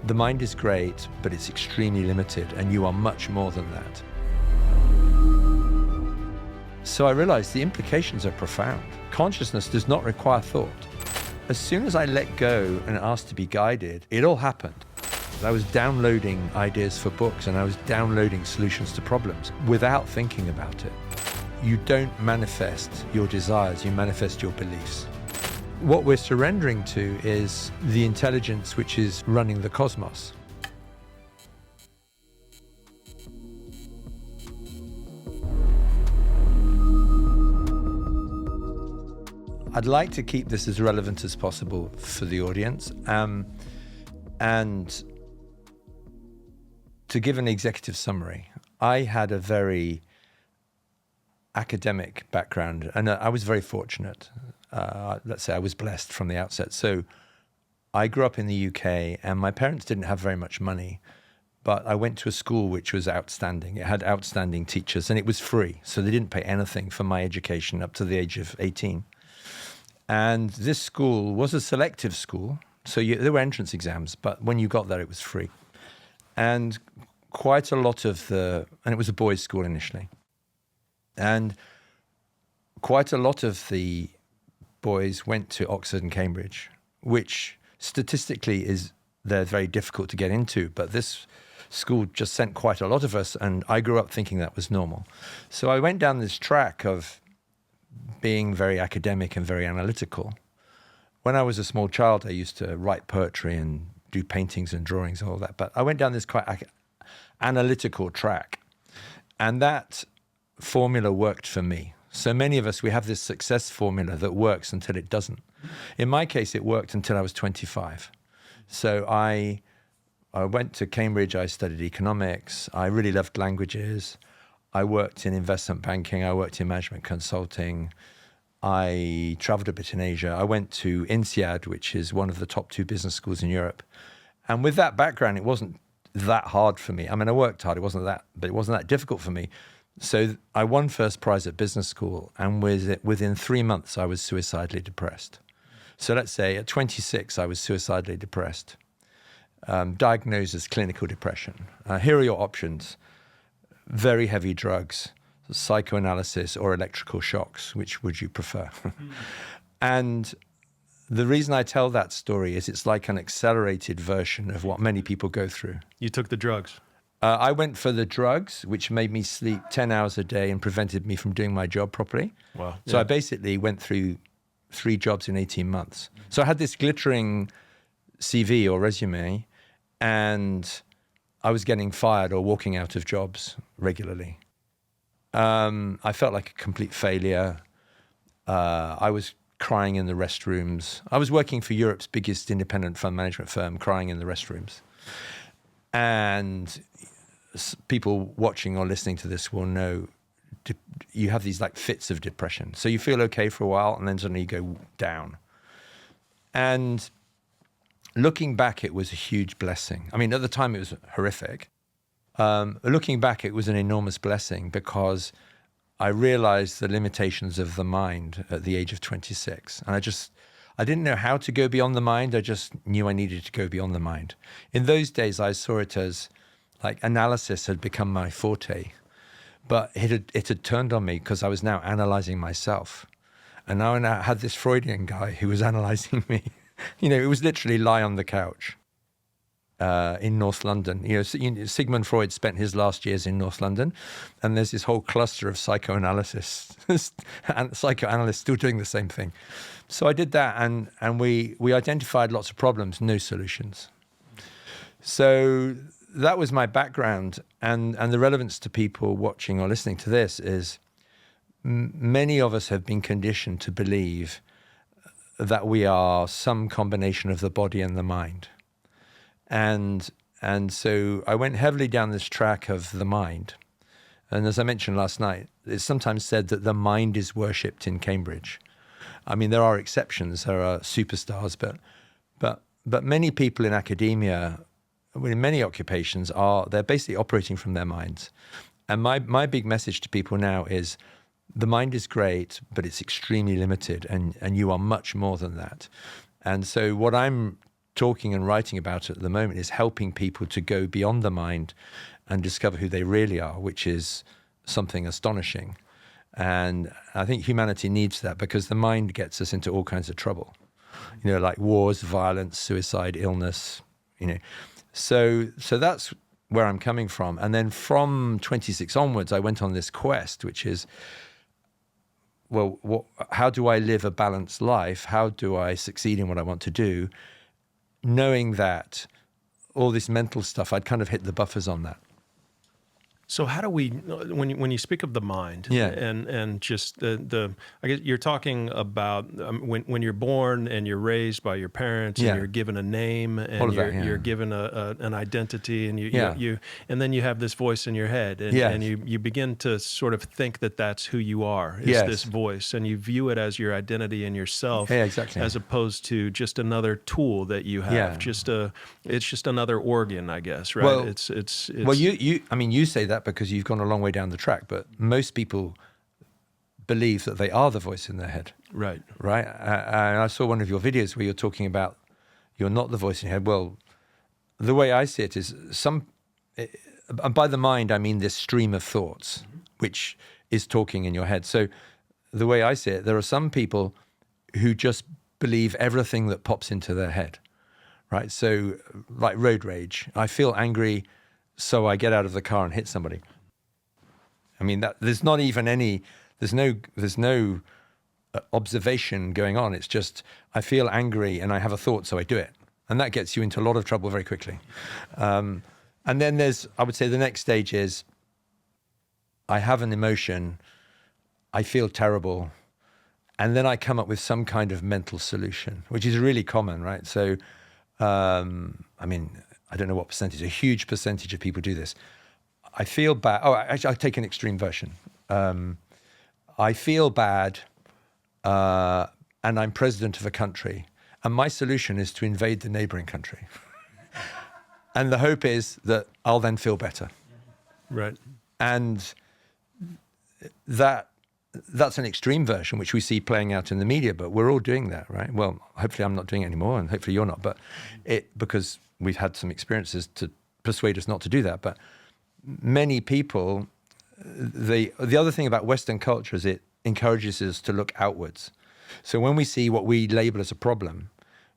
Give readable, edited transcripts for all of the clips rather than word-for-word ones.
The mind is great, but it's extremely limited, and you are much more than that. So I realized the implications are profound. Consciousness does not require thought. As soon as I let go and asked to be guided, it all happened. I was downloading ideas for books, and I was downloading solutions to problems without thinking about it. You don't manifest your desires, you manifest your beliefs. What we're surrendering to is the intelligence which is running the cosmos. I'd like to keep this as relevant as possible for the audience, and to give an executive summary. I had a very academic background, and I was very fortunate. Let's say I was blessed from the outset. So I grew up in the UK, and my parents didn't have very much money, but I went to a school which was outstanding. It had outstanding teachers, and it was free. So they didn't pay anything for my education up to the age of 18. And this school was a selective school. So there were entrance exams, but when you got there, it was free. And quite a lot of and it was a boys' school initially. And quite a lot of the boys went to Oxford and Cambridge, which statistically they're very difficult to get into, but this school just sent quite a lot of us, and I grew up thinking that was normal. So I went down this track of being very academic and very analytical. When I was a small child, I used to write poetry and do paintings and drawings and all that, but I went down this quite analytical track, and that formula worked for me. So many of us, we have this success formula that works until it doesn't. In my case, it worked until I was 25. So I went to Cambridge, I studied economics, I really loved languages, I worked in investment banking, I worked in management consulting, I traveled a bit in Asia, I went to INSEAD, which is one of the top 2 business schools in Europe. And with that background, it wasn't that hard for me. I mean, I worked hard, but it wasn't that difficult for me. So I won first prize at business school, and within 3 months, I was suicidally depressed. So let's say at 26, I was suicidally depressed, diagnosed as clinical depression. Here are your options: very heavy drugs, psychoanalysis, or electrical shocks. Which would you prefer? And the reason I tell that story is it's like an accelerated version of what many people go through. You took the drugs? I went for the drugs, which made me sleep 10 hours a day and prevented me from doing my job properly. Wow. So I basically went through 3 jobs in 18 months. So I had this glittering CV or resume, and I was getting fired or walking out of jobs regularly. I felt like a complete failure. I was crying in the restrooms. I was working for Europe's biggest independent fund management firm, crying in the restrooms. And people watching or listening to this will know you have these like fits of depression. So you feel okay for a while, and then suddenly you go down. And looking back, it was a huge blessing. I mean, at the time it was horrific. Looking back, it was an enormous blessing, because I realized the limitations of the mind at the age of 26. And I didn't know how to go beyond the mind. I just knew I needed to go beyond the mind. In those days, I saw it as like analysis had become my forte, but it had turned on me because I was now analyzing myself. And now I had this Freudian guy who was analyzing me. It was literally lie on the couch in North London. Sigmund Freud spent his last years in North London, and there's this whole cluster of psychoanalysts and psychoanalysts still doing the same thing. So I did that, and we identified lots of problems, no solutions. So that was my background, and the relevance to people watching or listening to this is many of us have been conditioned to believe that we are some combination of the body and the mind. And so I went heavily down this track of the mind. And as I mentioned last night, it's sometimes said that the mind is worshipped in Cambridge. I mean, there are exceptions, there are superstars, but many people in academia, in many occupations, they're basically operating from their minds. And my big message to people now is, the mind is great, but it's extremely limited, and you are much more than that. And so what I'm talking and writing about at the moment is helping people to go beyond the mind and discover who they really are, which is something astonishing. And I think humanity needs that, because the mind gets us into all kinds of trouble, like wars, violence, suicide, illness, So that's where I'm coming from. And then from 26 onwards, I went on this quest, which is, how do I live a balanced life? How do I succeed in what I want to do? Knowing that all this mental stuff, I'd kind of hit the buffers on that. So how do we, when you speak of the mind, and just the I guess you're talking about when you're born and you're raised by your parents, and you're given a name, and you're given an identity, and you and then you have this voice in your head, and you begin to sort of think that that's who you are, is this voice, and you view it as your identity and yourself, as opposed to just another tool that you have, it's just another organ, I guess, right? Well, it's you say that because you've gone a long way down the track, but most people believe that they are the voice in their head. Right. And I saw one of your videos where you're talking about you're not the voice in your head. Well, the way I see it is and by the mind, I mean this stream of thoughts, which is talking in your head. So the way I see it, there are some people who just believe everything that pops into their head, right? So like road rage, I feel angry, so I get out of the car and hit somebody. I mean, there's not even there's no observation going on. It's just, I feel angry and I have a thought, so I do it. And that gets you into a lot of trouble very quickly. And then I would say the next stage is, I have an emotion, I feel terrible, and then I come up with some kind of mental solution, which is really common, right? So, I don't know what percentage, a huge percentage of people do this. I feel bad. Oh, actually, I'll take an extreme version. I feel bad, and I'm president of a country, and my solution is to invade the neighboring country. And the hope is that I'll then feel better. Right. And that's an extreme version, which we see playing out in the media, but we're all doing that, right? Well, hopefully I'm not doing it anymore, and hopefully you're not, but because we've had some experiences to persuade us not to do that. But many people, the other thing about Western culture is it encourages us to look outwards. So when we see what we label as a problem,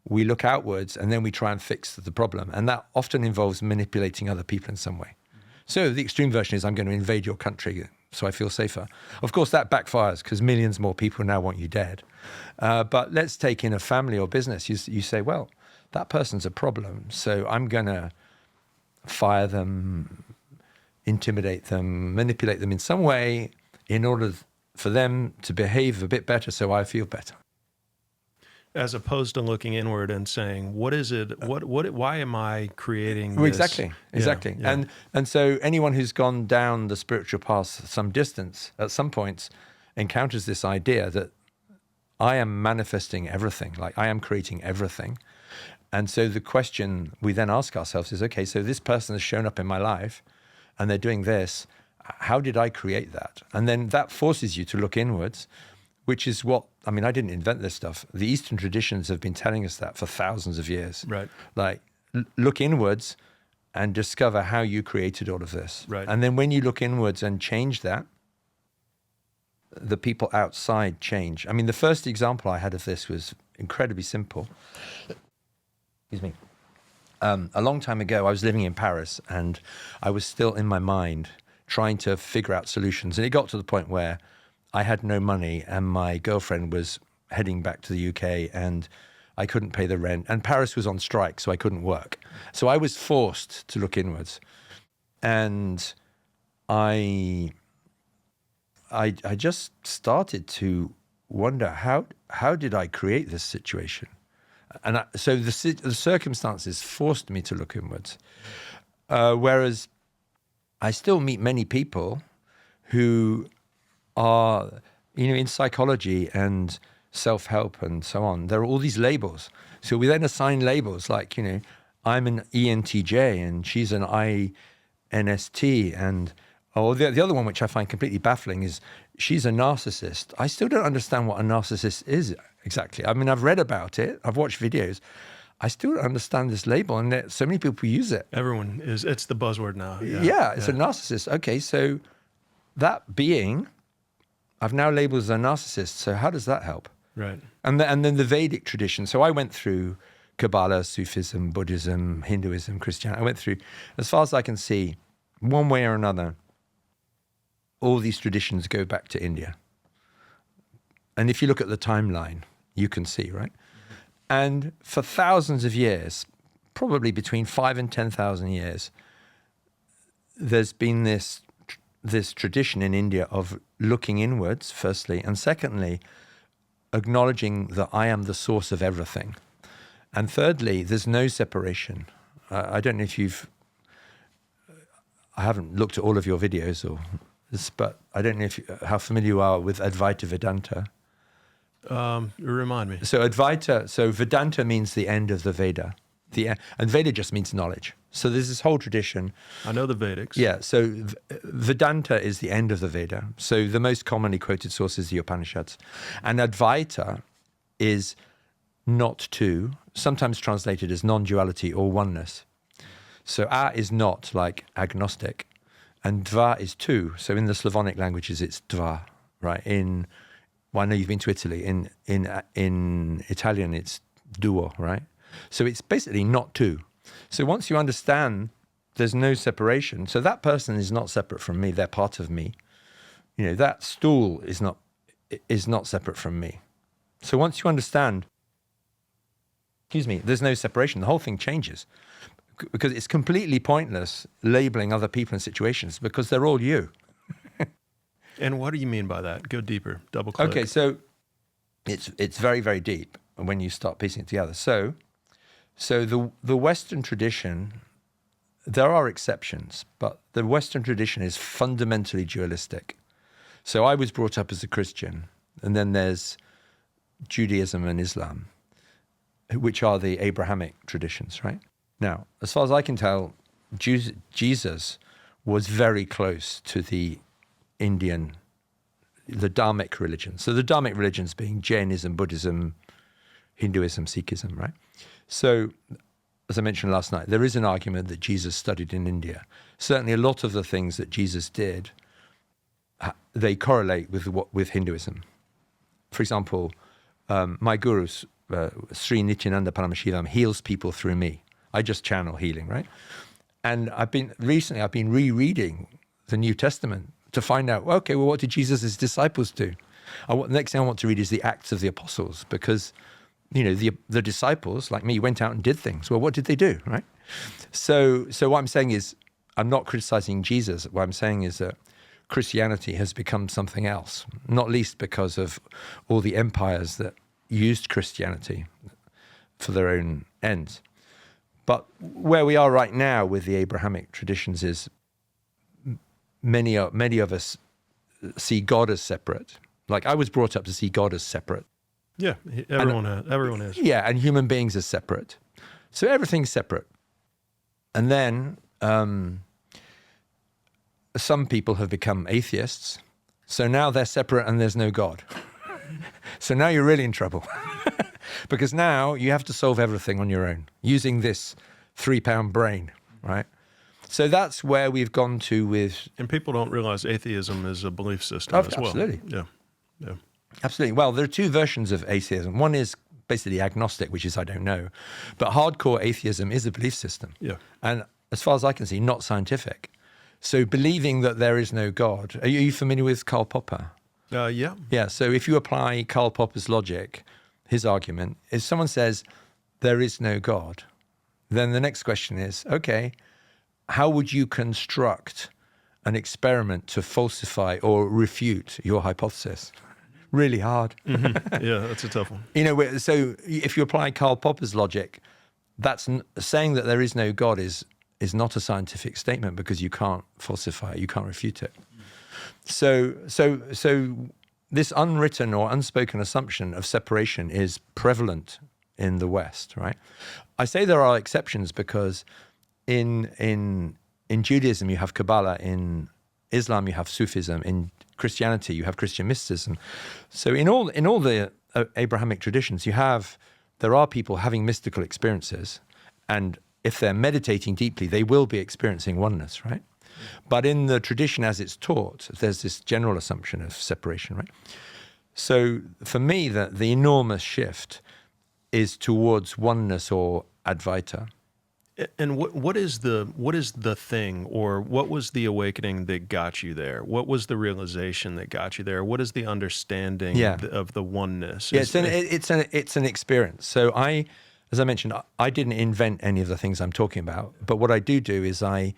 we look outwards and then we try and fix the problem. And that often involves manipulating other people in some way. So the extreme version is, I'm going to invade your country so I feel safer. Of course, that backfires because millions more people now want you dead. But let's take in a family or business. You say, well, that person's a problem, so I'm going to fire them, intimidate them, manipulate them in some way in order for them to behave a bit better so I feel better. As opposed to looking inward and saying, what is it? Why am I creating this? Exactly. Yeah. And so anyone who's gone down the spiritual path some distance, at some points, encounters this idea that I am manifesting everything, like I am creating everything. And so the question we then ask ourselves is, okay, so this person has shown up in my life and they're doing this. How did I create that? And then that forces you to look inwards, which is I didn't invent this stuff. The Eastern traditions have been telling us that for thousands of years. Right. Like, look inwards and discover how you created all of this. Right. And then when you look inwards and change that, the people outside change. I mean, the first example I had of this was incredibly simple. Excuse me. A long time ago, I was living in Paris and I was still in my mind trying to figure out solutions. And it got to the point where I had no money and my girlfriend was heading back to the UK and I couldn't pay the rent. And Paris was on strike, so I couldn't work. So I was forced to look inwards. And I just started to wonder, how did I create this situation? And so the circumstances forced me to look inwards. Whereas I still meet many people who are, in psychology and self-help and so on, there are all these labels. So we then assign labels like, I'm an ENTJ and she's an INST. And the other one, which I find completely baffling, is she's a narcissist. I still don't understand what a narcissist is exactly. I mean, I've read about it. I've watched videos. I still don't understand this label, and so many people use it. It's the buzzword now. Yeah, it's a narcissist. Okay, so that being, I've now labeled as a narcissist, so how does that help? Right. And then the Vedic tradition. So I went through Kabbalah, Sufism, Buddhism, Hinduism, Christianity. I went through, as far as I can see, one way or another, all these traditions go back to India. And if you look at the timeline, you can see, right? And for thousands of years, probably between 5,000 and 10,000 years, there's been this tradition in India of looking inwards, firstly, and secondly, acknowledging that I am the source of everything. And thirdly, there's no separation. I don't know if I haven't looked at all of your videos, but I don't know how familiar you are with Advaita Vedanta. Remind me. So Vedanta means the end of the Veda. And Veda just means knowledge. So there's this whole tradition. I know the Vedics. Yeah, so Vedanta is the end of the Veda. So the most commonly quoted source is the Upanishads. And Advaita is not two, sometimes translated as non-duality or oneness. So A is not, like agnostic, and Dva is two. So in the Slavonic languages, it's Dva, right? I know you've been to Italy. In Italian, it's duo, right? So it's basically not two. So once you understand there's no separation, so that person is not separate from me, they're part of me. You know, that stool is not separate from me. So once you understand, there's no separation, the whole thing changes. Because it's completely pointless labeling other people and situations because they're all you. And what do you mean by that? Go deeper, double click. Okay, so it's very, very deep when you start piecing it together. So the Western tradition, there are exceptions, but the Western tradition is fundamentally dualistic. So I was brought up as a Christian, and then there's Judaism and Islam, which are the Abrahamic traditions, right? Now, as far as I can tell, Jesus was very close to the Dharmic religion. So the Dharmic religions being Jainism, Buddhism, Hinduism, Sikhism, right? So, as I mentioned last night, there is an argument that Jesus studied in India. Certainly a lot of the things that Jesus did, they correlate with Hinduism. For example, my guru, Sri Nityananda Paramashivam, heals people through me. I just channel healing, right? And I've been rereading the New Testament to find out, okay, well, what did Jesus' disciples do? The next thing I want to read is the Acts of the Apostles, because, you know, the disciples, like me, went out and did things. Well, what did they do, right? So what I'm saying is, I'm not criticizing Jesus. What I'm saying is that Christianity has become something else, not least because of all the empires that used Christianity for their own ends. But where we are right now with the Abrahamic traditions is many of us see God as separate. Like I was brought up to see God as separate. Yeah, everyone is. Yeah, and human beings as separate. So everything's separate. And then some people have become atheists. So now they're separate and there's no God. So now you're really in trouble. Because now you have to solve everything on your own using this 3-pound brain, right? So that's where we've gone to with... And people don't realize atheism is a belief system as well. Absolutely. Yeah. Absolutely. Well, there are two versions of atheism. One is basically agnostic, which is I don't know. But hardcore atheism is a belief system. Yeah. And as far as I can see, not scientific. So believing that there is no God. Are you familiar with Karl Popper? Yeah. Yeah, so if you apply Karl Popper's logic, his argument, if someone says there is no God, then the next question is, okay, how would you construct an experiment to falsify or refute your hypothesis? Really hard. Mm-hmm. Yeah, that's a tough one. You know, so if you apply Karl Popper's logic, that's saying that there is no God is not a scientific statement because you can't falsify it, you can't refute it. So this unwritten or unspoken assumption of separation is prevalent in the West, right? I say there are exceptions because in Judaism you have Kabbalah, in Islam you have Sufism, in Christianity you have Christian mysticism. So in all the Abrahamic traditions you have there are people having mystical experiences, and if they're meditating deeply, they will be experiencing oneness, right? But in the tradition as it's taught, there's this general assumption of separation, right? So for me, the enormous shift is towards oneness or Advaita. And what is the thing, or what was the awakening that got you there? What was the realization that got you there? What is the understanding of the oneness? Yeah, it's an experience. So as I mentioned, I didn't invent any of the things I'm talking about. But what I do is I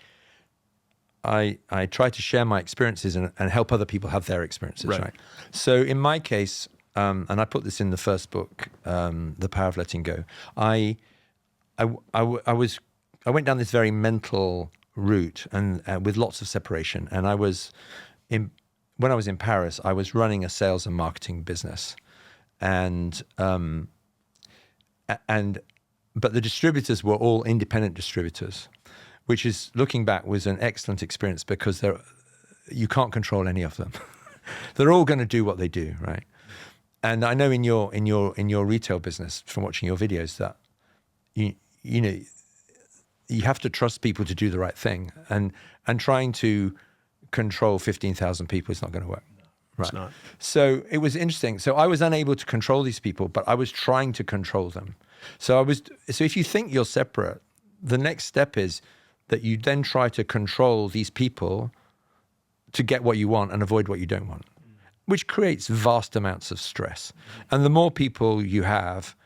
try to share my experiences and help other people have their experiences. Right. So in my case, and I put this in the first book, The Power of Letting Go. I went down this very mental route and with lots of separation. And when I was in Paris, I was running a sales and marketing business, but the distributors were all independent distributors, which is, looking back, was an excellent experience because you can't control any of them. They're all going to do what they do, right? And I know in your retail business, from watching your videos, that you have to trust people to do the right thing, and trying to control 15,000 people is not going to work. Right. It's not. So it was interesting. So I was unable to control these people, but I was trying to control them. So if you think you're separate, the next step is that you then try to control these people to get what you want and avoid what you don't want, which creates vast amounts of stress. And the more people you have,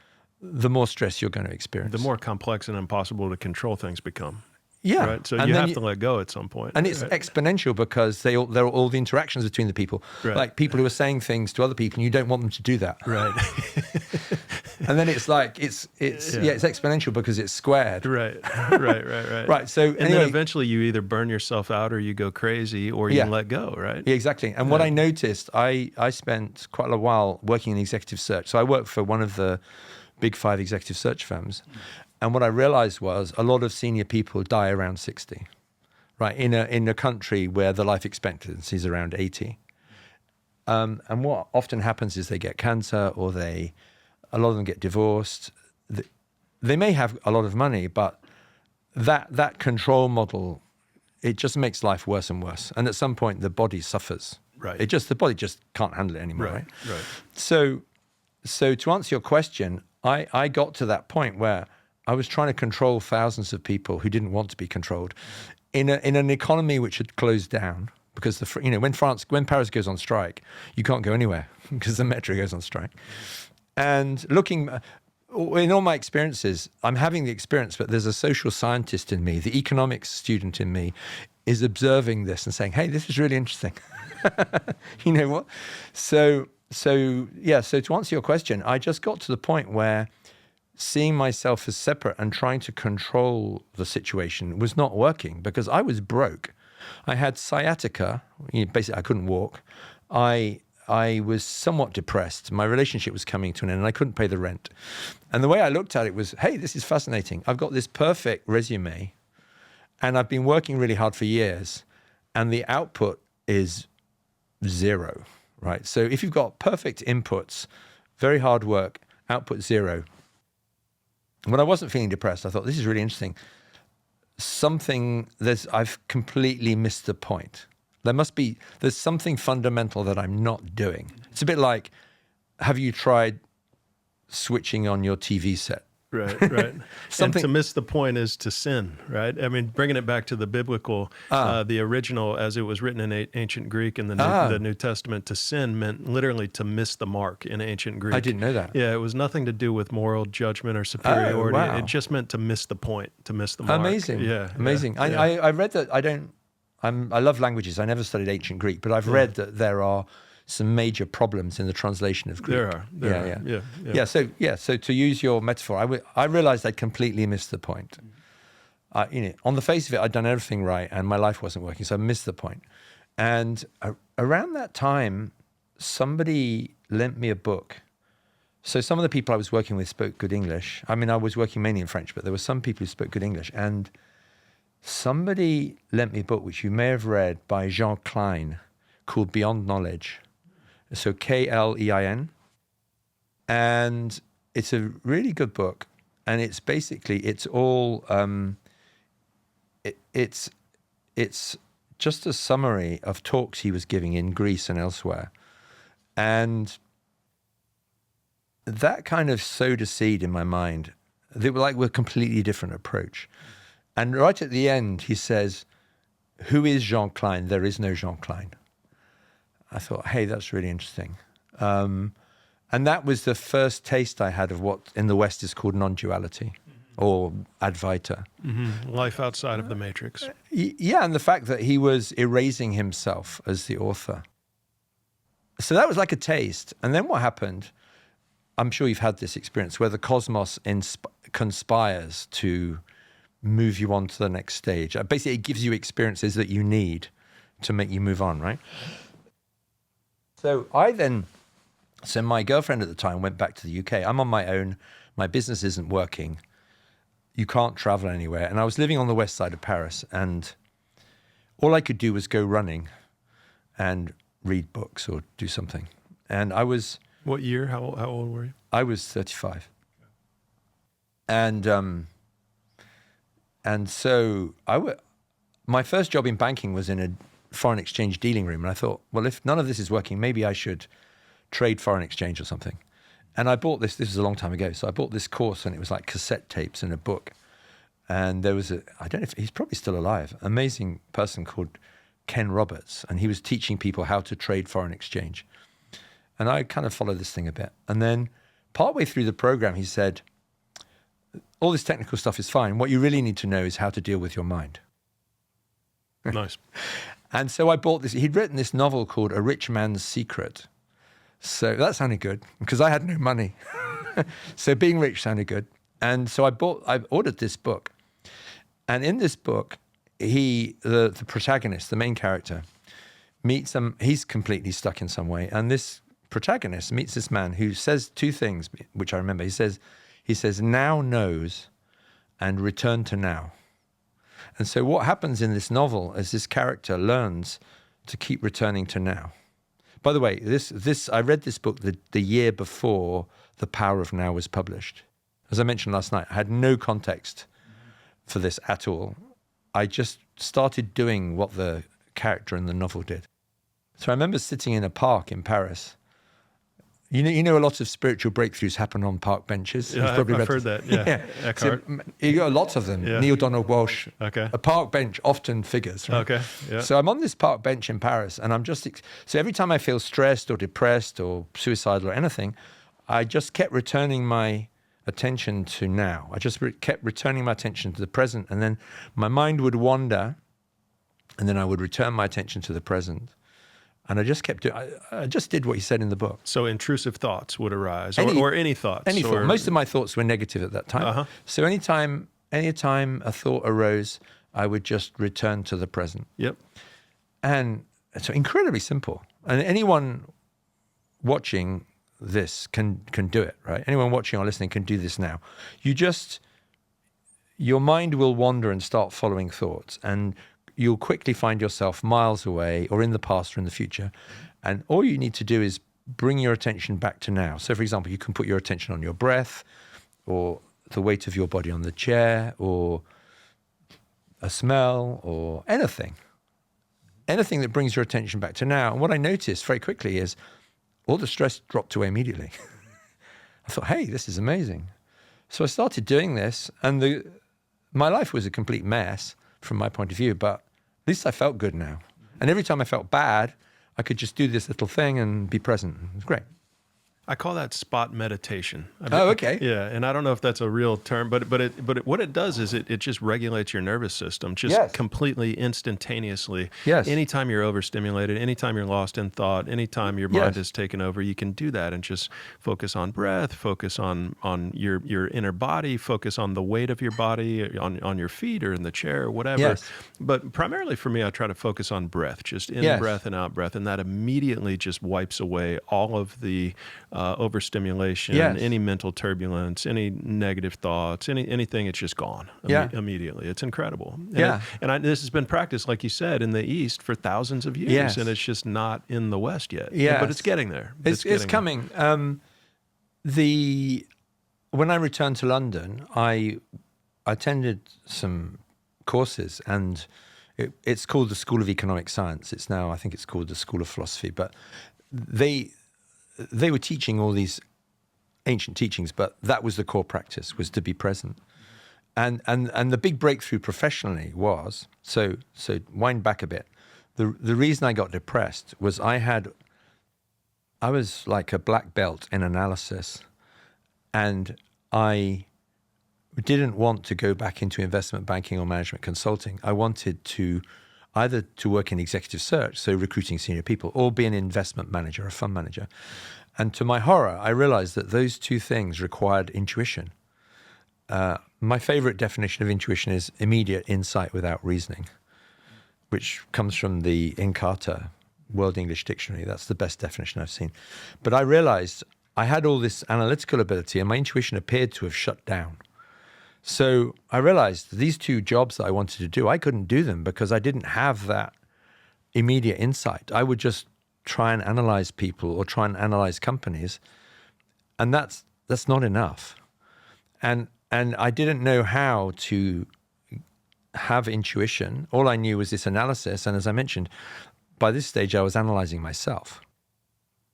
the more stress you're going to experience. The more complex and impossible to control things become. Yeah. Right? So you have to let go at some point. And it's exponential because there are all the interactions between the people. Right. Like people who are saying things to other people and you don't want them to do that. Right. And then it's like, it's exponential because it's squared. Right. Right. So and then eventually you either burn yourself out or you go crazy or you let go, right? Yeah, exactly. And what I noticed, I spent quite a while working in executive search. So I worked for one of the big 5 executive search firms. And what I realized was a lot of senior people die around 60, right? In a country where the life expectancy is around 80. And what often happens is they get cancer, or a lot of them get divorced. They may have a lot of money, but that control model, it just makes life worse and worse. And at some point the body suffers. Right. The body just can't handle it anymore, right? Right. So to answer your question, I got to that point where I was trying to control thousands of people who didn't want to be controlled in an economy which had closed down because when Paris goes on strike, you can't go anywhere because the metro goes on strike. And looking in all my experiences, I'm having the experience, but there's a social scientist in me, the economics student in me, is observing this and saying, "Hey, this is really interesting." You know what? So to answer your question, I just got to the point where seeing myself as separate and trying to control the situation was not working because I was broke. I had sciatica. Basically, I couldn't walk. I was somewhat depressed. My relationship was coming to an end and I couldn't pay the rent. And the way I looked at it was, hey, this is fascinating. I've got this perfect resume and I've been working really hard for years and the output is 0, right? So if you've got perfect inputs, very hard work, output 0. When I wasn't feeling depressed, I thought, this is really interesting. I've completely missed the point. There's something fundamental that I'm not doing. It's a bit like, have you tried switching on your TV set? Right. And to miss the point is to sin, right? I mean, bringing it back to the biblical, the original, as it was written in ancient Greek in the New Testament, to sin meant literally to miss the mark in ancient Greek. I didn't know that. Yeah, it was nothing to do with moral judgment or superiority. Wow. It just meant to miss the point, to miss the mark. Amazing. Yeah. Amazing. Yeah. I read that. I love languages. I never studied ancient Greek, but I've read that there are some major problems in the translation of Greek. There are. So to use your metaphor, I realized I'd completely missed the point. On the face of it, I'd done everything right and my life wasn't working, so I missed the point. And around that time, somebody lent me a book. So some of the people I was working with spoke good English. I mean, I was working mainly in French, but there were some people who spoke good English. And somebody lent me a book, which you may have read, by Jean Klein, called Beyond Knowledge. So Klein. And it's a really good book, and it's basically it's all it's just a summary of talks he was giving in Greece and elsewhere, and that kind of sowed a seed in my mind. They were like a completely different approach. And right at the end, he says, "Who is Jean Klein? There is no Jean Klein." I thought, hey, that's really interesting. And that was the first taste I had of what in the West is called non-duality or Advaita. Mm-hmm. Life outside of the matrix. Yeah, and the fact that he was erasing himself as the author. So that was like a taste. And then what happened, I'm sure you've had this experience, where the cosmos conspires to move you on to the next stage. Basically, it gives you experiences that you need to make you move on, right? So my girlfriend at the time went back to the UK. I'm on my own. My business isn't working. You can't travel anywhere. And I was living on the west side of Paris, and all I could do was go running and read books or do something. And I was... What year? How old were you? I was 35. And so my first job in banking was in a foreign exchange dealing room. And I thought, well, if none of this is working, maybe I should trade foreign exchange or something. And I bought this was a long time ago. So I bought this course, and it was like cassette tapes and a book. And there was I don't know if he's probably still alive, amazing person called Ken Roberts. And he was teaching people how to trade foreign exchange. And I kind of followed this thing a bit. And then partway through the program, he said, all this technical stuff is fine. What you really need to know is how to deal with your mind. Nice. And so I bought this. He'd written this novel called A Rich Man's Secret. So that sounded good because I had no money. So being rich sounded good. And so I ordered this book. And in this book, the protagonist, the main character, meets he's completely stuck in some way. And this protagonist meets this man who says two things, which I remember. He says, now knows and return to now. And so what happens in this novel is this character learns to keep returning to now. By the way, I read this book the year before The Power of Now was published. As I mentioned last night, I had no context for this at all. I just started doing what the character in the novel did. So I remember sitting in a park in Paris. You know, a lot of spiritual breakthroughs happen on park benches. Yeah, I've heard that. Yeah, So you got lots of them. Yeah. Neil Donald Walsh. Okay. A park bench often figures. Right? Okay. Yeah. So I'm on this park bench in Paris, and I'm so every time I feel stressed or depressed or suicidal or anything, I just kept returning my attention to now. I just kept returning my attention to the present, and then my mind would wander, and then I would return my attention to the present. And I just kept doing. I just did what he said in the book. So intrusive thoughts would arise, or any thoughts. Any thought. Most of my thoughts were negative at that time. Uh-huh. So anytime a thought arose, I would just return to the present. Yep. And so incredibly simple. And anyone watching this can do it, right? Anyone watching or listening can do this now. Your mind will wander and start following thoughts, and you'll quickly find yourself miles away or in the past or in the future. And all you need to do is bring your attention back to now. So, for example, you can put your attention on your breath or the weight of your body on the chair or a smell or anything that brings your attention back to now. And what I noticed very quickly is all the stress dropped away immediately. I thought, hey, this is amazing. So I started doing this, and my life was a complete mess from my point of view, but at least I felt good now. And every time I felt bad, I could just do this little thing and be present. It was great. I call that spot meditation. Okay. Yeah, and I don't know if that's a real term, but what it does is it just regulates your nervous system, just completely instantaneously. Yes. Anytime you're overstimulated, anytime you're lost in thought, anytime your mind is taken over, you can do that and just focus on breath, focus on your inner body, focus on the weight of your body, on your feet or in the chair or whatever. Yes. But primarily for me, I try to focus on breath, just in breath and out breath, and that immediately just wipes away all of the overstimulation, any mental turbulence, any negative thoughts, anything, it's just gone immediately. It's incredible. And this has been practiced, like you said, in the East for thousands of years, and it's just not in the West yet. But it's getting there. It's coming. when I returned to London, I attended some courses, and it's called the School of Economic Science. It's now, I think it's called the School of Philosophy, but they were teaching all these ancient teachings, but that was the core practice, was to be present. And the big breakthrough professionally was, so wind back a bit. The reason I got depressed was I was like a black belt in analysis, and I didn't want to go back into investment banking or management consulting. I wanted to either to work in executive search, so recruiting senior people, or be an investment manager, a fund manager. And to my horror, I realized that those two things required intuition. My favorite definition of intuition is immediate insight without reasoning, which comes from the Encarta World English Dictionary. That's the best definition I've seen. But I realized I had all this analytical ability, and my intuition appeared to have shut down. So I realized these two jobs that I wanted to do, I couldn't do them because I didn't have that immediate insight. I would just try and analyze people or try and analyze companies, and that's not enough. And I didn't know how to have intuition. All I knew was this analysis, and as I mentioned, by this stage I was analyzing myself.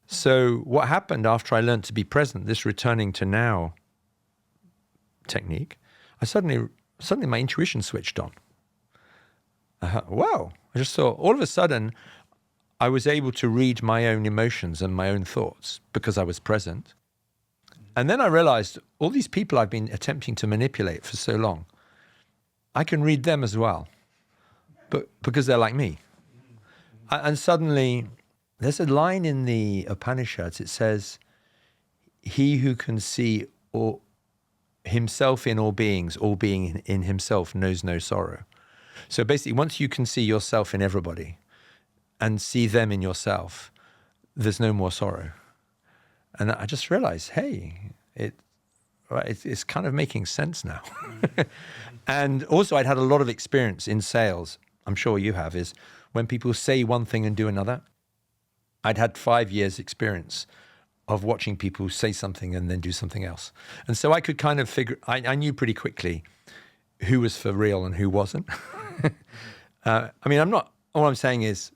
So what happened after I learned to be present, this returning to now technique, I suddenly my intuition switched on. Wow. I just thought, all of a sudden, I was able to read my own emotions and my own thoughts because I was present. And then I realized all these people I've been attempting to manipulate for so long, I can read them as well, but because they're like me. And suddenly, there's a line in the Upanishads. It says, he who can see himself in all beings, all being in himself, knows no sorrow. So basically, once you can see yourself in everybody and see them in yourself, there's no more sorrow. And I just realized, hey, it's kind of making sense now. And also, I'd had a lot of experience in sales, I'm sure you have, is when people say one thing and do another. I'd had 5 years experience of watching people say something and then do something else. And so I could kind of I knew pretty quickly who was for real and who wasn't. I mean, all I'm saying is,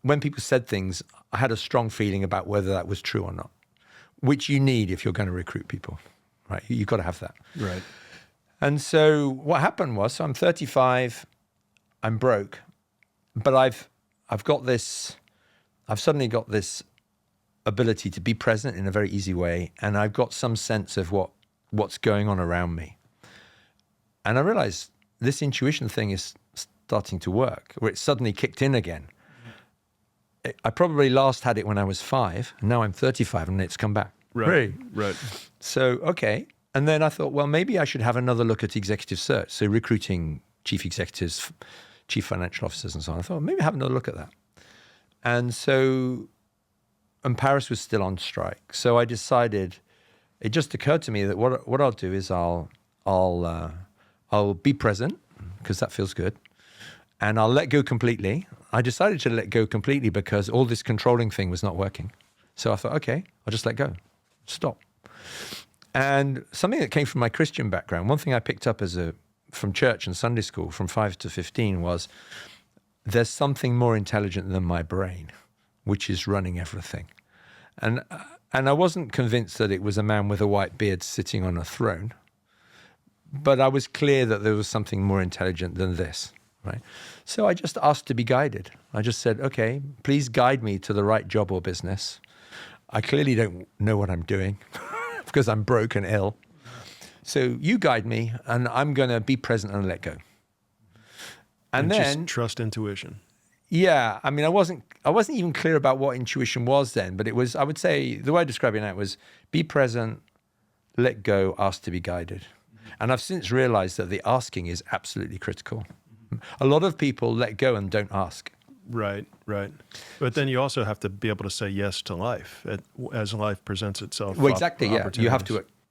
when people said things, I had a strong feeling about whether that was true or not, which you need if you're going to recruit people, right? You've got to have that. Right. And so what happened was, so I'm 35, I'm broke, but I've suddenly got this ability to be present in a very easy way, and I've got some sense of what's going on around me. And I realized this intuition thing is starting to work, where it suddenly kicked in again. I probably last had it when I was 5, and now I'm 35 and it's come back. Right. So, okay. And then I thought, well, maybe I should have another look at executive search. So recruiting chief executives, chief financial officers and so on. I thought, maybe have another look at that. And Paris was still on strike. So I decided, it just occurred to me that what I'll do is I'll be present, because that feels good. And I'll let go completely. I decided to let go completely because all this controlling thing was not working. So I thought, okay, I'll just let go, stop. And something that came from my Christian background, one thing I picked up from church and Sunday school from 5 to 15 was, there's something more intelligent than my brain, which is running everything. And I wasn't convinced that it was a man with a white beard sitting on a throne, but I was clear that there was something more intelligent than this, right? So I just asked to be guided. I just said, okay, please guide me to the right job or business. I clearly don't know what I'm doing because I'm broke and ill. So you guide me, and I'm going to be present and let go. And then just trust intuition. Yeah, I mean, I wasn't even clear about what intuition was then, but it was, I would say, the way I describe it now was be present, let go, ask to be guided. And I've since realized that the asking is absolutely critical. A lot of people let go and don't ask. Right. But then you also have to be able to say yes to life as life presents itself. Well, exactly, yeah.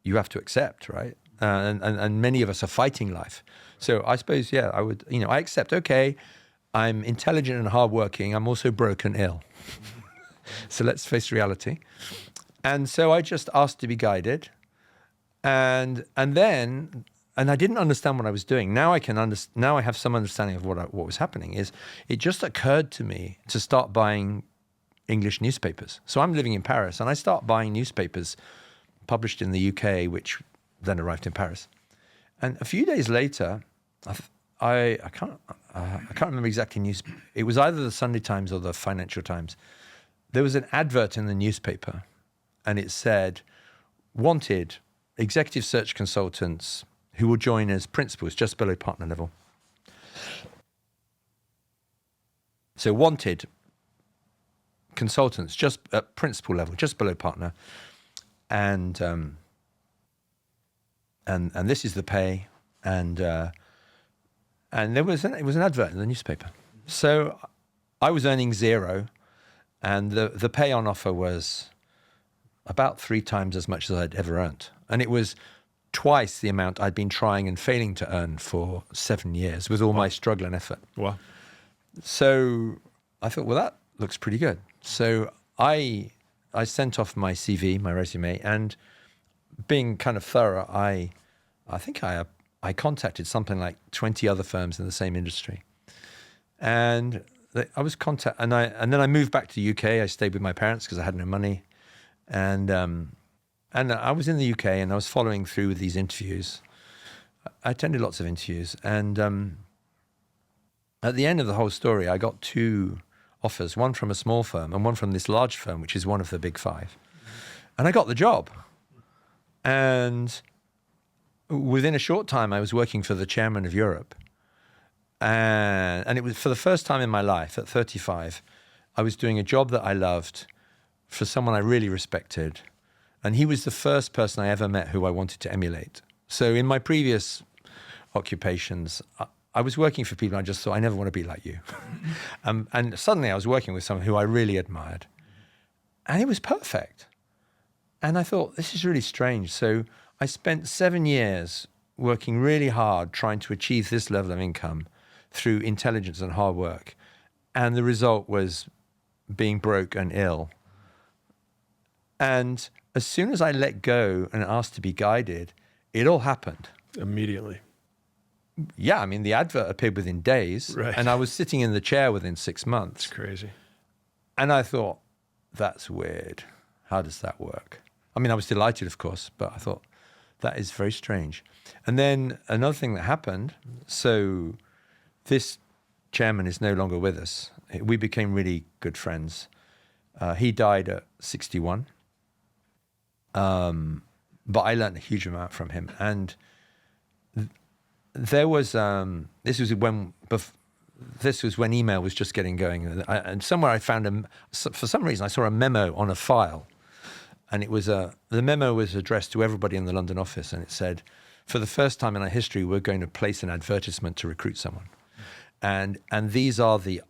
You have to accept, right? And many of us are fighting life. So I suppose, yeah, I accept, okay, I'm intelligent and hardworking. I'm also broke and ill. So let's face reality. And so I just asked to be guided. And I didn't understand what I was doing. Now I can now I have some understanding of what was happening. Is it just occurred to me to start buying English newspapers. So I'm living in Paris, and I start buying newspapers published in the UK, which then arrived in Paris. And a few days later, I can't remember exactly it was either the Sunday Times or the Financial Times. There was an advert in the newspaper, and it said, "Wanted executive search consultants who will join as principals just below partner level." So wanted consultants just at principal level, just below partner, and this is the pay, and it was an advert in the newspaper. So I was earning 0, and the pay on offer was about 3 times as much as I'd ever earned, and it was twice the amount I'd been trying and failing to earn for 7 years with all my struggle and effort. Wow. So I thought, well, that looks pretty good. So I sent off my CV, my resume, and being kind of thorough, I think I contacted something like 20 other firms in the same industry. And I was and then I moved back to the UK. I stayed with my parents because I had no money. And I was in the UK, and I was following through with these interviews. I attended lots of interviews, and at the end of the whole story, I got 2 offers, one from a small firm and one from this large firm, which is one of the big 5. And I got the job. And within a short time, I was working for the chairman of Europe. And it was for the first time in my life, at 35, I was doing a job that I loved for someone I really respected. And he was the first person I ever met who I wanted to emulate. So in my previous occupations, I was working for people I just thought, I never want to be like you. And suddenly I was working with someone who I really admired. And it was perfect. And I thought, this is really strange. So I spent 7 years working really hard trying to achieve this level of income through intelligence and hard work. And the result was being broke and ill. And as soon as I let go and asked to be guided, it all happened. Immediately. Yeah, I mean, the advert appeared within days, right. And I was sitting in the chair within 6 months. It's crazy. And I thought, that's weird. How does that work? I mean, I was delighted, of course, but I thought, that is very strange. And then another thing that happened, so this chairman is no longer with us. We became really good friends. He died at 61. But I learned a huge amount from him. And there was this was when email was just getting going, and somewhere I found for some reason I saw a memo on a file, and it was the memo was addressed to everybody in the London office, and it said, for the first time in our history, we're going to place an advertisement to recruit someone, and these are the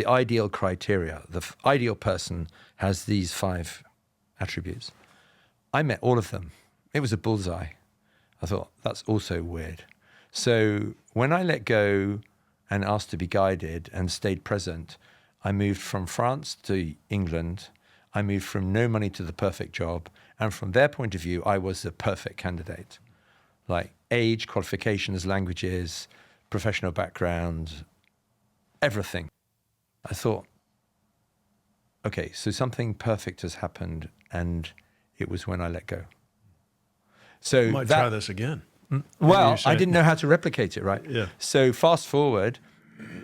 ideal criteria. The ideal person has these 5 attributes. I met all of them. It was a bullseye. I thought, that's also weird. So when I let go and asked to be guided and stayed present, I moved from France to England. I moved from no money to the perfect job. And from their point of view, I was the perfect candidate. Like age, qualifications, languages, professional background, everything. I thought, okay, so something perfect has happened, and it was when I let go. So might try this again. Well, I didn't know how to replicate it, right? Yeah. So fast forward,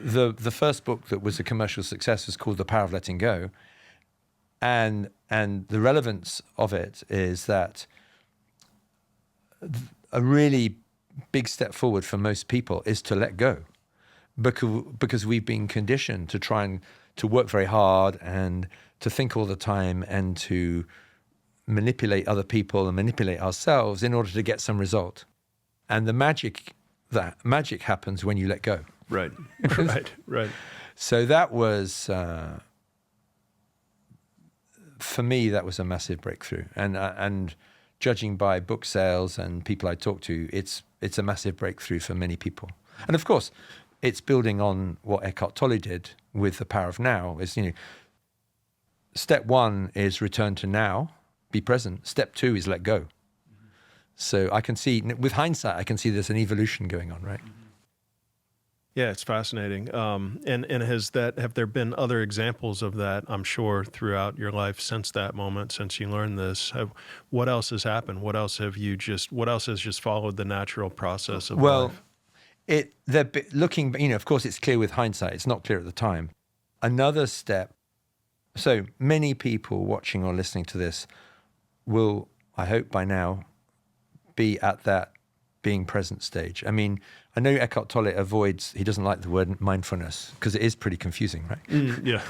the first book that was a commercial success was called The Power of Letting Go. And the relevance of it is that a really big step forward for most people is to let go, because we've been conditioned to try and to work very hard and to think all the time and to manipulate other people and manipulate ourselves in order to get some result. And the magic happens when you let go. Right. So that was, for me, that was a massive breakthrough. And judging by book sales and people I talk to, it's a massive breakthrough for many people. And of course, it's building on what Eckhart Tolle did with The Power of Now. Is, step 1 is return to now, be present. Step 2 is let go. So I can see, with hindsight, I can see there's an evolution going on, right? Yeah, it's fascinating. And have there been other examples of that, I'm sure, throughout your life since that moment, since you learned this? What else has happened? What else has just followed the natural process of life? Looking, of course, it's clear with hindsight. It's not clear at the time. Another step. So many people watching or listening to this will, I hope by now, be at that being present stage. I mean, I know Eckhart Tolle he doesn't like the word mindfulness because it is pretty confusing, right? Yeah.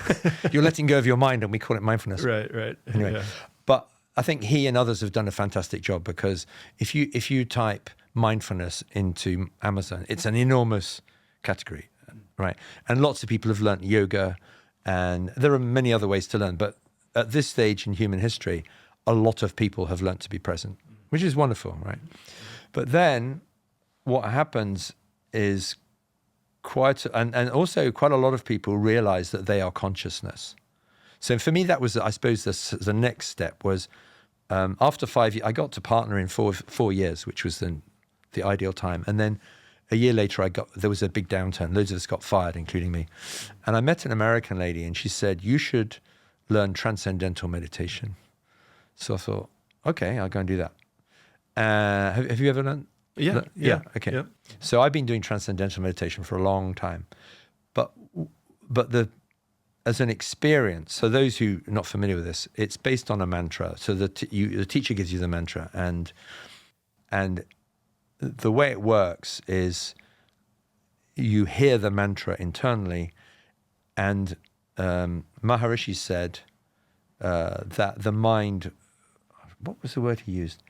You're letting go of your mind and we call it mindfulness. Right. Anyway, yeah. But I think he and others have done a fantastic job, because if you type mindfulness into Amazon, it's an enormous category, right? And lots of people have learnt yoga, and there are many other ways to learn. But at this stage in human history, a lot of people have learnt to be present, which is wonderful, right? But then what happens is and also quite a lot of people realize that they are consciousness. So for me, that was, I suppose, the next step was, after 5 years, I got to partner in 4 years, which was the ideal time. And then a year later, there was a big downturn. Loads of us got fired, including me. And I met an American lady, and she said, you should learn Transcendental Meditation. So I thought, okay, I'll go and do that. Have you ever learned? Yeah. Okay. Yeah. So I've been doing Transcendental Meditation for a long time, but as an experience. So those who are not familiar with this, it's based on a mantra. So the teacher gives you the mantra, and the way it works is you hear the mantra internally, and Maharishi said that the mind. What was the word he used?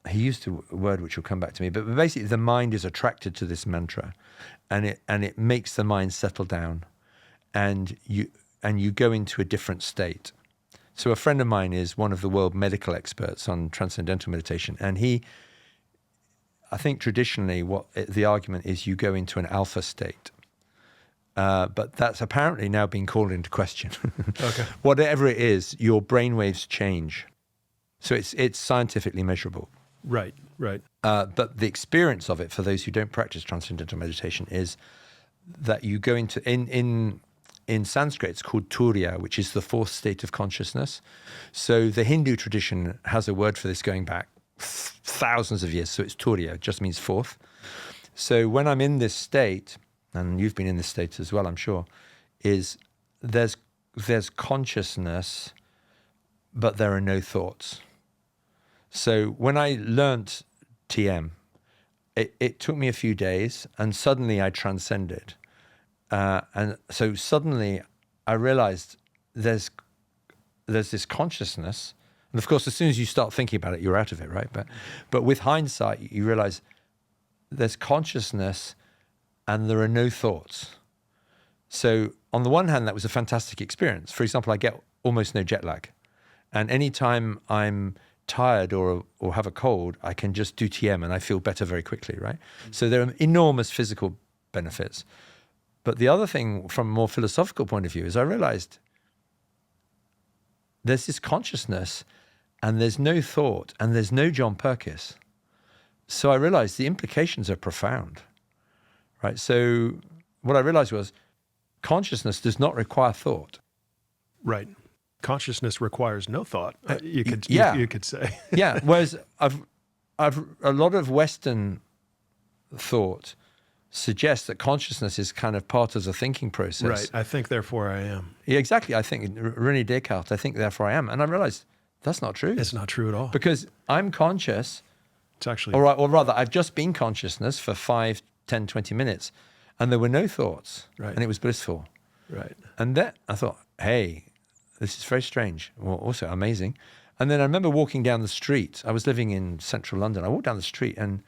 He used a word which will come back to me, but basically the mind is attracted to this mantra, and it makes the mind settle down, and you go into a different state. So a friend of mine is one of the world medical experts on Transcendental Meditation, and I think traditionally the argument is you go into an alpha state, but that's apparently now being called into question. Okay. Whatever it is, your brainwaves change, so it's scientifically measurable. Right. But the experience of it, for those who don't practice Transcendental Meditation, is that you go into, in Sanskrit, it's called Turiya, which is the fourth state of consciousness. So the Hindu tradition has a word for this going back thousands of years. So it's Turiya, it just means fourth. So when I'm in this state, and you've been in this state as well, I'm sure, is there's consciousness, but there are no thoughts. So when I learnt TM, it took me a few days, and suddenly I transcended. And so suddenly I realized there's this consciousness. And of course, as soon as you start thinking about it, you're out of it, right? But with hindsight, you realize there's consciousness and there are no thoughts. So on the one hand, that was a fantastic experience. For example, I get almost no jet lag. And anytime I'm tired or have a cold, I can just do TM and I feel better very quickly, right? So there are enormous physical benefits. But the other thing from a more philosophical point of view is I realized there's this consciousness and there's no thought and there's no John Purkiss. So I realized the implications are profound, right? So what I realized was consciousness does not require thought. Right. Consciousness requires no thought. You could say. Yeah. Whereas I've a lot of Western thought suggests that consciousness is kind of part of the thinking process. Right. I think, therefore I am. Yeah, exactly. I think René Descartes, I think, therefore I am. And I realized that's not true. It's not true at all. Because I'm conscious. It's actually... Or rather, I've just been consciousness for 5, 10, 20 minutes, and there were no thoughts. Right. And it was blissful. Right. And then I thought, hey, this is very strange. Well, also amazing. And then I remember walking down the street. I was living in central London. I walked down the street and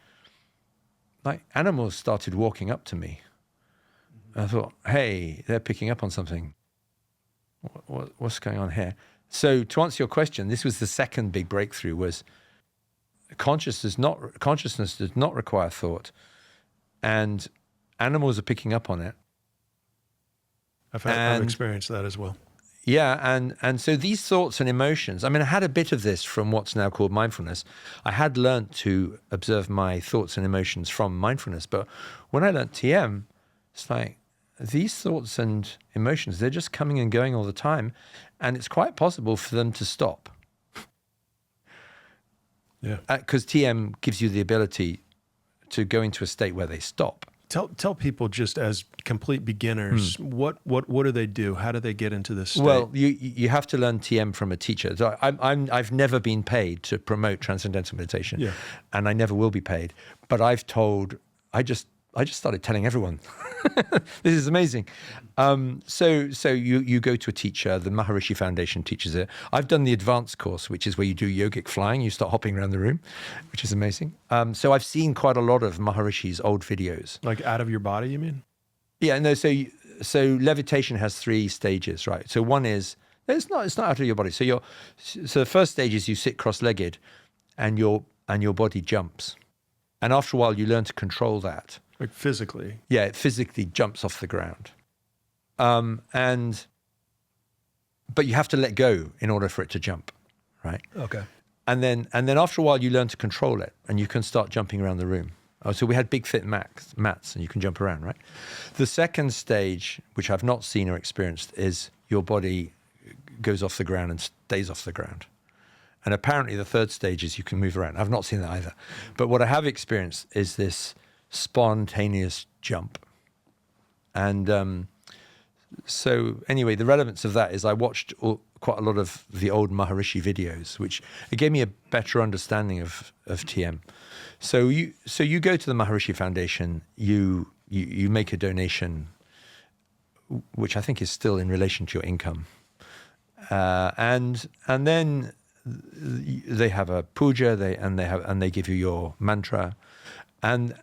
like animals started walking up to me. I thought, hey, they're picking up on something. What's going on here? So to answer your question, this was the second big breakthrough, was consciousness does not require thought, and animals are picking up on it. I've experienced that as well. and so these thoughts and emotions, I mean, I had a bit of this from what's now called mindfulness. I had learnt to observe my thoughts and emotions from mindfulness, but when I learnt TM, it's like these thoughts and emotions, they're just coming and going all the time, and it's quite possible for them to stop. Yeah. Because TM gives you the ability to go into a state where they stop. Tell people, just as complete beginners, what do they do? How do they get into this state? Well, you have to learn TM from a teacher. So I've never been paid to promote Transcendental Meditation, and I never will be paid. But I just started telling everyone. This is amazing. So you go to a teacher. The Maharishi Foundation teaches it. I've done the advanced course, which is where you do yogic flying. You start hopping around the room, which is amazing. So I've seen quite a lot of Maharishi's old videos. Like out of your body, you mean? Yeah, no. So levitation has 3 stages, right? So one is it's not out of your body. So the first stage is you sit cross-legged, and your body jumps, and after a while you learn to control that. Like physically? Yeah, it physically jumps off the ground. But you have to let go in order for it to jump, right? Okay. And then after a while you learn to control it, and you can start jumping around the room. Oh, so we had big fit mats, and you can jump around, right? The second stage, which I've not seen or experienced, is your body goes off the ground and stays off the ground. And apparently the third stage is you can move around. I've not seen that either. But what I have experienced is this spontaneous jump. And so anyway, the relevance of that is I watched quite a lot of the old Maharishi videos, which it gave me a better understanding of TM. So you go to the Maharishi Foundation, you make a donation, which I think is still in relation to your income, and then they have a puja, they give you your mantra, and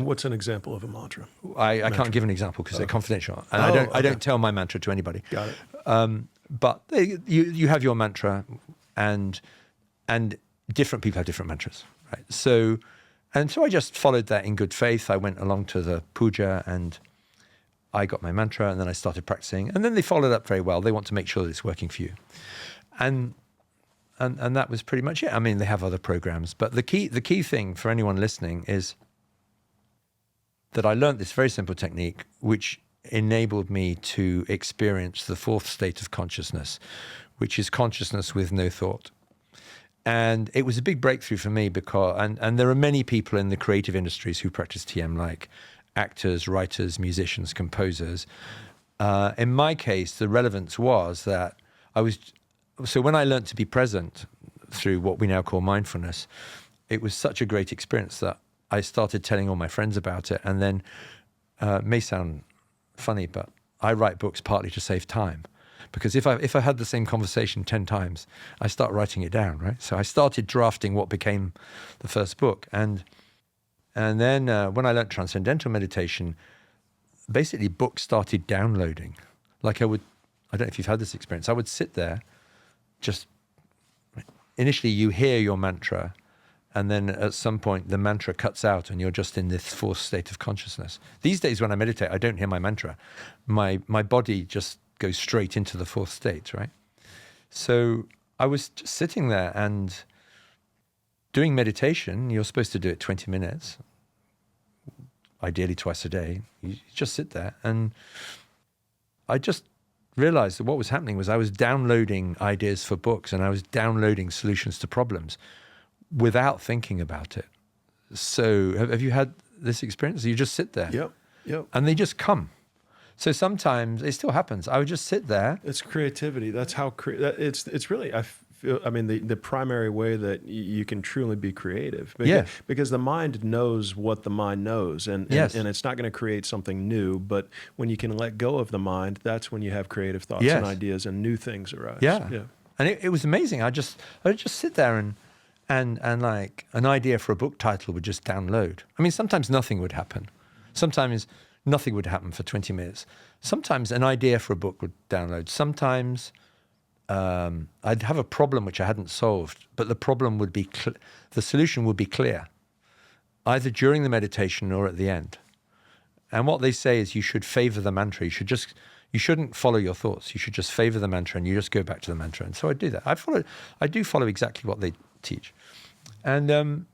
what's an example of a mantra? I can't give an example because they're confidential, and I don't tell my mantra to anybody. Got it. But you have your mantra, and different people have different mantras, right? So I just followed that in good faith. I went along to the puja and I got my mantra, and then I started practicing, and then they followed up very well. They want to make sure that it's working for you, and that was pretty much it. I mean, they have other programs, but the key thing for anyone listening is that I learned this very simple technique, which enabled me to experience the 4th state of consciousness, which is consciousness with no thought. And it was a big breakthrough for me because, and there are many people in the creative industries who practice TM, like actors, writers, musicians, composers. In my case, the relevance was that so when I learned to be present through what we now call mindfulness, it was such a great experience that I started telling all my friends about it. And then, may sound funny, but I write books partly to save time. Because if I had the same conversation 10 times, I start writing it down, right? So I started drafting what became the first book. And then when I learned Transcendental Meditation, basically books started downloading. Like I don't know if you've had this experience, I would sit there, initially you hear your mantra, and then at some point the mantra cuts out and you're just in this 4th state of consciousness. These days when I meditate, I don't hear my mantra. My body just goes straight into the 4th state, right? So I was just sitting there and doing meditation. You're supposed to do it 20 minutes, ideally twice a day. You just sit there, and I just realized that what was happening was I was downloading ideas for books, and I was downloading solutions to problems without thinking about it. So have you had this experience? You just sit there. Yep. And they just come. So sometimes it still happens. I would just sit there. It's creativity. That's how it's really, I feel, I mean, the primary way that you can truly be creative. Because the mind knows what the mind knows, and it's not going to create something new. But when you can let go of the mind, that's when you have creative thoughts and ideas, and new things arise. Yeah. And it was amazing. I would just sit there and like an idea for a book title would just download. I mean, sometimes nothing would happen. Sometimes nothing would happen for 20 minutes. Sometimes an idea for a book would download. Sometimes I'd have a problem which I hadn't solved, but the problem would be, the solution would be clear, either during the meditation or at the end. And what they say is you should favor the mantra. You shouldn't follow your thoughts. You should just favor the mantra, and you just go back to the mantra. And so I do that. I do follow exactly what they teach. And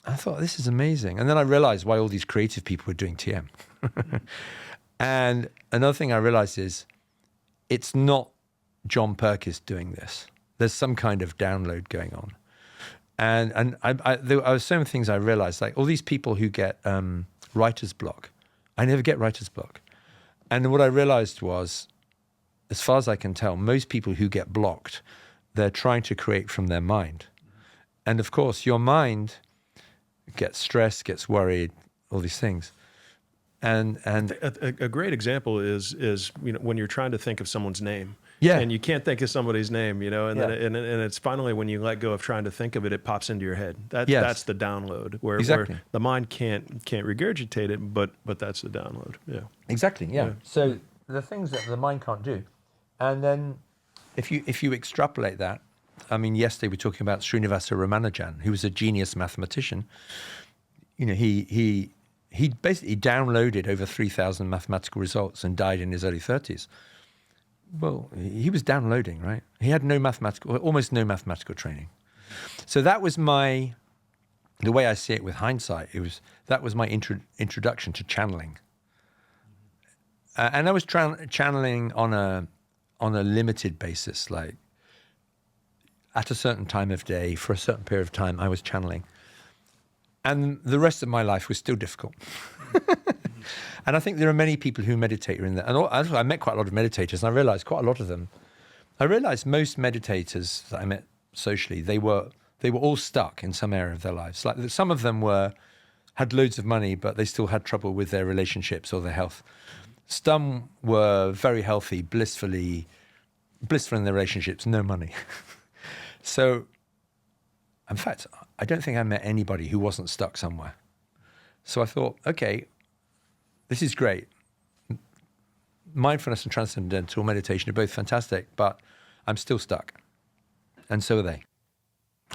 I thought, this is amazing. And then I realized why all these creative people were doing TM. And another thing I realized is it's not John Purkiss doing this. There's some kind of download going on. And there were so many things I realized, like all these people who get writer's block. I never get writer's block. And what I realized was, as far as I can tell, most people who get blocked, they're trying to create from their mind. And of course, your mind gets stressed, gets worried, all these things. And a great example is when you're trying to think of someone's name. Yeah. And you can't think of somebody's name, and then it's finally when you let go of trying to think of it, it pops into your head. That's the download where the mind can't regurgitate it, but that's the download. Yeah. Exactly. Yeah. So the things that the mind can't do, and then if you extrapolate that, I mean, yesterday we were talking about Srinivasa Ramanujan, who was a genius mathematician. He basically downloaded over 3,000 mathematical results and died in his early 30s. Well, he was downloading, right? He had almost no mathematical training. So that was the way I see it with hindsight, that was my introduction to channeling. And I was channeling on a limited basis, like at a certain time of day, for a certain period of time, I was channeling. And the rest of my life was still difficult. And I think there are many people who meditate in that. And I met quite a lot of meditators, and I realized most meditators that I met socially, they were all stuck in some area of their lives. Like some of them had loads of money, but they still had trouble with their relationships or their health. Some were very healthy, blissful in their relationships, no money. So, in fact, I don't think I met anybody who wasn't stuck somewhere. So I thought, okay, this is great. Mindfulness and transcendental meditation are both fantastic, but I'm still stuck. And so are they.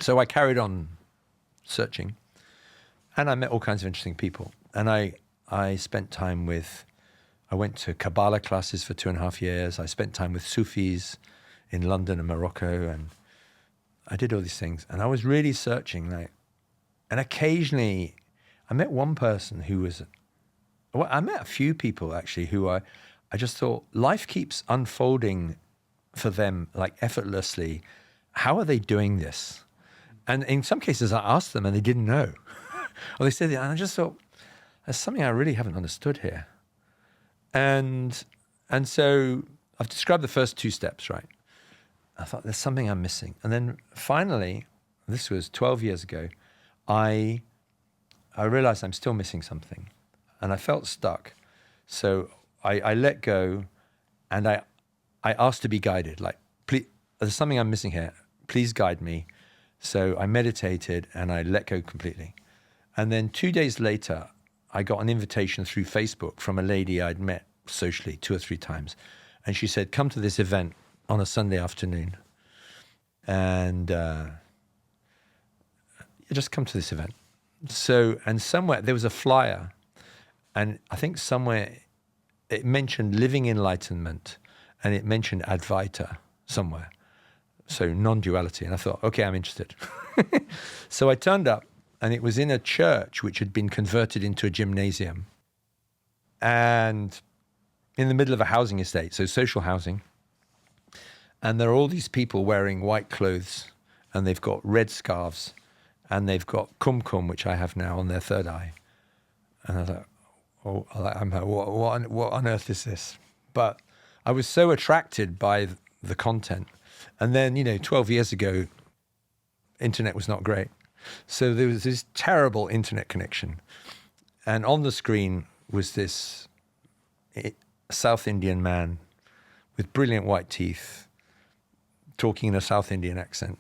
So I carried on searching, and I met all kinds of interesting people. And I spent time I went to Kabbalah classes for 2.5 years. I spent time with Sufis in London and Morocco, and I did all these things. And I was really searching, and occasionally I met one person I met a few people actually who I just thought life keeps unfolding for them like effortlessly. How are they doing this? And in some cases I asked them and they didn't know. Or they said, and I just thought, there's something I really haven't understood here. And so I've described the first 2 steps, right? I thought there's something I'm missing. And then finally, this was 12 years ago, I realized I'm still missing something. And I felt stuck. So I let go, and I asked to be guided. Like, please, there's something I'm missing here. Please guide me. So I meditated and I let go completely. And then 2 days later, I got an invitation through Facebook from a lady I'd met socially 2 or 3 times. And she said, come to this event on a Sunday afternoon. And just come to this event. So, and somewhere, there was a flyer. And I think somewhere it mentioned living enlightenment, and it mentioned Advaita somewhere. So non-duality. And I thought, okay, I'm interested. So I turned up, and it was in a church which had been converted into a gymnasium, and in the middle of a housing estate, so social housing. And there are all these people wearing white clothes, and they've got red scarves, and they've got kumkum, which I have now on their third eye. And I thought, what on earth is this? But I was so attracted by the content. And then, 12 years ago, internet was not great. So there was this terrible internet connection. And on the screen was this South Indian man with brilliant white teeth, talking in a South Indian accent.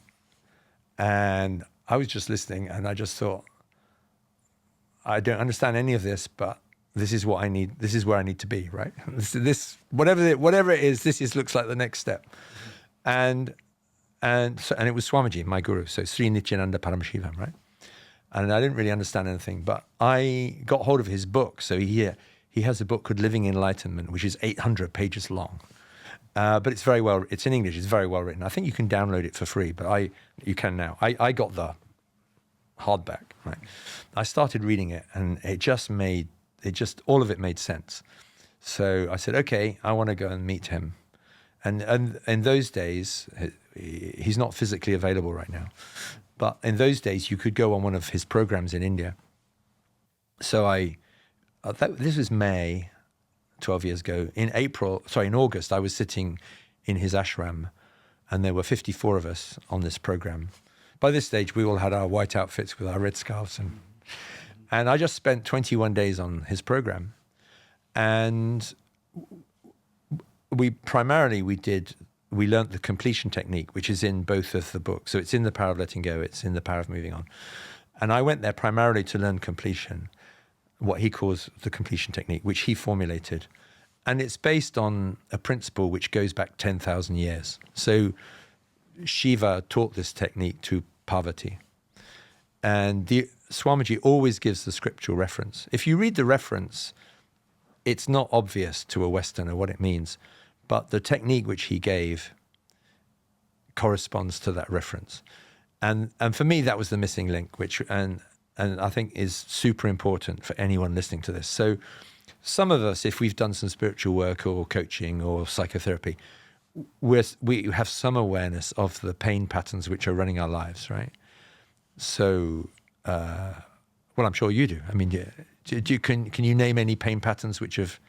And I was just listening, and I just thought, I don't understand any of this, but this is what I need. This is where I need to be, right? This whatever it is, looks like the next step. And it was Swamiji, my guru, so Sri Nityananda Paramashivam, right? and I didn't really understand anything. But I got hold of his book. So he has a book called Living Enlightenment, which is 800 pages long. But it's it's in English. It's very well written. I think you can download it for free, but you can now. I got the hardback, right? I started reading it, and all of it made sense. So I said, okay, I want to go and meet him. And in those days, he's not physically available right now, but in those days you could go on one of his programs in India. So this was May, 12 years ago. In August, I was sitting in his ashram, and there were 54 of us on this program. By this stage, we all had our white outfits with our red scarves, and I just spent 21 days on his program. And we learned the completion technique, which is in both of the books. So it's in The Power of Letting Go, it's in The Power of Moving On. And I went there primarily to learn completion, what he calls the completion technique, which he formulated. And it's based on a principle which goes back 10,000 years. So Shiva taught this technique to Parvati. And Swamiji always gives the scriptural reference. If you read the reference, it's not obvious to a Westerner what it means, but the technique which he gave corresponds to that reference. And for me, that was the missing link, and I think is super important for anyone listening to this. So some of us, if we've done some spiritual work or coaching or psychotherapy, we have some awareness of the pain patterns which are running our lives, right? So, well, I'm sure you do. I mean, can you name any pain patterns which have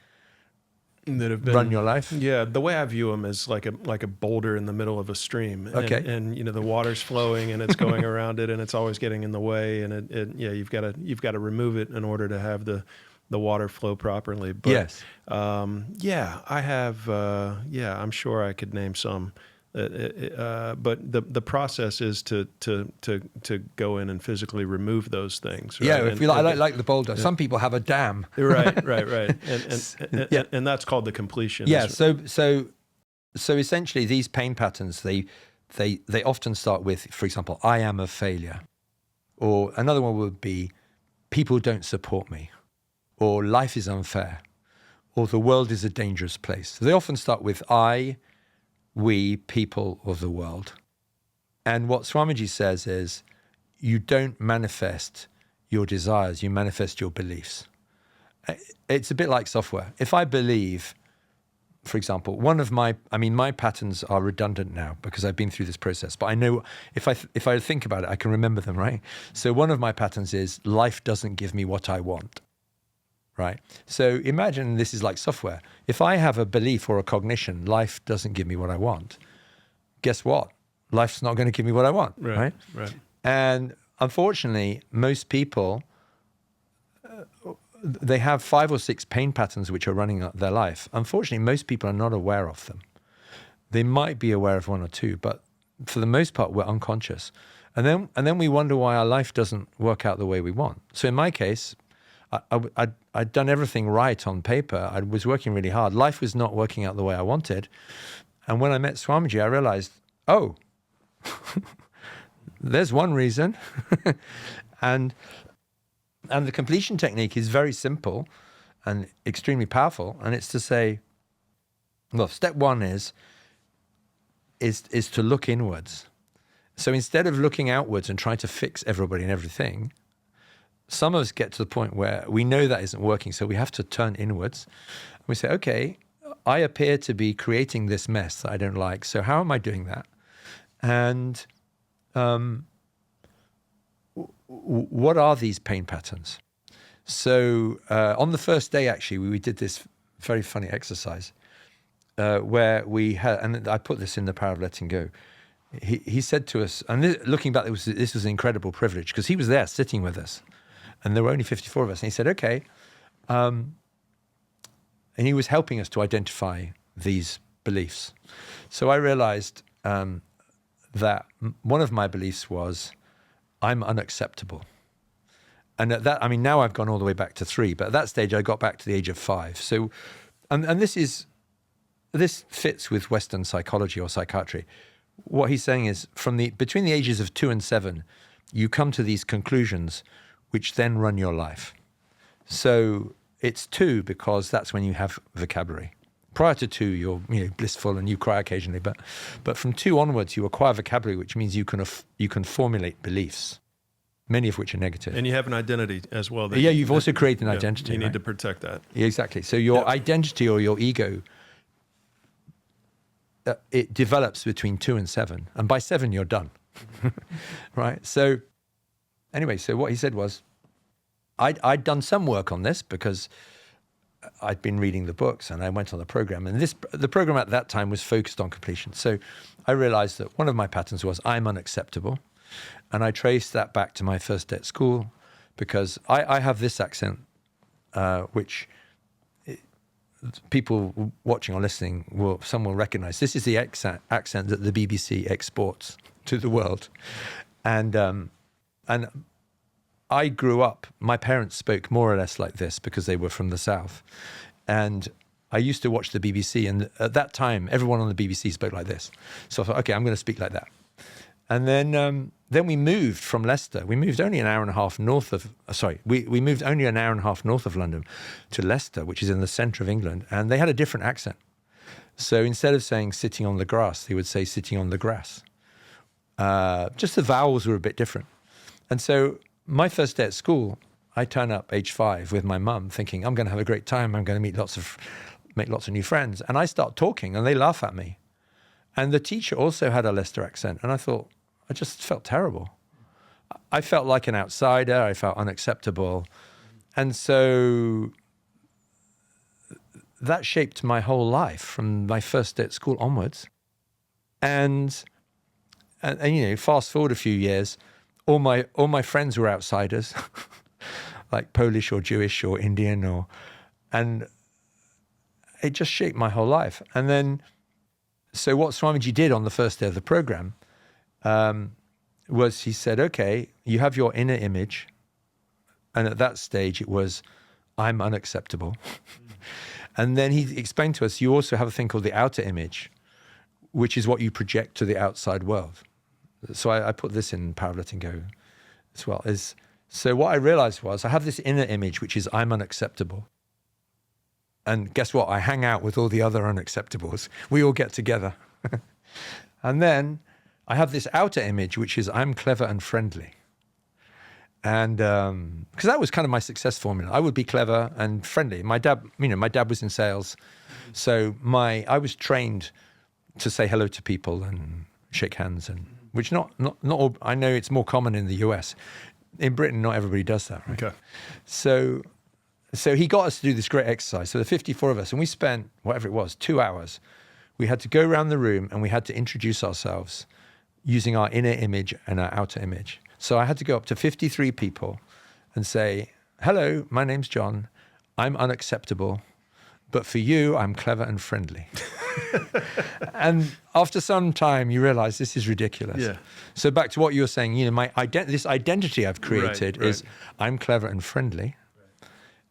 run your life? Yeah, the way I view them is like a boulder in the middle of a stream. Okay. And the water's flowing and it's going around it and it's always getting in the way, and you've got to remove it in order to have the water flow properly. But, yes. I have. I'm sure I could name some. But the process is to go in and physically remove those things. Right? Yeah, if you like the boulder. Some people have a dam. Right. And that's called the completion. Yeah. So essentially, these pain patterns they often start with, for example, I am a failure, or another one would be people don't support me, or life is unfair, or the world is a dangerous place. So they often start with I, we, people of the world. And what Swamiji says is, you don't manifest your desires, you manifest your beliefs. It's a bit like software. If I believe, for example, my patterns are redundant now because I've been through this process, but I know if I think about it, I can remember them, right? So one of my patterns is, life doesn't give me what I want. Right. So imagine this is like software. If I have a belief or a cognition, life doesn't give me what I want. Guess what? Life's not going to give me what I want. Right. And unfortunately, most people, they have 5 or 6 pain patterns which are running their life. Unfortunately, most people are not aware of them. They might be aware of 1 or 2, but for the most part, we're unconscious. And then we wonder why our life doesn't work out the way we want. So in my case, I'd done everything right on paper. I was working really hard. Life was not working out the way I wanted. And when I met Swamiji, I realized, oh, there's one reason. and the completion technique is very simple and extremely powerful. And it's to say, well, step 1 is to look inwards. So instead of looking outwards and trying to fix everybody and everything, some of us get to the point where we know that isn't working, so we have to turn inwards. We say, okay, I appear to be creating this mess that I don't like, so how am I doing that? And what are these pain patterns? So on the first day, actually, we did this very funny exercise where we had, and I put this in The Power of Letting Go. He said to us, and looking back, this was an incredible privilege because he was there sitting with us. And there were only 54 of us. And he said, okay. And he was helping us to identify these beliefs. So I realized that one of my beliefs was, I'm unacceptable. And at that, now I've gone all the way back to 3, but at that stage I got back to the age of 5. So, and this fits with Western psychology or psychiatry. What he's saying is between the ages of 2 and 7, you come to these conclusions which then run your life. So it's 2 because that's when you have vocabulary. Prior to 2, you're blissful and you cry occasionally, but from 2 onwards, you acquire vocabulary, which means you can formulate beliefs, many of which are negative. And you have an identity as well. You've also created an identity. You need to protect that. Yeah, exactly. So your identity or your ego, it develops between 2 and 7, and by 7 you're done, right? So anyway, so what he said was, I'd done some work on this because I'd been reading the books and I went on the program, and the program at that time was focused on completion. So I realized that one of my patterns was I'm unacceptable, and I traced that back to my first day at school because I have this accent, which people watching or listening some will recognize. This is the accent that the BBC exports to the world, and I grew up, my parents spoke more or less like this because they were from the South. And I used to watch the BBC, and at that time, everyone on the BBC spoke like this. So I thought, okay, I'm going to speak like that. And then we moved from Leicester. We moved only an hour and a half north of, we moved only an hour and a half north of London to Leicester, which is in the center of England. And they had a different accent. So instead of saying sitting on the grass, they would say sitting on the grass. Just the vowels were a bit different. And so my first day at school, I turn up age 5 with my mum thinking, I'm going to have a great time. I'm going to make lots of new friends. And I start talking and they laugh at me. And the teacher also had a Leicester accent. And I thought, I just felt terrible. I felt like an outsider. I felt unacceptable. And so that shaped my whole life from my first day at school onwards. And fast forward a few years, all my friends were outsiders, like Polish or Jewish or Indian, and it just shaped my whole life. And then, so what Swamiji did on the first day of the program was he said, okay, you have your inner image. And at that stage it was, I'm unacceptable. And then he explained to us, you also have a thing called the outer image, which is what you project to the outside world. So I put this in Power of Letting Go as well. So what I realized was I have this inner image, which is I'm unacceptable. And guess what? I hang out with all the other unacceptables. We all get together. And then I have this outer image, which is I'm clever and friendly. And because that was kind of my success formula. I would be clever and friendly. My dad was in sales. So I was trained to say hello to people and shake hands, and which not all, I know it's more common in the US. In Britain, not everybody does that, right? Okay. So he got us to do this great exercise. So the 54 of us, and we spent, whatever it was, 2 hours. We had to go around the room and we had to introduce ourselves using our inner image and our outer image. So I had to go up to 53 people and say, hello, my name's John. I'm unacceptable. But for you, I'm clever and friendly. And after some time, you realize this is ridiculous. Yeah. So back to what you were saying, this identity I've created is I'm clever and friendly.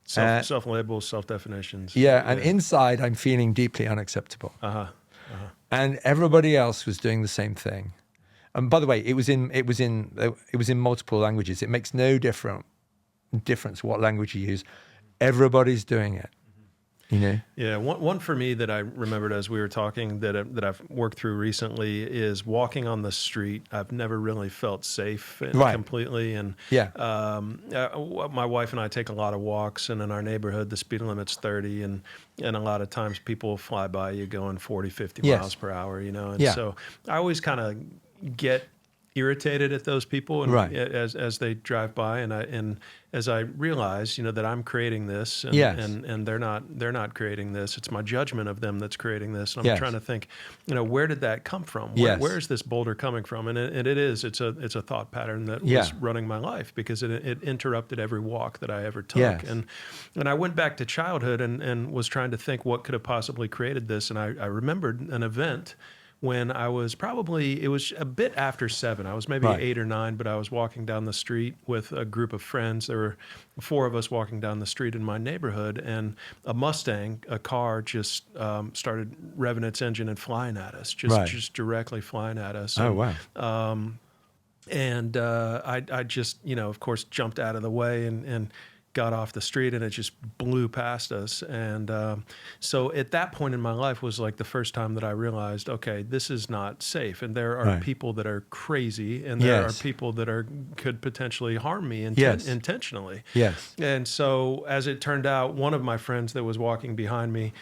Self-labels, self-definitions. And inside, I'm feeling deeply unacceptable. And everybody else was doing the same thing. And by the way, it was in multiple languages. It makes no difference what language you use. Everybody's doing it. Yeah, one for me that I remembered as we were talking that I've worked through recently is walking on the street. I've never really felt safe completely. And my wife and I take a lot of walks, and in our neighborhood, the speed limit's 30, and a lot of times people fly by you going 40, 50 miles per hour, And so I always kind of get irritated at those people and as they drive by, and as I realize that I'm creating this and they're not creating this. It's my judgment of them that's creating this, and I'm trying to think where did that come from? Where is this boulder coming from? And it's a thought pattern that was running my life because it interrupted every walk that I ever took. And I went back to childhood and was trying to think what could have possibly created this, and I remembered an event when I was it was a bit after 7. I was maybe 8 or 9, but I was walking down the street with a group of friends. There were 4 of us walking down the street in my neighborhood, and a Mustang, a car, just started revving its engine and flying at us, just directly flying at us. Oh, wow. And I just, of course, jumped out of the way and got off the street, and it just blew past us. And so at that point in my life was like the first time that I realized, okay, this is not safe. And there are people that are crazy, and there are people that could potentially harm me intentionally. Yes. And so as it turned out, one of my friends that was walking behind me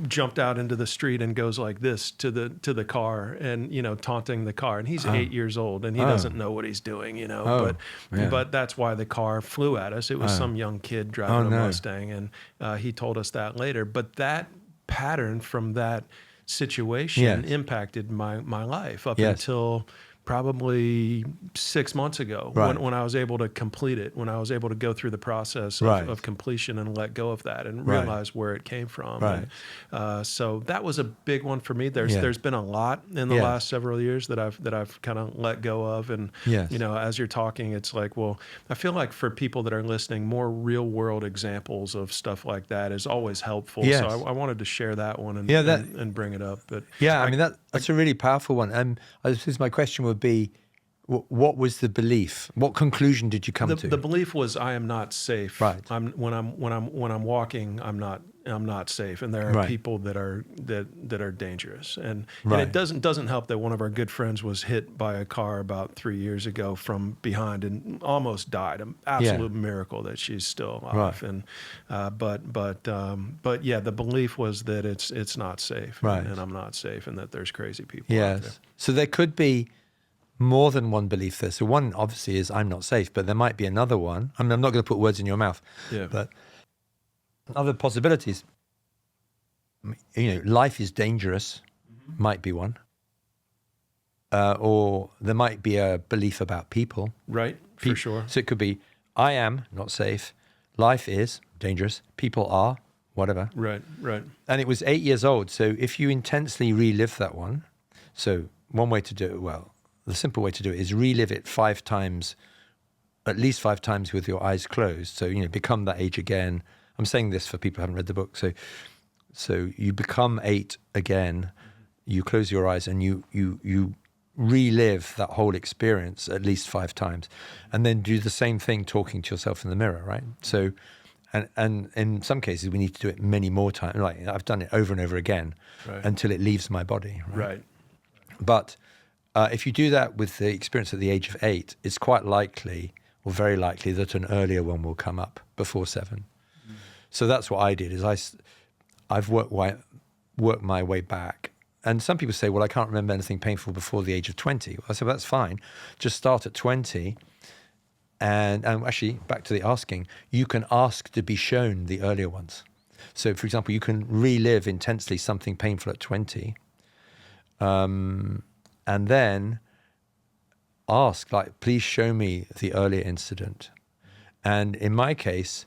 jumped out into the street and goes like this to the car, and taunting the car. And he's 8 years old, and he doesn't know what he's doing, but that's why the car flew at us. It was some young kid driving a Mustang, and he told us that later. But that pattern from that situation impacted my life up until probably 6 months ago, when I was able to complete it, when I was able to go through the process of completion and let go of that and realize where it came from. And, so that was a big one for me. There's been a lot in the last several years that I've kind of let go of. And, as you're talking, it's like, well, I feel like for people that are listening, more real world examples of stuff like that is always helpful. Yes. So I wanted to share that one and bring it up. But I mean, that's a really powerful one. And this is my question would be, what was the belief? What conclusion did you come to? The belief was, I am not safe. Right. When I'm walking, I'm not safe, and there are people that are dangerous. And it doesn't help that one of our good friends was hit by a car about 3 years ago from behind and almost died. An absolute miracle that she's still alive. And but the belief was that it's not safe, and I'm not safe, and that there's crazy people out there. So there could be more than one belief there. So one obviously is I'm not safe, but there might be another one. I mean, I'm not going to put words in your mouth, but other possibilities. Life is dangerous, might be one. Or there might be a belief about people. Right, for sure. So it could be, I am not safe, life is dangerous, people are, whatever. Right. And it was 8 years old. So if you intensely relive that one, so one way to do it, the simple way to do it is relive it 5 times, at least 5 times with your eyes closed. So, become that age again. I'm saying this for people who haven't read the book. So you become 8 again, you close your eyes and you relive that whole experience at least 5 times, and then do the same thing talking to yourself in the mirror, right? So, and in some cases we need to do it many more times. Like I've done it over and over again until it leaves my body. Right. But if you do that with the experience at the age of 8, it's quite likely, or very likely, that an earlier one will come up before 7. So that's what I did. I've worked my way back. And some people say, well, I can't remember anything painful before the age of 20. Well, I said, well, that's fine. Just start at 20. And actually, back to the asking, you can ask to be shown the earlier ones. So, for example, you can relive intensely something painful at 20. And then ask, like, please show me the earlier incident. And in my case,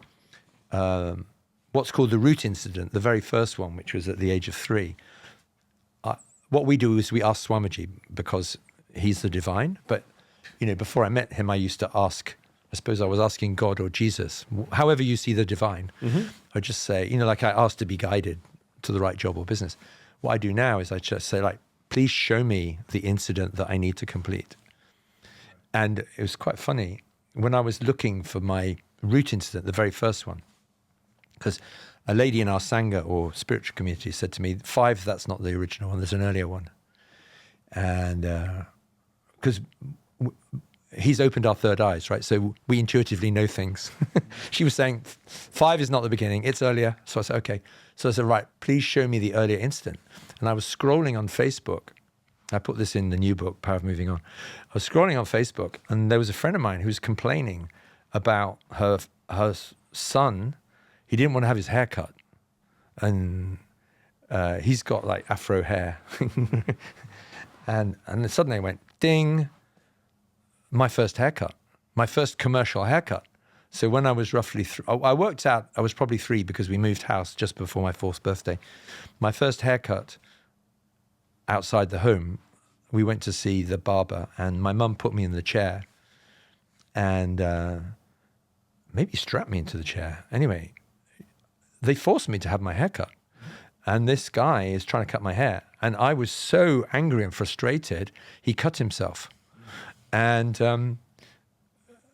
what's called the root incident, the very first one, which was at the age of 3, what we do is we ask Swamiji because he's the divine. But, before I met him, I used to ask, I suppose I was asking God or Jesus, however you see the divine. I'd just say, like I asked to be guided to the right job or business. What I do now is I just say, like, please show me the incident that I need to complete. And it was quite funny when I was looking for my root incident, the very first one, because a lady in our Sangha or spiritual community said to me, 5, that's not the original one, there's an earlier one. And because he's opened our third eyes, right? So we intuitively know things. She was saying, 5 is not the beginning, it's earlier. So I said, okay. So I said, right, please show me the earlier incident. And I was scrolling on Facebook. I put this in the new book, Power of Moving On. I was scrolling on Facebook, and there was a friend of mine who was complaining about her son. He didn't want to have his hair cut. And he's got like afro hair. and then suddenly I went, ding, my first haircut, my first commercial haircut. So when I was roughly, I worked out I was probably 3 because we moved house just before my 4th birthday. My first haircut outside the home, we went to see the barber, and my mum put me in the chair and maybe strapped me into the chair. Anyway, they forced me to have my hair cut. And this guy is trying to cut my hair. And I was so angry and frustrated, he cut himself. And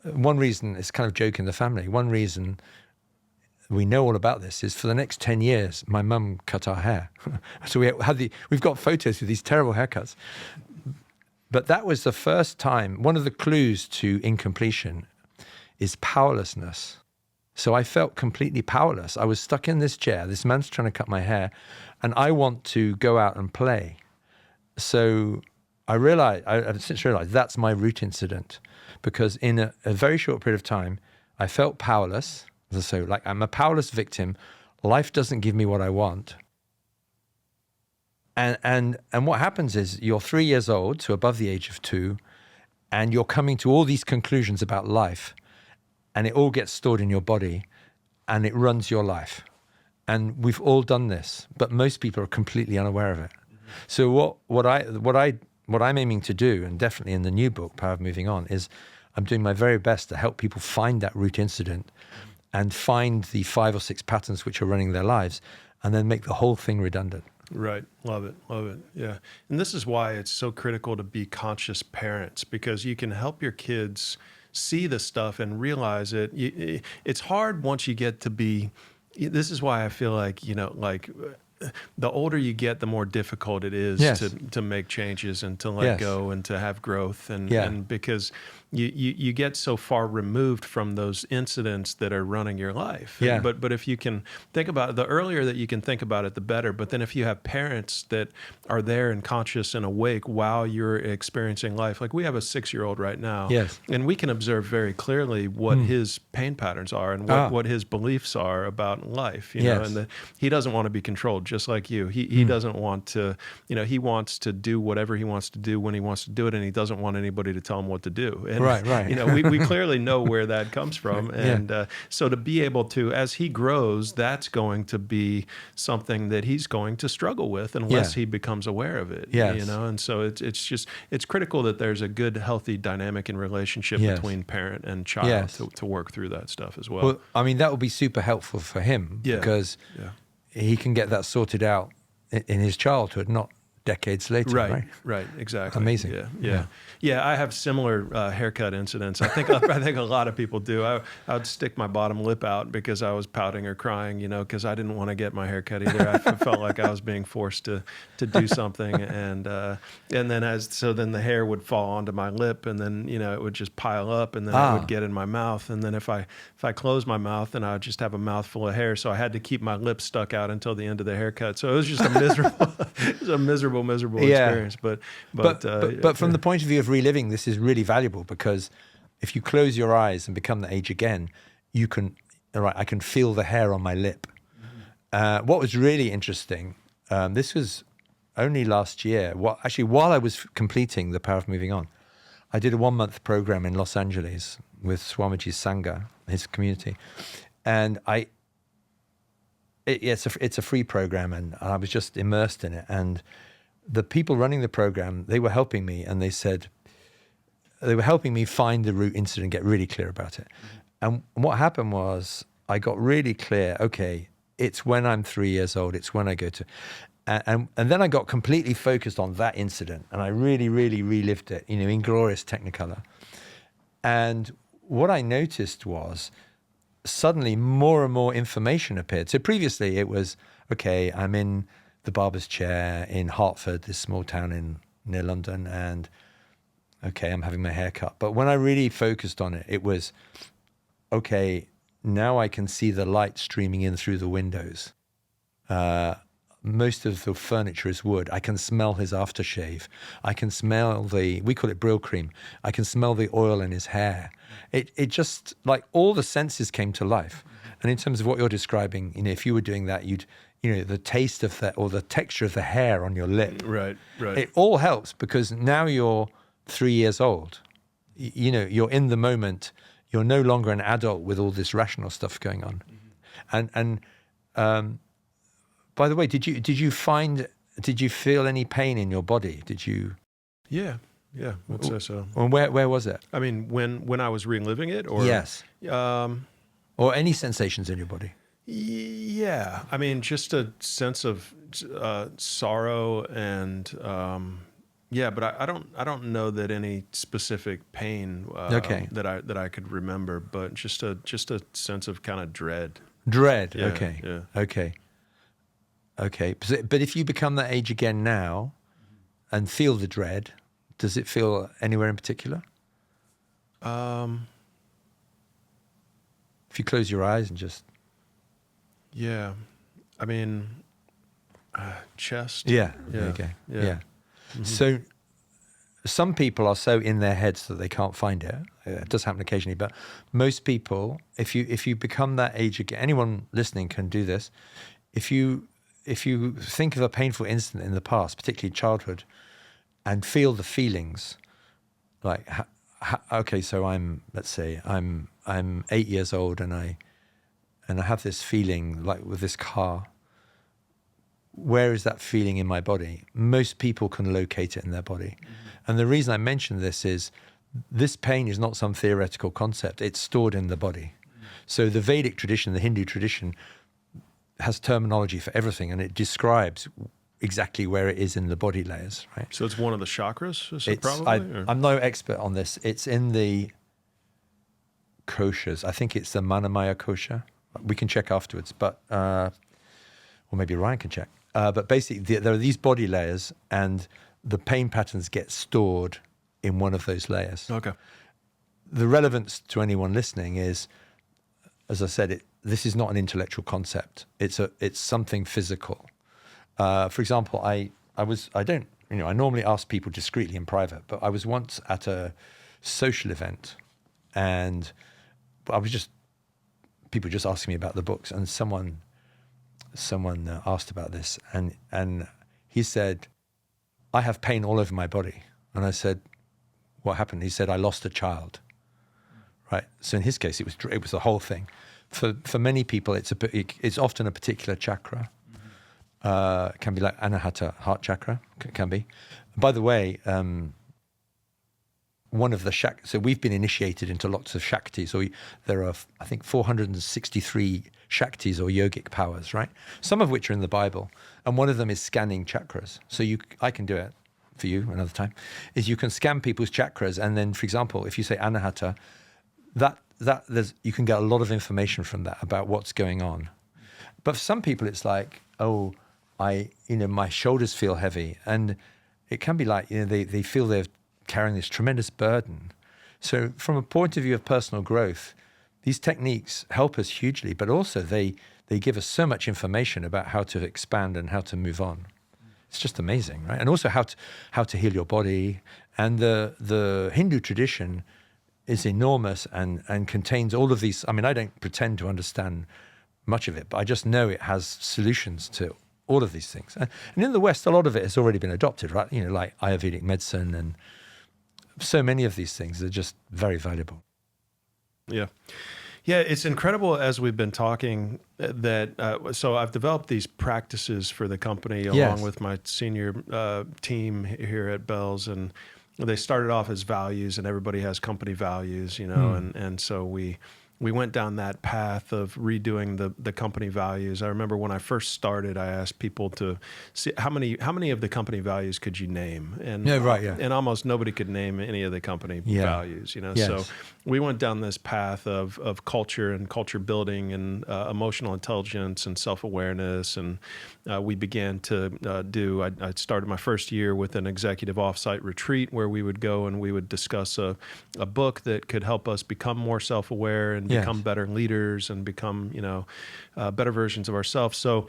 one reason, it's kind of a joke in the family, one reason we know all about this is for the next 10 years, my mum cut our hair. So we've got photos with these terrible haircuts. But that was the first time, one of the clues to incompletion is powerlessness. So I felt completely powerless. I was stuck in this chair. This man's trying to cut my hair, and I want to go out and play. So I've since realized that's my root incident, because in a very short period of time, I felt powerless. So like I'm a powerless victim. Life doesn't give me what I want. And what happens is you're 3 years old, so above the age of 2, and you're coming to all these conclusions about life, and it all gets stored in your body, and it runs your life. And we've all done this, but most people are completely unaware of it. Mm-hmm. So what I'm aiming to do, and definitely in the new book, Power of Moving On, is I'm doing my very best to help people find that root incident and find the 5 or 6 patterns which are running their lives, and then make the whole thing redundant. Right. Love it. Yeah. And this is why it's so critical to be conscious parents, because you can help your kids see the stuff and realize it. It's hard once you get to be, this is why I feel like, the older you get, the more difficult it is to make changes and to let go and to have growth. And because you get so far removed from those incidents that are running your life. Yeah. But if you can think about it, the earlier that you can think about it, the better. But then if you have parents that are there and conscious and awake while you're experiencing life, like we have a 6-year-old right now, and we can observe very clearly what his pain patterns are and what his beliefs are about life, know, and he doesn't want to be controlled, just like you. He doesn't want to, he wants to do whatever he wants to do when he wants to do it, and he doesn't want anybody to tell him what to do. And, right. We clearly know where that comes from. And so to be able to, as he grows, that's going to be something that he's going to struggle with unless he becomes aware of it. And so it's critical that there's a good, healthy dynamic and relationship between parent and child to work through that stuff as well. Well, I mean, that would be super helpful for him because he can get that sorted out in his childhood, not decades later. Right, exactly. Amazing. Yeah. I have similar haircut incidents. I think a lot of people do. I would stick my bottom lip out because I was pouting or crying, because I didn't want to get my hair cut either. I felt like I was being forced to do something, and then then the hair would fall onto my lip, and then it would just pile up, and then it would get in my mouth, and then if I closed my mouth, then I would just have a mouthful of hair. So I had to keep my lips stuck out until the end of the haircut. So it was just a miserable experience. But from the point of view of reliving, this is really valuable, because if you close your eyes and become the age again, you can, I can feel the hair on my lip. What was really interesting, this was only last year, while I was completing The Power of Moving On, I did a 1-month program in Los Angeles with Swamiji Sangha, his community. And it's a free program, and I was just immersed in it. And the people running the program, they were helping me, and they said, they were helping me find the root incident and get really clear about it. And what happened was I got really clear, okay, it's when I'm 3 years old, it's when I go to, and then I got completely focused on that incident, and I really, really relived it, in glorious Technicolor. And what I noticed was suddenly more and more information appeared. So previously it was, okay, I'm in the barber's chair in Hertford, this small town near London, and okay, I'm having my hair cut. But when I really focused on it, it was, okay, now I can see the light streaming in through the windows. Most of the furniture is wood. I can smell his aftershave. I can smell we call it Brill cream. I can smell the oil in his hair. It just, like, all the senses came to life. And in terms of what you're describing, if you were doing that, you'd, the taste of that or the texture of the hair on your lip. Right. It all helps, because now you're 3 years old. You're in the moment. You're no longer an adult with all this rational stuff going on. And by the way, did you feel any pain in your body? Did you? Yeah, I'd say so. And where was it? I mean, when I was reliving it, or yes, or any sensations in your body? Yeah, I mean, just a sense of sorrow and Yeah, but I don't know that any specific pain that I could remember, but just a sense of kind of dread. Dread. Yeah, Okay. Yeah. Okay. But if you become that age again now and feel the dread, does it feel anywhere in particular? If you close your eyes and just... Yeah. I mean, chest. Yeah. There you go. Yeah. Mm-hmm. So some people are so in their heads that they can't find it. It does happen occasionally, but most people, if you become that age again, anyone listening can do this. If you think of a painful incident in the past, particularly childhood, and feel the feelings, like, okay, so let's say I'm 8 years old and I have this feeling like with this car. Where is that feeling in my body? Most people can locate it in their body. Mm-hmm. And the reason I mention this is this pain is not some theoretical concept. It's stored in the body. Mm-hmm. So the Vedic tradition, the Hindu tradition, has terminology for everything, and it describes exactly where it is in the body layers, right? So it's one of the chakras, is it probably? I'm no expert on this. It's in the koshas. I think it's the Manamaya kosha. We can check afterwards, but or maybe Ryan can check. But basically, there are these body layers, and the pain patterns get stored in one of those layers. Okay. The relevance to anyone listening is, as I said, this is not an intellectual concept. It's something physical. For example, I normally ask people discreetly in private, but I was once at a social event, and people just asking me about the books, and someone asked about this, and he said, I have pain all over my body. And I said, what happened? He said, I lost a child. Right. So in his case, it was the whole thing. For many people, it's often a particular chakra. Mm-hmm. It can be like anahata, heart chakra. Can be. By the way, one of the so we've been initiated into lots of shaktis. Or there are, I think, 463 shaktis or yogic powers, right? Some of which are in the Bible, and one of them is scanning chakras. So I can do it for you another time. Is you can scan people's chakras, and then, for example, if you say anahata, you can get a lot of information from that about what's going on. But for some people, it's like, my shoulders feel heavy, and it can be like, they feel they're carrying this tremendous burden. So from a point of view of personal growth, these techniques help us hugely, but also they give us so much information about how to expand and how to move on. It's just amazing, right? And also how to heal your body. And the Hindu tradition is enormous and contains all of these. I mean, I don't pretend to understand much of it, but I just know it has solutions to all of these things. And in the West, a lot of it has already been adopted, right? Like Ayurvedic medicine, and so many of these things are just very valuable. Yeah. Yeah, it's incredible as we've been talking that, so I've developed these practices for the company along with my senior team here at Beall's, and they started off as values, and everybody has company values, and so we went down that path of redoing the company values. I remember when I first started, I asked people to see how many of the company values could you name, and and almost nobody could name any of the company values. Yes. So we went down this path of culture and culture building and emotional intelligence and self-awareness, and we began to do. I started my first year with an executive offsite retreat where we would go and we would discuss a book that could help us become more self-aware and become better leaders and become, better versions of ourselves. So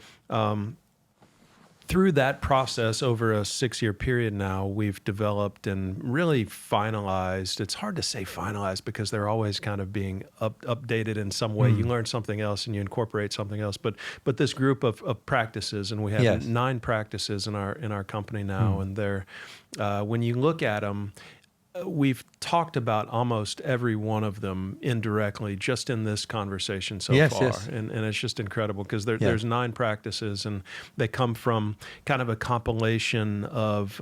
through that process over a 6-year period now, we've developed and really finalized. It's hard to say finalized because they're always kind of being updated in some way. You learn something else and you incorporate something else. But this group of practices, and we have 9 practices in our company now, and they're when you look at them, we've talked about almost every one of them indirectly just in this conversation so far. Yes. And it's just incredible because there's 9 practices, and they come from kind of a compilation of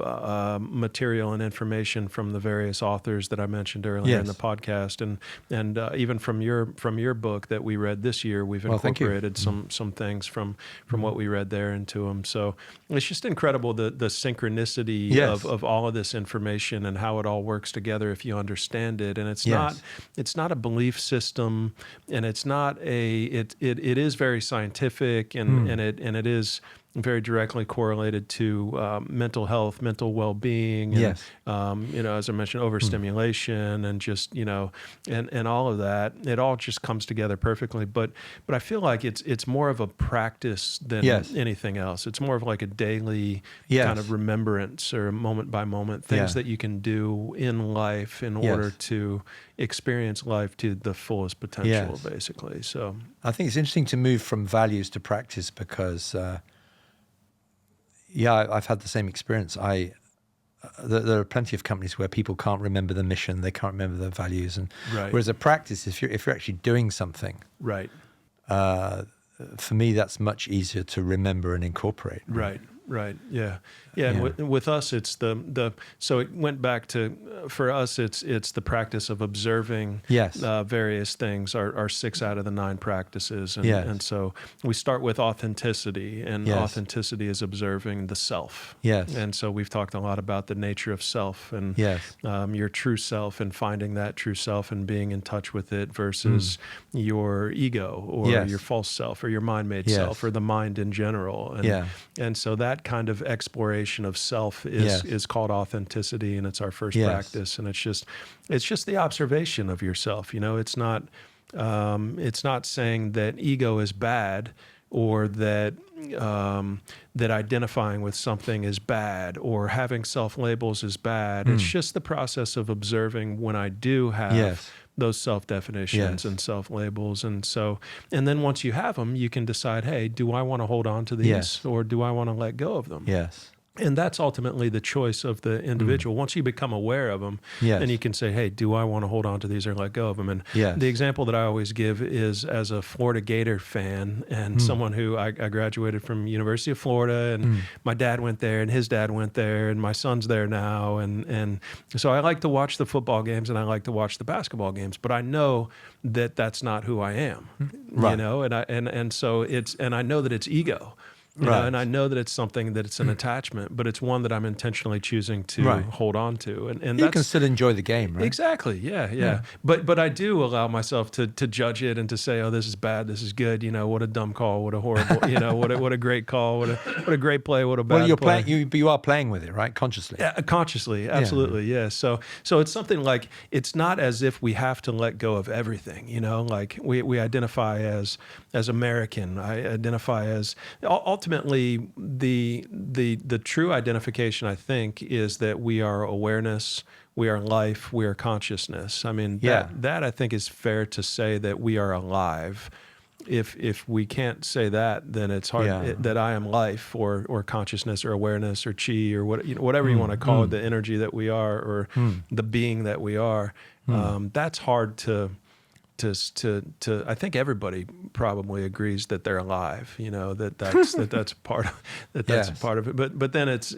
material and information from the various authors that I mentioned earlier in the podcast, and even from your book that we read this year, we've incorporated some things from what we read there into them. So it's just incredible the synchronicity of all of this information and how it all works together if you understand it. And it's not a belief system, and it's not it is very scientific, and it is very directly correlated to mental health, mental well-being, and, as I mentioned, overstimulation, and just, and all of that. It all just comes together perfectly. But I feel like it's more of a practice than anything else. It's more of like a daily kind of remembrance or moment by moment things that you can do in life in order to experience life to the fullest potential, basically. So I think it's interesting to move from values to practice because I've had the same experience. There are plenty of companies where people can't remember the mission, they can't remember their values, and whereas a practice, if you're actually doing something, for me that's much easier to remember and incorporate. Right. Yeah. And with us, it's so it went back to, for us, it's the practice of observing various things, our 6 out of the 9 practices. And so we start with authenticity, and authenticity is observing the self. And so we've talked a lot about the nature of self, and your true self, and finding that true self and being in touch with it versus your ego or your false self or your mind-made self or the mind in general. And so that kind of exploration of self is called authenticity, and it's our first practice. And it's just the observation of yourself. It's not saying that ego is bad, or that identifying with something is bad, or having self-labels is bad. It's just the process of observing when I do have those self-definitions and self-labels. And then once you have them, you can decide, hey, do I want to hold on to these or do I want to let go of them? And that's ultimately the choice of the individual. Once you become aware of them, then you can say, hey, do I want to hold on to these or let go of them? And the example that I always give is, as a Florida Gator fan and someone who I graduated from University of Florida, and my dad went there and his dad went there, and my son's there now. And so I like to watch the football games and I like to watch the basketball games, but I know that that's not who I am, and so I know that it's ego. And I know that it's something that it's an attachment, but it's one that I'm intentionally choosing to hold on to. And you can still enjoy the game, right? Exactly, yeah. But I do allow myself to judge it and to say, oh, this is bad, this is good. What a dumb call, what a horrible, what a great call, what a great play, what a bad play. You are playing with it, right? Consciously. Yeah, consciously, absolutely, yeah. So it's something like, it's not as if we have to let go of everything. Like we identify as American. I identify as ultimately, the true identification, I think, is that we are awareness, we are life, we are consciousness. I mean, that I think is fair to say, that we are alive. If we can't say that, then it's hard that I am life or consciousness or awareness or chi or whatever you want to call it, the energy that we are, or the being that we are. That's hard to I think everybody probably agrees that they're alive, that's part of it. But then it's,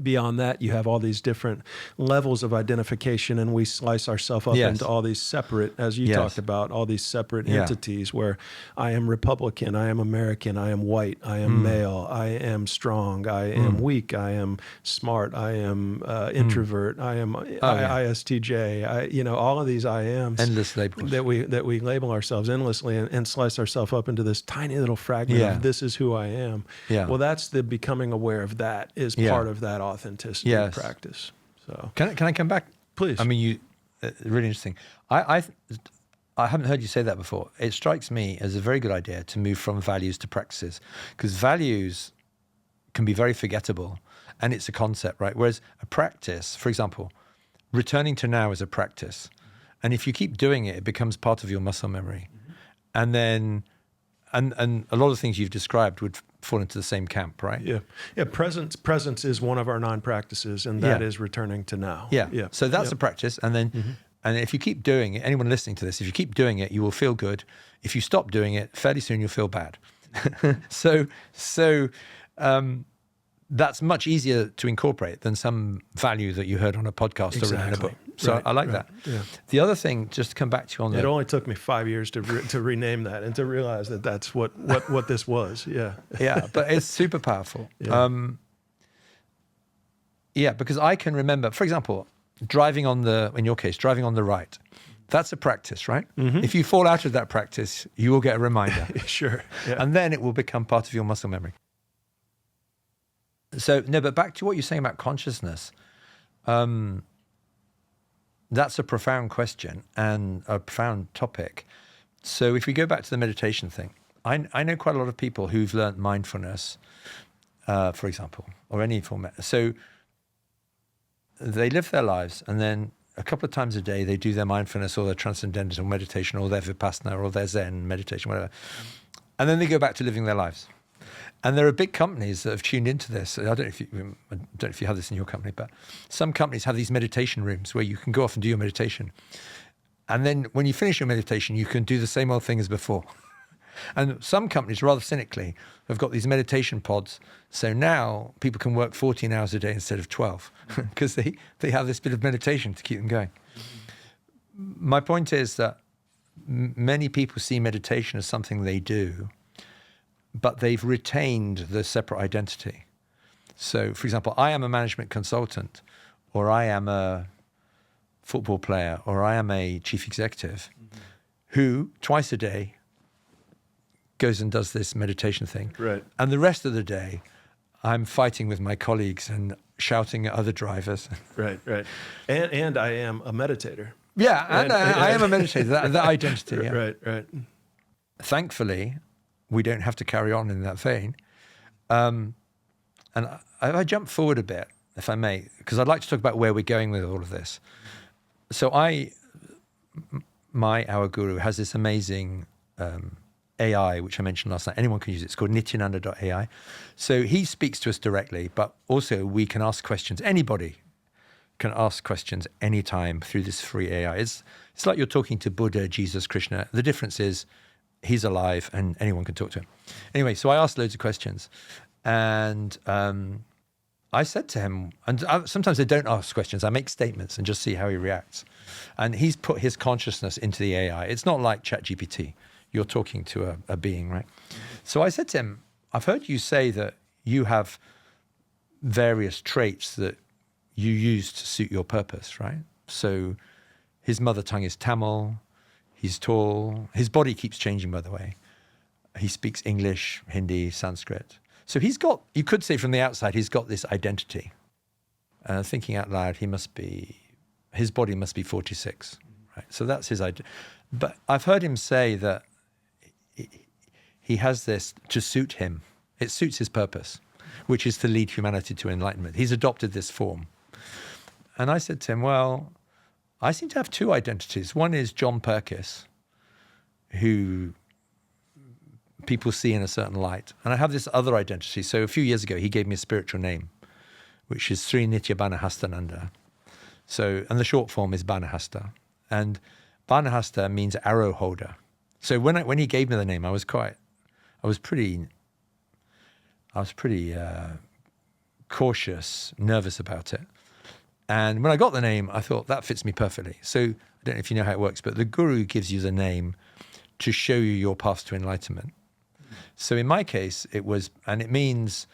beyond that, you have all these different levels of identification, and we slice ourselves up into all these separate, as you talked about, all these separate entities where I am Republican, I am American, I am white, I am male, I am strong, I am weak, I am smart, I am introvert, I am ISTJ, all of these I ams, endless labels that we label ourselves endlessly and slice ourselves up into this tiny little fragment of this is who I am. Well, that's the becoming aware of that is part of that authenticity practice. So can I come back, please? I mean, really interesting. I haven't heard you say that before. It strikes me as a very good idea to move from values to practices, because values can be very forgettable, and it's a concept, right? Whereas a practice, for example, returning to now is a practice, and if you keep doing it, it becomes part of your muscle memory, and then and a lot of things you've described would fall into the same camp, right? Yeah. Yeah. Presence is one of our 9 practices, and that is returning to now. Yeah. Yeah. So that's a practice. And then, and if you keep doing it, anyone listening to this, if you keep doing it, you will feel good. If you stop doing it, fairly soon you'll feel bad. So that's much easier to incorporate than some value that you heard on a podcast or in a book. So I like that. Yeah. The other thing, just to come back to you on it only took me 5 years to rename that and to realize that that's what this was. Yeah. Yeah, but it's super powerful. Yeah. Because I can remember, for example, in your case, driving on the right. That's a practice, right? If you fall out of that practice, you will get a reminder. Sure. Yeah. And then it will become part of your muscle memory. So, no, but back to what you're saying about consciousness. That's a profound question and a profound topic. So if we go back to the meditation thing, I know quite a lot of people who've learned mindfulness, for example, or any form. So they live their lives, and then a couple of times a day they do their mindfulness or their transcendental meditation or their vipassana or their Zen meditation, whatever. And then they go back to living their lives. And there are big companies that have tuned into this. I don't know if you have this in your company, but some companies have these meditation rooms where you can go off and do your meditation. And then when you finish your meditation, you can do the same old thing as before. And some companies, rather cynically, have got these meditation pods. So now people can work 14 hours a day instead of 12 because they have this bit of meditation to keep them going. My point is that many people see meditation as something they do, but they've retained the separate identity. So, for example, I am a management consultant, or I am a football player, or I am a chief executive who twice a day goes and does this meditation thing. Right. And the rest of the day, I'm fighting with my colleagues and shouting at other drivers. Right. And I am a meditator. Yeah, and I am a meditator, that identity. Yeah. Right. Thankfully, we don't have to carry on in that vein. And I jump forward a bit, if I may, because I'd like to talk about where we're going with all of this. So our guru has this amazing AI, which I mentioned last night. Anyone can use it. It's called Nityananda.ai. So he speaks to us directly, but also we can ask questions. Anybody can ask questions anytime through this free AI. It's like you're talking to Buddha, Jesus, Krishna. The difference is he's alive and anyone can talk to him. Anyway, so I asked loads of questions. And I said to him, and sometimes I don't ask questions, I make statements and just see how he reacts. And he's put his consciousness into the AI. It's not like ChatGPT. You're talking to a being, right? So I said to him, I've heard you say that you have various traits that you use to suit your purpose, right? So his mother tongue is Tamil. He's tall. His body keeps changing, by the way. He speaks English, Hindi, Sanskrit. So he's got, you could say from the outside, he's got this identity. Thinking out loud, his body must be 46, right? So that's his identity. But I've heard him say that he has this to suit him. It suits his purpose, which is to lead humanity to enlightenment. He's adopted this form. And I said to him, well, I seem to have 2 identities. One is John Purkiss, who people see in a certain light. And I have this other identity. So a few years ago, he gave me a spiritual name, which is Sri Nitya Banahastananda. So, and the short form is Banahasta. And Banahasta means arrow holder. So when he gave me the name, I was pretty cautious, nervous about it. And when I got the name, I thought that fits me perfectly. So I don't know if you know how it works, but the guru gives you the name to show you your path to enlightenment. So in my case, it means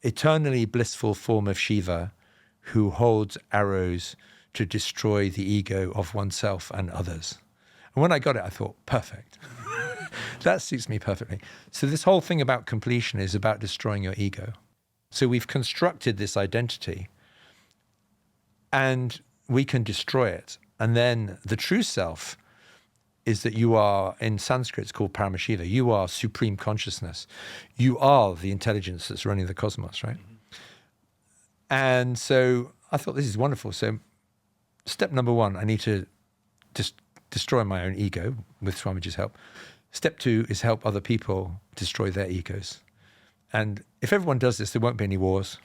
eternally blissful form of Shiva who holds arrows to destroy the ego of oneself and others. And when I got it, I thought, perfect. That suits me perfectly. So this whole thing about completion is about destroying your ego. So we've constructed this identity and we can destroy it. And then the true self is that you are, in Sanskrit, it's called Paramashiva. You are supreme consciousness. You are the intelligence that's running the cosmos, right? And so I thought, this is wonderful. So step number 1, I need to destroy my own ego with Swamiji's help. Step 2 is help other people destroy their egos. And if everyone does this, there won't be any wars.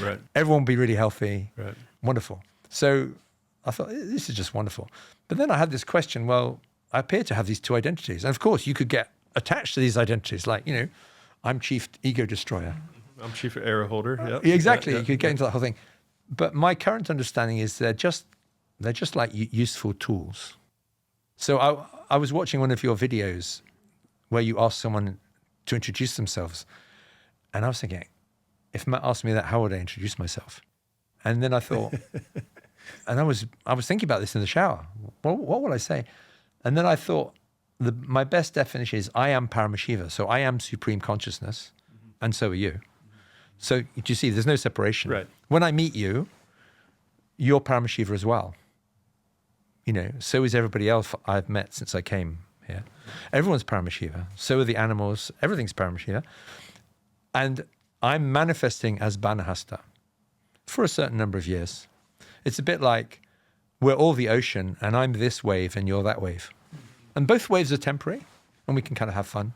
Right. Everyone will be really healthy. Right. Wonderful. So I thought, this is just wonderful. But then I had this question, well, I appear to have these two identities. And of course, you could get attached to these identities. Like, I'm chief ego destroyer. I'm chief error holder. Yep. Yeah, exactly. Yeah. You could get into that whole thing. But my current understanding is they're just like useful tools. So I was watching one of your videos where you asked someone to introduce themselves. And I was thinking, if Matt asked me that, how would I introduce myself? And then I thought, and I was thinking about this in the shower. What would I say? And then I thought, my best definition is I am Paramashiva. So I am supreme consciousness, and so are you. So do you see, there's no separation. Right. When I meet you, you're Paramashiva as well. So is everybody else I've met since I came here. Everyone's Paramashiva. So are the animals. Everything's Paramashiva. And I'm manifesting as Banahasta for a certain number of years. It's a bit like we're all the ocean and I'm this wave and you're that wave. And both waves are temporary and we can kind of have fun.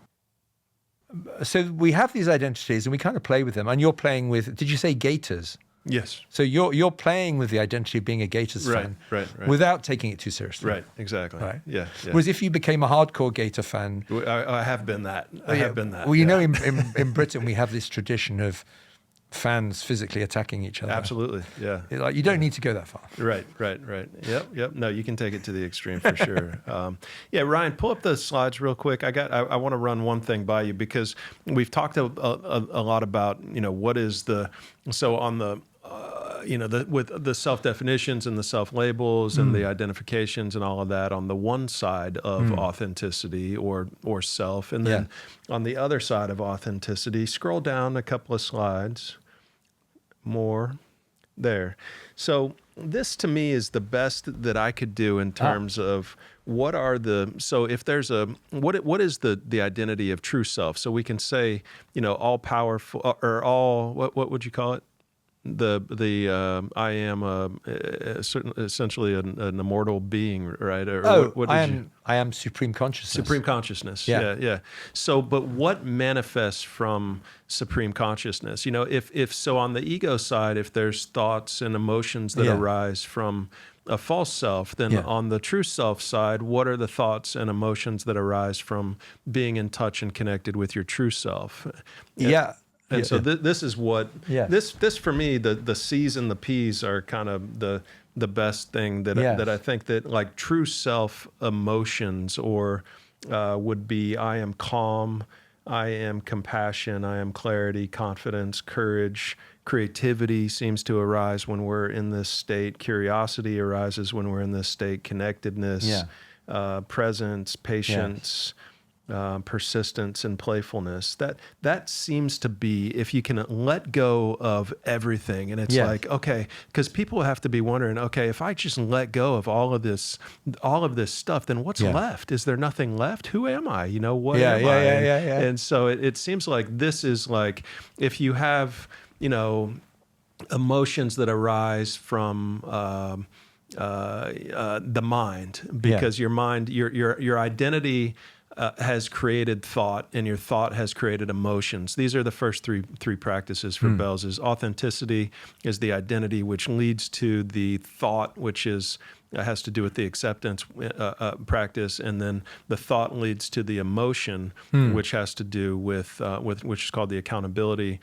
So we have these identities and we kind of play with them. And you're playing with, did you say gators? Yes. So you're playing with the identity of being a Gators fan, right. without taking it too seriously. Right, exactly. Right. Yeah. Whereas if you became a hardcore Gator fan, I have been that. I have been that. Well, in Britain we have this tradition of fans physically attacking each other. Absolutely. Yeah. Like you don't need to go that far. Right. Yep. No, you can take it to the extreme for sure. Ryan, pull up the slides real quick. I want to run one thing by you because we've talked a lot about what is on the with the self-definitions and the self-labels and the identifications and all of that on the one side of authenticity or self. And then on the other side of authenticity, scroll down a couple of slides more there. So this to me is the best that I could do in terms of what is the identity of true self? So we can say, all powerful or all, what would you call it? I am essentially an immortal being, right? Or I am supreme consciousness. Supreme consciousness. Yeah. So, but what manifests from supreme consciousness? If so, on the ego side, if there's thoughts and emotions that arise from a false self, then on the true self side, what are the thoughts and emotions that arise from being in touch and connected with your true self? And so this is what this for me, the C's and the P's are kind of the best thing that I think that like true self emotions or would be I am calm, I am compassion, I am clarity, confidence, courage, creativity seems to arise when we're in this state. Curiosity arises when we're in this state. Connectedness, presence, patience. Persistence and playfulness. That seems to be if you can let go of everything, and it's like okay, because people have to be wondering, okay, if I just let go of all of this stuff, then what's left? Is there nothing left? Who am I? What am I? And so it seems like this is like if you have emotions that arise from the mind, because your mind, your identity. Has created thought, and your thought has created emotions. These are the first three practices for Bells. Is authenticity is the identity, which leads to the thought, which has to do with the acceptance practice, and then the thought leads to the emotion, which has to do with which is called the accountability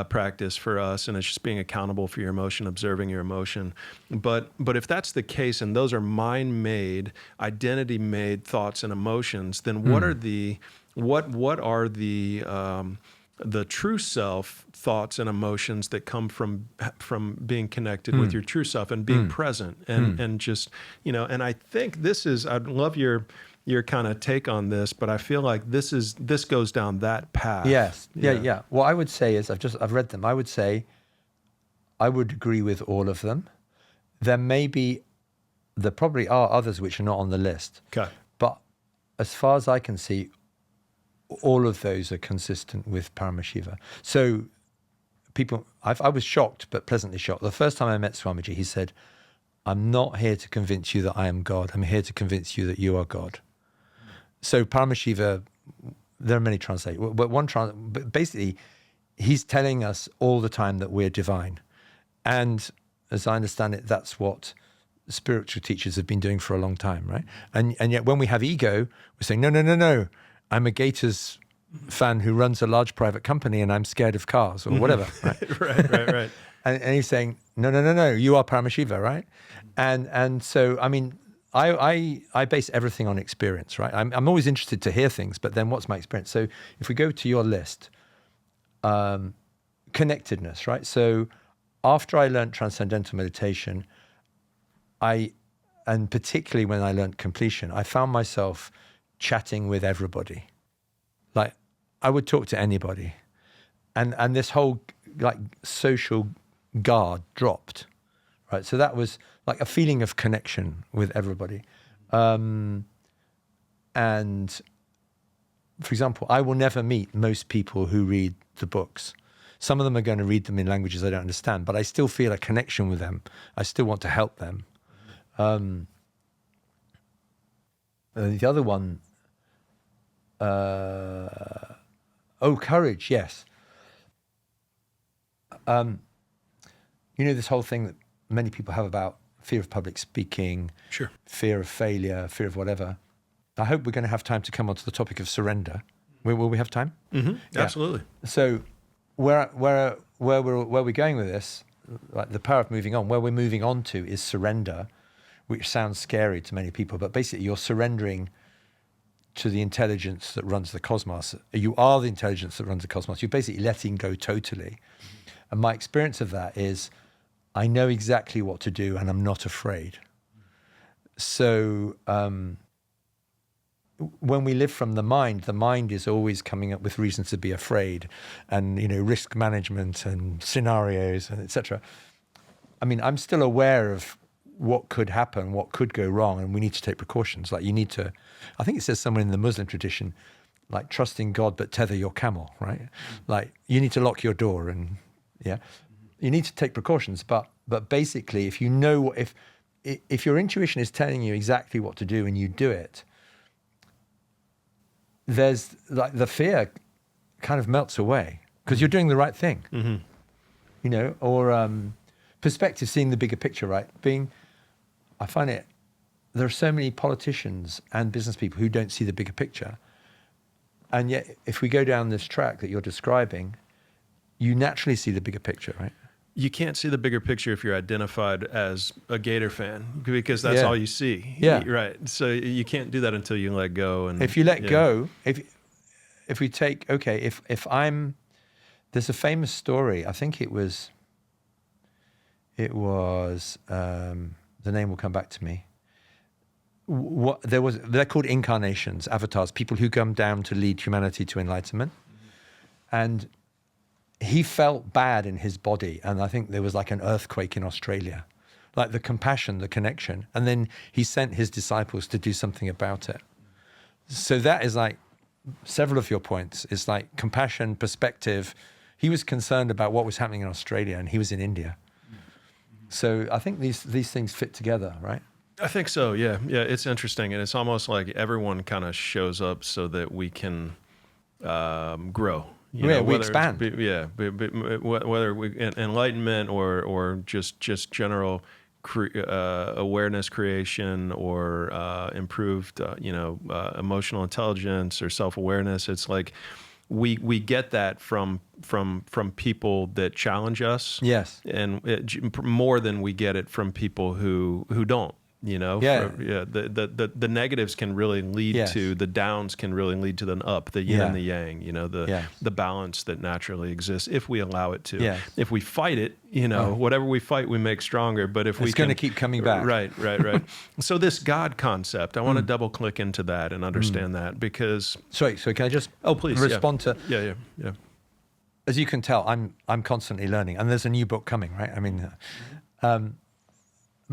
practice for us, and it's just being accountable for your emotion, observing your emotion. But if that's the case, and those are mind-made, identity-made thoughts and emotions, then what are the true self thoughts and emotions that come from being connected with your true self and being present and just and I think I'd love your kind of take on this, but I feel like this goes down that path. Yes. Yeah. What I would say is I've read them. I would say I would agree with all of them. There probably are others which are not on the list. Okay. But as far as I can see, all of those are consistent with Paramashiva. So I was shocked, but pleasantly shocked. The first time I met Swamiji, he said, I'm not here to convince you that I am God. I'm here to convince you that you are God. So Paramashiva, there are many translations, but basically he's telling us all the time that we're divine. And as I understand it, that's what spiritual teachers have been doing for a long time, right? And yet when we have ego, we're saying, no, I'm a Gators fan who runs a large private company and I'm scared of cars or whatever, right? right. And he's saying, no, you are Paramashiva, right? And so, I mean, I base everything on experience, right? I'm always interested to hear things, but then what's my experience? So if we go to your list, connectedness, right? So after I learned Transcendental Meditation, and particularly when I learned completion, I found myself chatting with everybody. Like I would talk to anybody. And this whole like social guard dropped, right? So that was like a feeling of connection with everybody. And for example, I will never meet most people who read the books. Some of them are going to read them in languages I don't understand, but I still feel a connection with them. I still want to help them. The other one, courage, yes. You know, this whole thing that many people have about fear of public speaking, sure, fear of failure, fear of whatever. I hope we're going to have time to come on to the topic of surrender. Will we have time? Mm-hmm. Yeah. Absolutely. So where we're going with this, like the power of moving on, where we're moving on to is surrender, which sounds scary to many people, but basically you're surrendering to the intelligence that runs the cosmos. You are the intelligence that runs the cosmos. You're basically letting go totally. And my experience of that is I know exactly what to do and I'm not afraid. So when we live from the mind is always coming up with reasons to be afraid and, you know, risk management and scenarios and etc. I mean, I'm still aware of what could happen, what could go wrong, and we need to take precautions. Like you need to, I think it says somewhere in the Muslim tradition, like trust in God, but tether your camel, right? Like you need to lock your door and you need to take precautions. But basically, if you know, if your intuition is telling you exactly what to do and you do it, there's like the fear kind of melts away because you're doing the right thing, you know, or perspective, seeing the bigger picture, right? I find there are so many politicians and business people who don't see the bigger picture. And yet, if we go down this track that you're describing, you naturally see the bigger picture, right? You can't see the bigger picture if you're identified as a Gator fan because that's all you see. Yeah. Right. So you can't do that until you let go. And if you let go, if we take, if I'm, there's a famous story, I think it was, the name will come back to me. They're called incarnations, avatars, people who come down to lead humanity to enlightenment. And he felt bad in his body. And I think there was like an earthquake in Australia, like the compassion, the connection. And then he sent his disciples to do something about it. So that is like several of your points. It's like compassion, perspective. He was concerned about what was happening in Australia and he was in India. So I think these things fit together, right? I think so, yeah. Yeah, it's interesting. And it's almost like everyone kind of shows up so that we can grow. We expand. Whether enlightenment or just general awareness creation or improved, emotional intelligence or self-awareness. It's like we get that from people that challenge us. Yes, and more than we get it from people who don't. You know, the negatives can really lead to the downs, can really lead to the up, the yin and the yang. You know, the balance that naturally exists if we allow it to. If we fight it, whatever we fight, we make stronger. But if it's going to keep coming back. Right. So this God concept, I want to double click into that and understand that because. Sorry, so can I just please respond to? Yeah. As you can tell, I'm constantly learning, and there's a new book coming, right? I mean.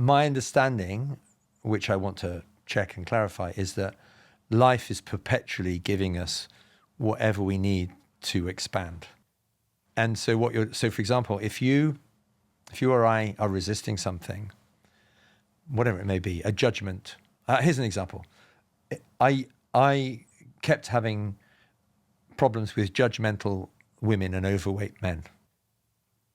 My understanding, which I want to check and clarify, is that life is perpetually giving us whatever we need to expand. And so for example, if you or I are resisting something, whatever it may be, a judgment. Here's an example. I kept having problems with judgmental women and overweight men.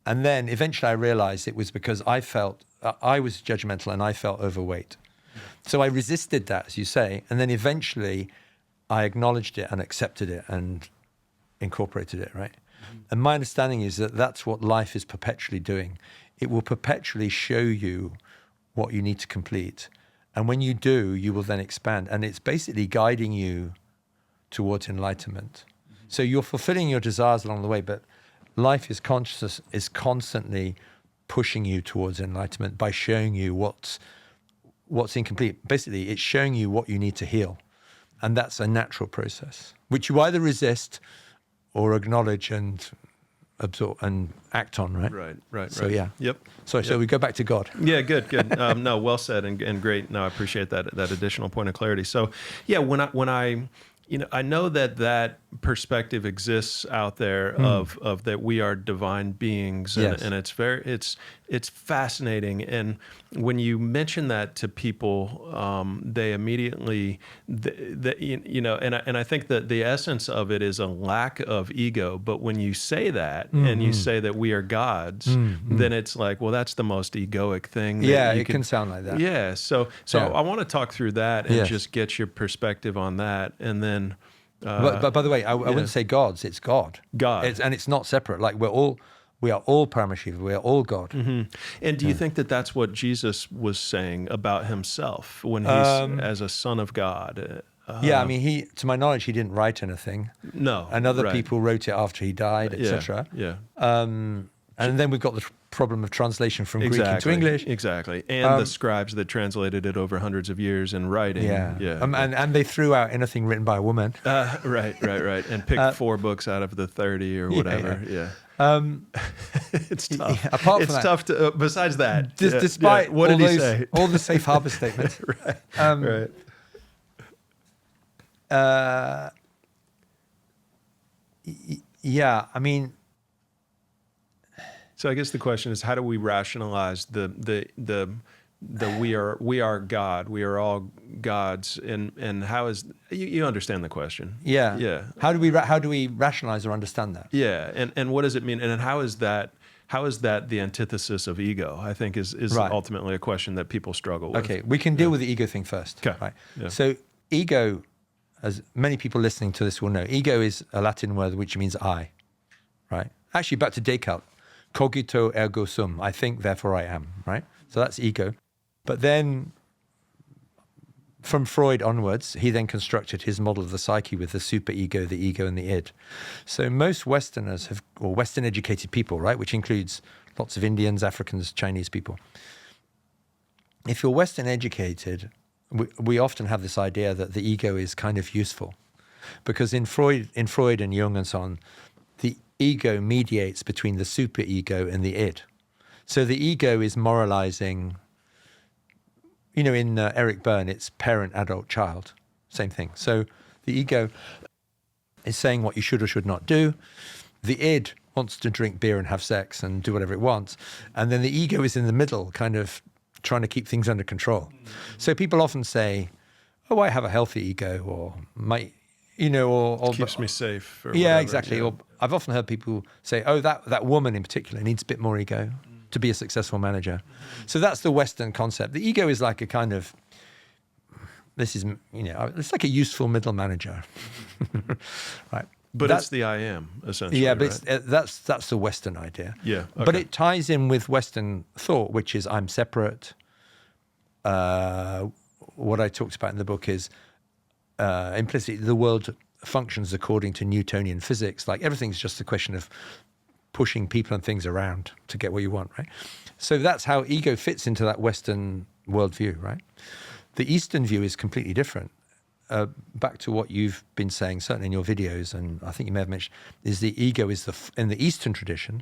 And then eventually I realized it was because I was judgmental and I felt overweight. So I resisted that, as you say, and then eventually I acknowledged it and accepted it and incorporated it, right? And my understanding is that that's what life is perpetually doing. It will perpetually show you what you need to complete. And when you do, you will then expand. And it's basically guiding you towards enlightenment. So you're fulfilling your desires along the way, but life is constantly pushing you towards enlightenment by showing you what's incomplete. Basically, it's showing you what you need to heal. And that's a natural process, which you either resist or acknowledge and absorb and act on, right? Right. So, yeah. Yep. Sorry, so we go back to God. Yeah, good. No, well said and great. No, I appreciate that additional point of clarity. So, yeah, when I I know that perspective exists out there of that we are divine beings, and, Yes. and it's fascinating. And when you mention that to people, they immediately, and I think that the essence of it is a lack of ego. But when you say that and you say that we are gods, then it's like, well, that's the most egoic thing. That It can sound like that. Yeah. So Yeah. I want to talk through that and Yes. just get your perspective on that, and then. But by the way, I wouldn't say gods, it's God. God. And it's not separate. Like we are all Paramashiva, we are all God. Mm-hmm. And do you think that that's what Jesus was saying about himself when he's as a son of God? Yeah, I mean, to my knowledge, he didn't write anything. No. And other right. people wrote it after he died, etc. Yeah. And then we've got the problem of translation from Greek into English. Exactly. And the scribes that translated it over hundreds of years in writing. Yeah. And they threw out anything written by a woman. Right. And picked 4 books out of the 30 or whatever. Yeah. It's tough. Apart from it's that, tough to. Besides that, despite what all did he say? all the safe harbor statements, Right. Yeah, I mean. So I guess the question is, how do we rationalize the we are God, we are all gods, and how is you understand the question? Yeah. How do we rationalize or understand that? Yeah, and what does it mean? And how is that the antithesis of ego? I think is Right. ultimately a question that people struggle with. Okay, we can deal with the ego thing first. Okay. Right. Yeah. So ego, as many people listening to this will know, ego is a Latin word which means I. Right. Actually, back to Descartes. Cogito ergo sum, I think, therefore I am, right? So that's ego. But then from Freud onwards, he then constructed his model of the psyche with the superego, the ego, and the id. So most Westerners or Western educated people, right, which includes lots of Indians, Africans, Chinese people. If you're Western educated, we often have this idea that the ego is kind of useful. Because in Freud and Jung and so on, the ego mediates between the superego and the id. So the ego is moralizing, in Eric Berne, it's parent, adult, child, same thing. So the ego is saying what you should or should not do. The id wants to drink beer and have sex and do whatever it wants. And then the ego is in the middle, kind of trying to keep things under control. So people often say, oh, I have a healthy ego, or or Keeps me safe. Or yeah, whatever. exactly. Yeah. Or I've often heard people say, oh, that woman in particular needs a bit more ego to be a successful manager. So that's the Western concept. The ego is like a kind of, it's like a useful middle manager. Right. But it's the I am, essentially. Yeah, but right? that's the Western idea. Yeah. Okay. But it ties in with Western thought, which is I'm separate. What I talked about in the book is implicitly the world functions according to Newtonian physics. Like everything's just a question of pushing people and things around to get what you want, right? So that's how ego fits into that Western worldview, right? The Eastern view is completely different. Back to what you've been saying, certainly in your videos, and I think you may have mentioned, is the ego is in the Eastern tradition,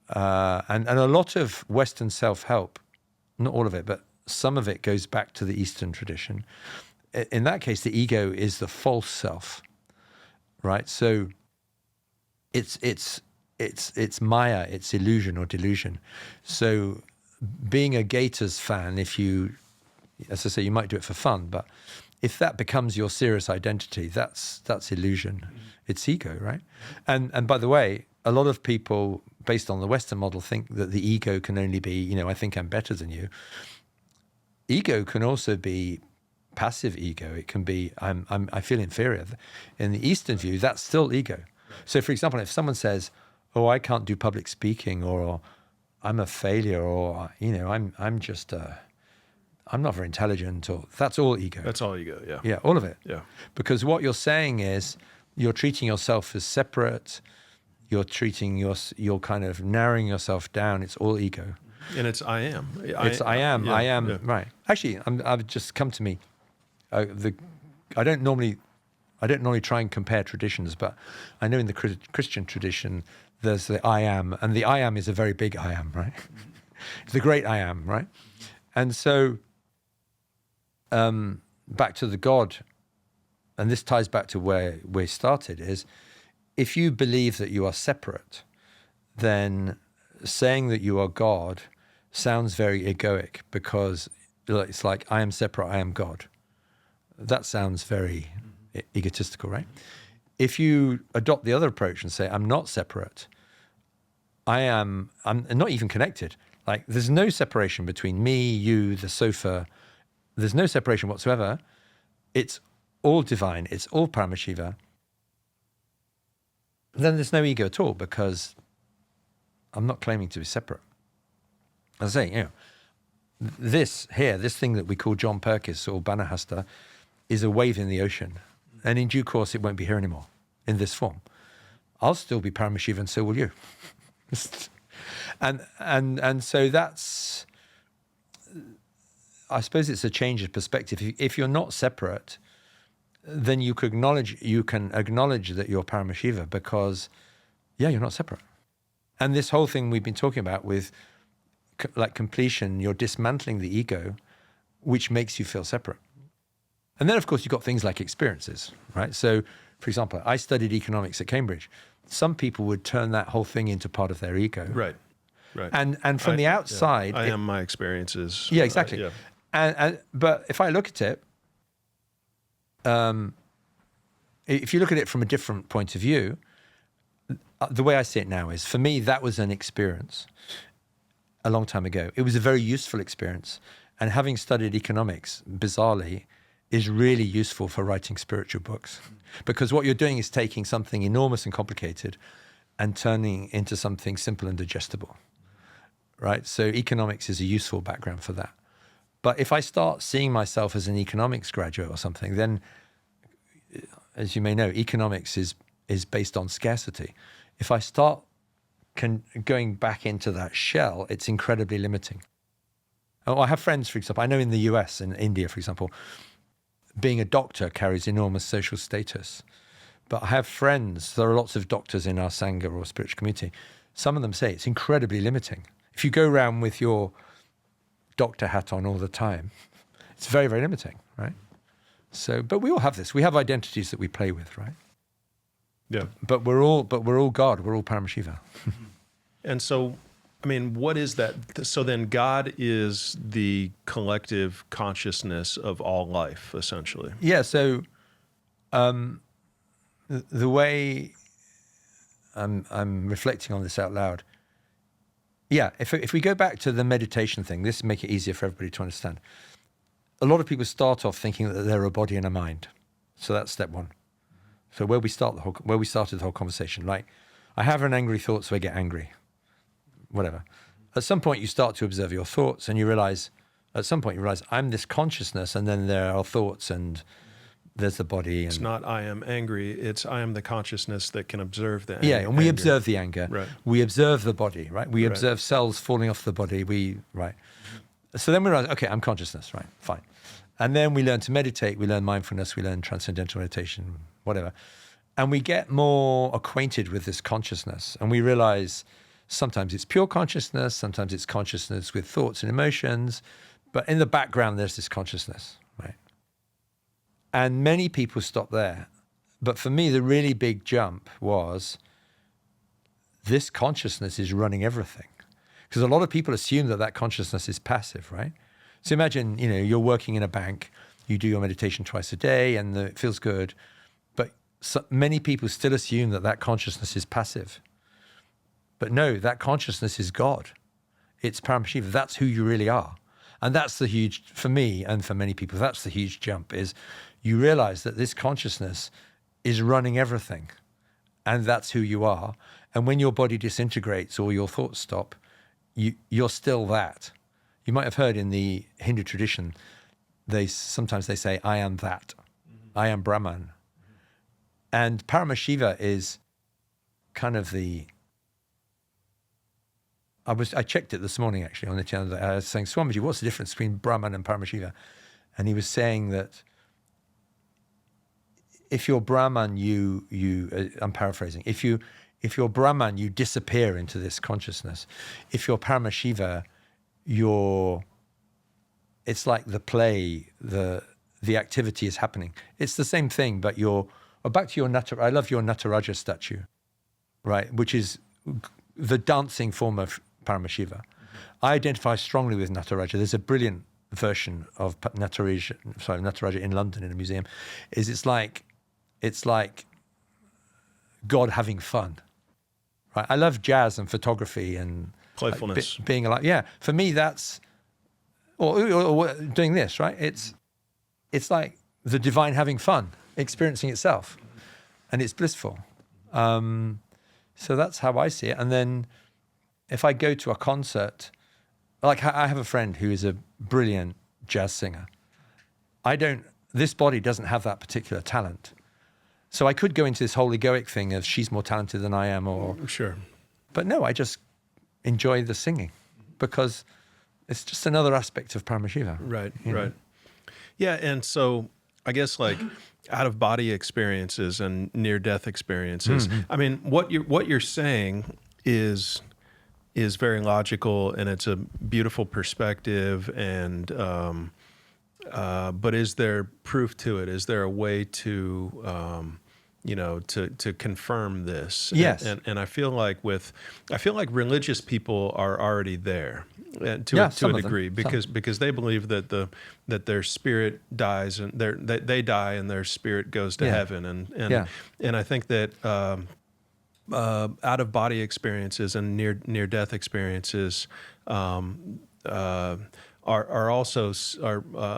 and a lot of Western self-help, not all of it, but some of it goes back to the Eastern tradition. In that case, the ego is the false self, right? So it's Maya, it's illusion or delusion. So being a Gators fan, as I say, you might do it for fun, but if that becomes your serious identity, that's illusion. It's ego, right? And by the way, a lot of people, based on the Western model, think that the ego can only be, I think I'm better than you. Ego can also be passive ego. It can be I feel inferior. In the Eastern view, that's still ego. So, for example, if someone says, "Oh, I can't do public speaking," or "I'm a failure," or I'm just I'm not very intelligent, or that's all ego. That's all ego. Yeah. Yeah, all of it. Yeah. Because what you're saying is you're treating yourself as separate. You're treating you're kind of narrowing yourself down. It's all ego. And it's I am. I am. Yeah. Right. Actually, I've just come to me. I don't normally try and compare traditions, but I know in the Christian tradition there's the I am, and the I am is a very big I am, right? The great I am, right? And so back to the God, and this ties back to where we started, is if you believe that you are separate, then saying that you are God sounds very egoic, because it's like, I am separate, I am God. That sounds very egotistical, right? If you adopt the other approach and say, I'm not separate, I'm not even connected. Like, there's no separation between me, you, the sofa. There's no separation whatsoever. It's all divine. It's all Paramashiva. Then there's no ego at all, because I'm not claiming to be separate. As I say, this thing that we call John Purkiss or Banahasta is a wave in the ocean. And in due course, it won't be here anymore in this form. I'll still be Paramashiva, and so will you. And so that's, I suppose it's a change of perspective. If you're not separate, then you can acknowledge that you're Paramashiva, because, you're not separate. And this whole thing we've been talking about with like completion, you're dismantling the ego, which makes you feel separate. And then, of course, you've got things like experiences, right? So, for example, I studied economics at Cambridge. Some people would turn that whole thing into part of their ego. Right. And from the outside... I am my experiences. Yeah, exactly. But if I look at it, if you look at it from a different point of view, the way I see it now is, for me, that was an experience a long time ago. It was a very useful experience. And having studied economics, bizarrely, is really useful for writing spiritual books. Because what you're doing is taking something enormous and complicated and turning into something simple and digestible, right? So economics is a useful background for that. But if I start seeing myself as an economics graduate or something, then, as you may know, economics is based on scarcity. If I start going back into that shell, it's incredibly limiting. I have friends, for example, I know in the US and India, for example, being a doctor carries enormous social status. But I have friends, there are lots of doctors in our Sangha or spiritual community. Some of them say it's incredibly limiting. If you go around with your doctor hat on all the time, it's very, very limiting, right? So, but we all have this. We have identities that we play with, right? Yeah. But we're all God. We're all Paramashiva. And so, I mean, what is that? So then God is the collective consciousness of all life, essentially. Yeah, so the way I'm reflecting on this out loud, if we go back to the meditation thing, this will make it easier for everybody to understand. A lot of people start off thinking that they're a body and a mind. So that's step one. So where we started the whole conversation, like, I have an angry thought, so I get angry. Whatever. At some point, you start to observe your thoughts, and you realize I'm this consciousness, and then there are thoughts, and there's the body. It's not I am angry, it's I am the consciousness that can observe the anger. Yeah, and we observe the anger. Right. We observe the body, right? We observe cells falling off the body. So then we realize, okay, I'm consciousness, right? Fine. And then we learn to meditate, we learn mindfulness, we learn transcendental meditation, whatever. And we get more acquainted with this consciousness, and we realize sometimes it's pure consciousness, sometimes it's consciousness with thoughts and emotions, but in the background, there's this consciousness, right? And many people stop there. But for me, the really big jump was this consciousness is running everything. Because a lot of people assume that consciousness is passive, right? So imagine, you're working in a bank, you do your meditation twice a day and it feels good. But many people still assume that consciousness is passive. But no, that consciousness is God. It's Paramashiva. That's who you really are. And that's the huge, for me and for many people, that's the huge jump, is you realize that this consciousness is running everything. And that's who you are. And when your body disintegrates or your thoughts stop, you're still that. You might have heard in the Hindu tradition, sometimes they say, I am that. Mm-hmm. I am Brahman. Mm-hmm. And Paramashiva is kind of I checked it this morning actually on the channel. I was saying, Swamiji, what's the difference between Brahman and Paramashiva? And he was saying that if you're Brahman, I'm paraphrasing, if you're Brahman, you disappear into this consciousness. If you're Paramashiva, it's like the play, the activity is happening. It's the same thing, but back to your I love your Nataraja statue, right? Which is the dancing form of Paramashiva. Mm-hmm. I identify strongly with Nataraja. There's a brilliant version of Nataraja in London in a museum. It's like God having fun, right? I love jazz and photography and playfulness, being alive. Yeah, for me that's or doing this, right? It's like the divine having fun, experiencing itself, and it's blissful. So that's how I see it. And then if I go to a concert, like I have a friend who is a brilliant jazz singer. This body doesn't have that particular talent. So I could go into this whole egoic thing of she's more talented than I am or... Sure. But no, I just enjoy the singing because it's just another aspect of Paramashiva. Right, right. Yeah, and so I guess like out-of-body experiences and near-death experiences. Mm-hmm. I mean, what you're saying is very logical, and it's a beautiful perspective. And but is there proof to it? Is there a way to to confirm this? Yes. And I feel like religious people are already there. To a degree, because they believe that their spirit dies and they die and their spirit goes to heaven, and I think that out of body experiences and near death experiences are also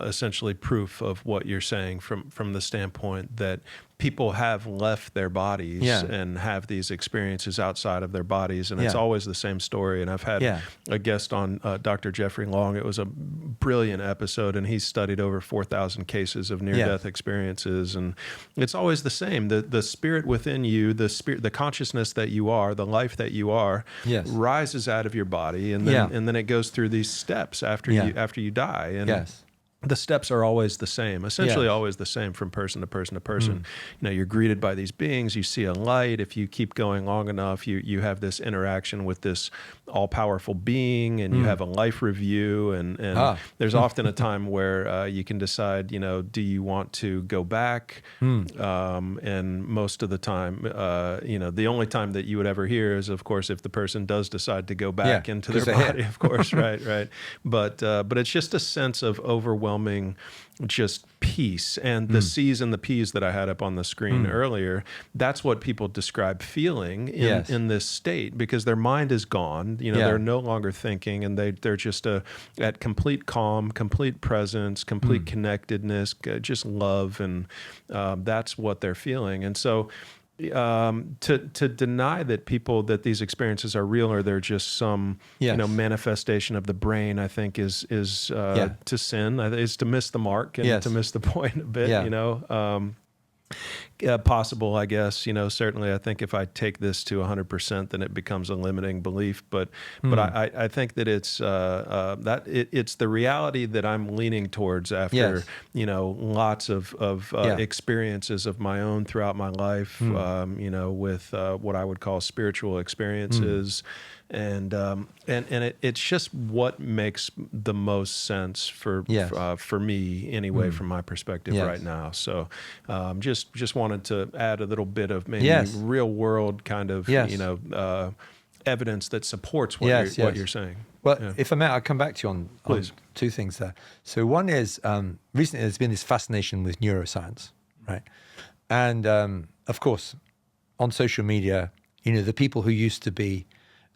essentially proof of what you're saying from the standpoint that people have left their bodies and have these experiences outside of their bodies, and it's always the same story. And I've had a guest on, Dr. Jeffrey Long. It was a brilliant episode, and he's studied over 4,000 cases of near-death experiences, and it's always the same. The spirit within you, the consciousness that you are, the life that you are, rises out of your body, and then it goes through these steps after you die. And the steps are always the same, essentially always the same from person to person to person. You're greeted by these beings, you see a light. If you keep going long enough, you have this interaction with this all-powerful being, and you have a life review, and there's often a time where you can decide, do you want to go back? And most of the time, the only time that you would ever hear is, of course, if the person does decide to go back into their body, of course, right. But it's just a sense of overwhelming just peace, and the C's and the P's that I had up on the screen earlier, that's what people describe feeling in this state, because their mind is gone. They're no longer thinking, and they're just at complete calm, complete presence, complete connectedness, just love, and that's what they're feeling. And so to deny that these experiences are real, or they're just some manifestation of the brain, I think is to sin. Is to miss the mark and to miss the point a bit. Possible, I guess. Certainly, I think if I take this to 100%, then it becomes a limiting belief. But I think that it's it's the reality that I'm leaning towards after lots of experiences of my own throughout my life. With what I would call spiritual experiences. And it's just what makes the most sense for me anyway, from my perspective right now. So just wanted to add a little bit of maybe real world kind of evidence that supports what you're saying. Well, if I may, I'll come back to you on two things there. So one is, recently there's been this fascination with neuroscience, right? And of course, on social media, the people who used to be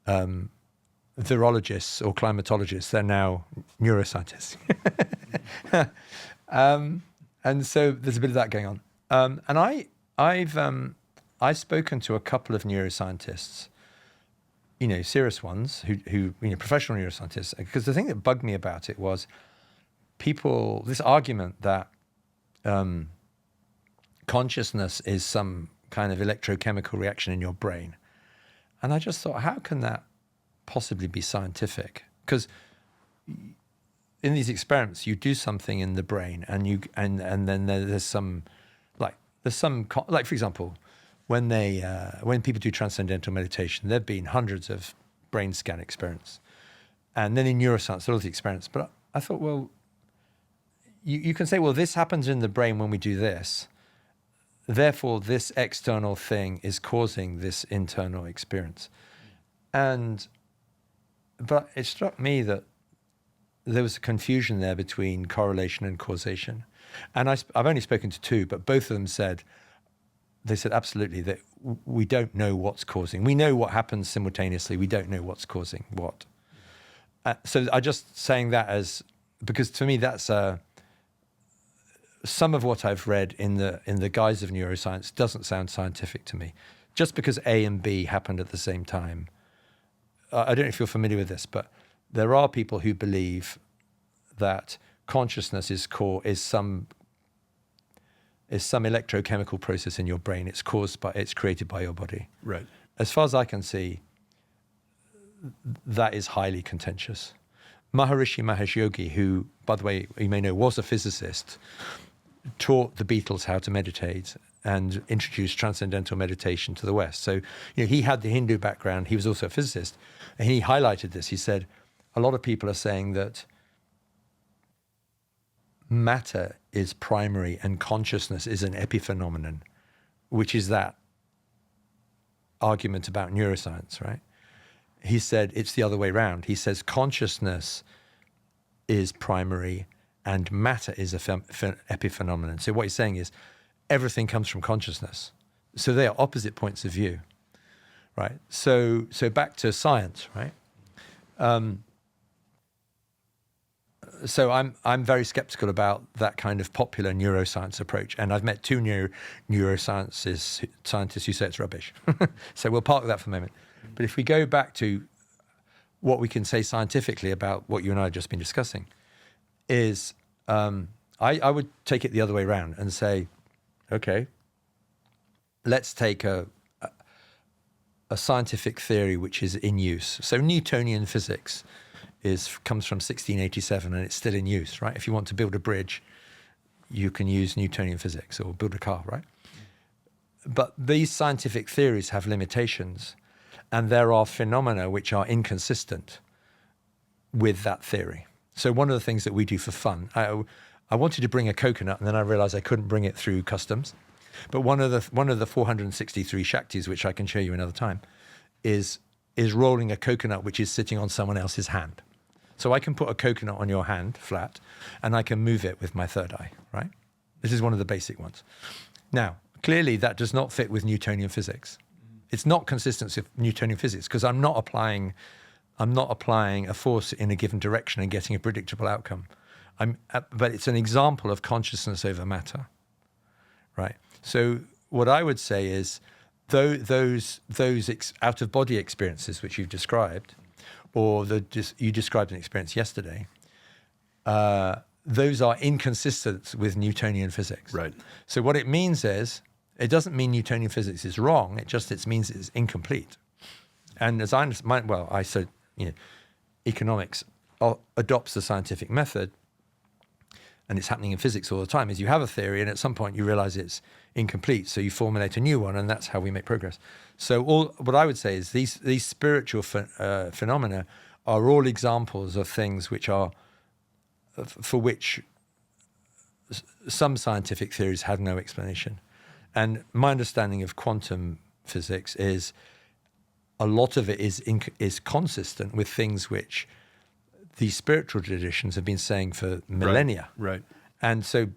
virologists or climatologists, they're now neuroscientists. And so there's a bit of that going on. And I've spoken to a couple of neuroscientists, serious ones who professional neuroscientists, because the thing that bugged me about it was this argument that consciousness is some kind of electrochemical reaction in your brain. And I just thought, how can that possibly be scientific? Because in these experiments, you do something in the brain, and then there's some, like for example, when people do transcendental meditation, there've been hundreds of brain scan experiments, and then in neuroscience, there are all the experiments. But I thought, well, you can say, well, this happens in the brain when we do this. Therefore, this external thing is causing this internal experience. But it struck me that there was a confusion there between correlation and causation. And I've only spoken to two, but both of them said absolutely that we don't know what's causing. We know what happens simultaneously. We don't know what's causing what. So I just saying that because to me that's some of what I've read in the guise of neuroscience doesn't sound scientific to me. Just because A and B happened at the same time. I don't know if you're familiar with this, but there are people who believe that consciousness is some electrochemical process in your brain. It's created by your body. Right. As far as I can see, that is highly contentious. Maharishi Mahesh Yogi, who, by the way, you may know, was a physicist, taught the Beatles how to meditate and introduced transcendental meditation to the West. So, he had the Hindu background. He was also a physicist. And he highlighted this. He said, a lot of people are saying that matter is primary and consciousness is an epiphenomenon, which is that argument about neuroscience, right? He said it's the other way around. He says consciousness is primary and matter is a epiphenomenon. So what he's saying is everything comes from consciousness. So they are opposite points of view, right? So back to science, right? So I'm very skeptical about that kind of popular neuroscience approach, and I've met two neuroscientists who say it's rubbish. So we'll park that for a moment. But if we go back to what we can say scientifically about what you and I have just been discussing, is I would take it the other way around and say, okay, let's take a scientific theory which is in use. So Newtonian physics comes from 1687 and it's still in use, right? If you want to build a bridge, you can use Newtonian physics, or build a car, right? But these scientific theories have limitations, and there are phenomena which are inconsistent with that theory. So one of the things that we do for fun, I wanted to bring a coconut, and then I realized I couldn't bring it through customs. But one of the 463 Shaktis, which I can show you another time, is rolling a coconut which is sitting on someone else's hand. So I can put a coconut on your hand, flat, and I can move it with my third eye, right? This is one of the basic ones. Now, clearly that does not fit with Newtonian physics. It's not consistent with Newtonian physics because I'm not applying a force in a given direction and getting a predictable outcome. But it's an example of consciousness over matter, right? So what I would say is those out-of-body experiences which you've described, or you described an experience yesterday, those are inconsistent with Newtonian physics. Right. So what it means is, it doesn't mean Newtonian physics is wrong. It means it's incomplete. And as I understand, I said, economics adopts the scientific method, and it's happening in physics all the time, is you have a theory and at some point you realize it's incomplete, so you formulate a new one, and that's how we make progress. So what I would say is these spiritual phenomena are all examples of things which are, for which some scientific theories have no explanation. And my understanding of quantum physics is a lot of it is consistent with things which the spiritual traditions have been saying for millennia. Right. And so,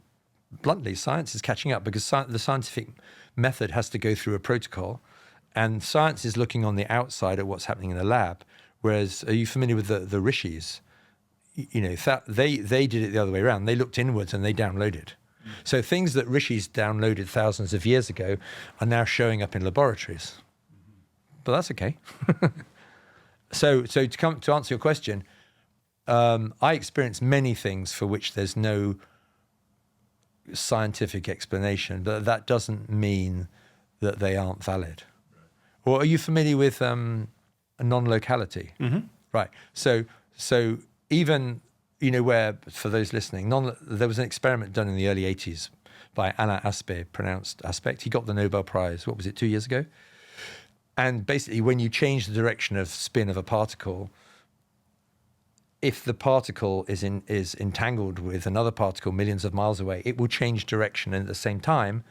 bluntly, science is catching up because the scientific method has to go through a protocol, and science is looking on the outside at what's happening in the lab. Whereas, are you familiar with the rishis? You know, they did it the other way around. They looked inwards and they downloaded. So things that rishis downloaded thousands of years ago are now showing up in laboratories. But that's okay. So to answer your question, I experience many things for which there's no scientific explanation, but that doesn't mean that they aren't valid. Or are you familiar with a non-locality? Mm-hmm. Right. So even, you know, where, for those listening, there was an experiment done in the early 80s by Alain Aspect, pronounced Aspect. He got the Nobel Prize, 2 years ago? And basically, when you change the direction of spin of a particle, if the particle is entangled with another particle millions of miles away, it will change direction at the same time,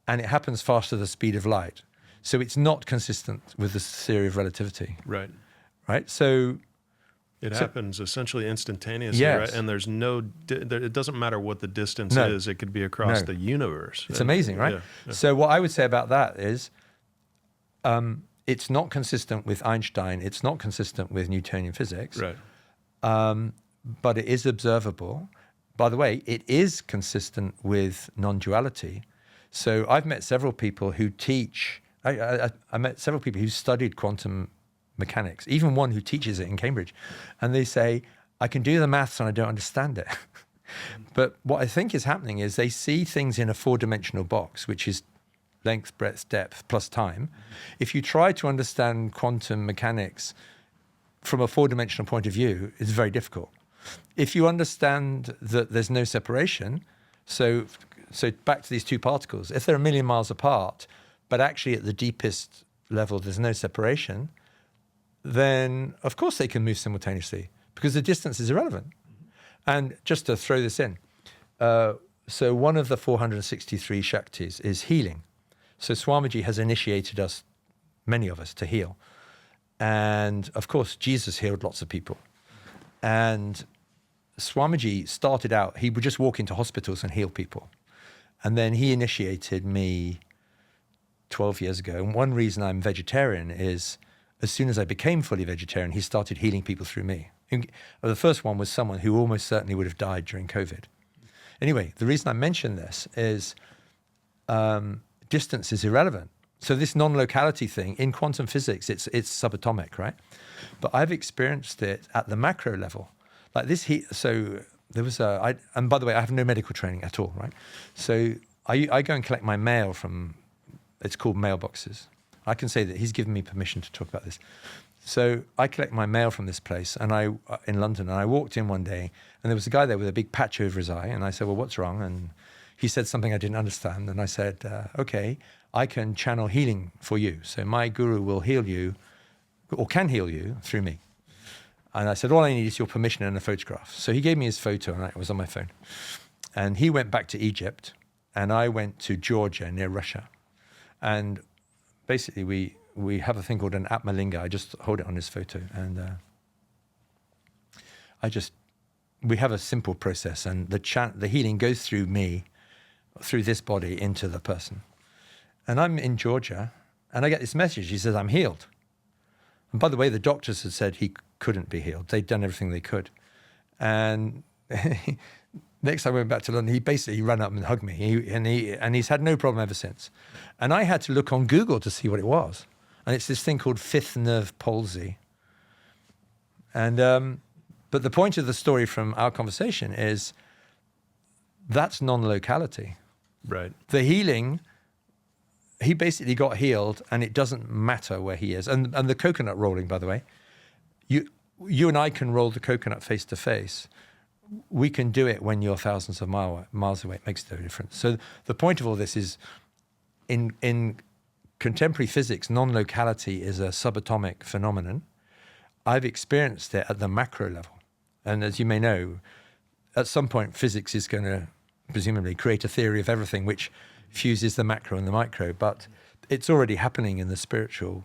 and it happens faster than the speed of light. So it's not consistent with the theory of relativity. Right. Right? So it happens essentially instantaneously, yes. Right? And there's it doesn't matter what the distance is. It could be across the universe. It's amazing, right? Yeah. So what I would say about that is it's not consistent with Einstein. It's not consistent with Newtonian physics. Right. But it is observable. By the way, it is consistent with non-duality. So I've met several people who teach, I met several people who studied quantum mechanics, even one who teaches it in Cambridge. And they say, I can do the maths and I don't understand it. But what I think is happening is they see things in a four-dimensional box, which is length, breadth, depth, plus time. If you try to understand quantum mechanics from a four-dimensional point of view, it's very difficult. If you understand that there's no separation, so back to these two particles, if they're a million miles apart, but actually at the deepest level there's no separation, then of course they can move simultaneously because the distance is irrelevant. And just to throw this in, so one of the 463 Shaktis is healing. So Swamiji has initiated us, many of us, to heal. And of course, Jesus healed lots of people. And Swamiji started out, he would just walk into hospitals and heal people. And then he initiated me 12 years ago. And one reason I'm vegetarian is as soon as I became fully vegetarian, he started healing people through me. The first one was someone who almost certainly would have died during COVID. Anyway, the reason I mention this is distance is irrelevant. So this non-locality thing, in quantum physics, it's subatomic, right? But I've experienced it at the macro level. Like this heat, so there was and by the way, I have no medical training at all, right? So I go and collect my mail from, it's called mailboxes. I can say that he's given me permission to talk about this. So I collect my mail from this place in London, and I walked in one day and there was a guy there with a big patch over his eye. And I said, well, what's wrong? And he said something I didn't understand. And I said, okay, I can channel healing for you. So my guru will heal you or can heal you through me. And I said, all I need is your permission and a photograph. So he gave me his photo and it was on my phone. And he went back to Egypt and I went to Georgia near Russia. And basically we have a thing called an Atmalinga. I just hold it on his photo. And we have a simple process. And the healing goes through me, through this body into the person. And I'm in Georgia and I get this message. He says, I'm healed. And by the way, the doctors had said he couldn't be healed. They'd done everything they could. And next time I went back to London, he basically ran up and hugged me. And he's had no problem ever since. And I had to look on Google to see what it was. And it's this thing called fifth nerve palsy. And but the point of the story from our conversation is that's non-locality. Right. The healing, he basically got healed and it doesn't matter where he is. And the coconut rolling, by the way, you and I can roll the coconut face to face. We can do it when you're thousands of miles away. It makes no difference. So the point of all this is in contemporary physics, non-locality is a subatomic phenomenon. I've experienced it at the macro level. And as you may know, at some point, physics is going to presumably create a theory of everything which fuses the macro and the micro. But it's already happening in the spiritual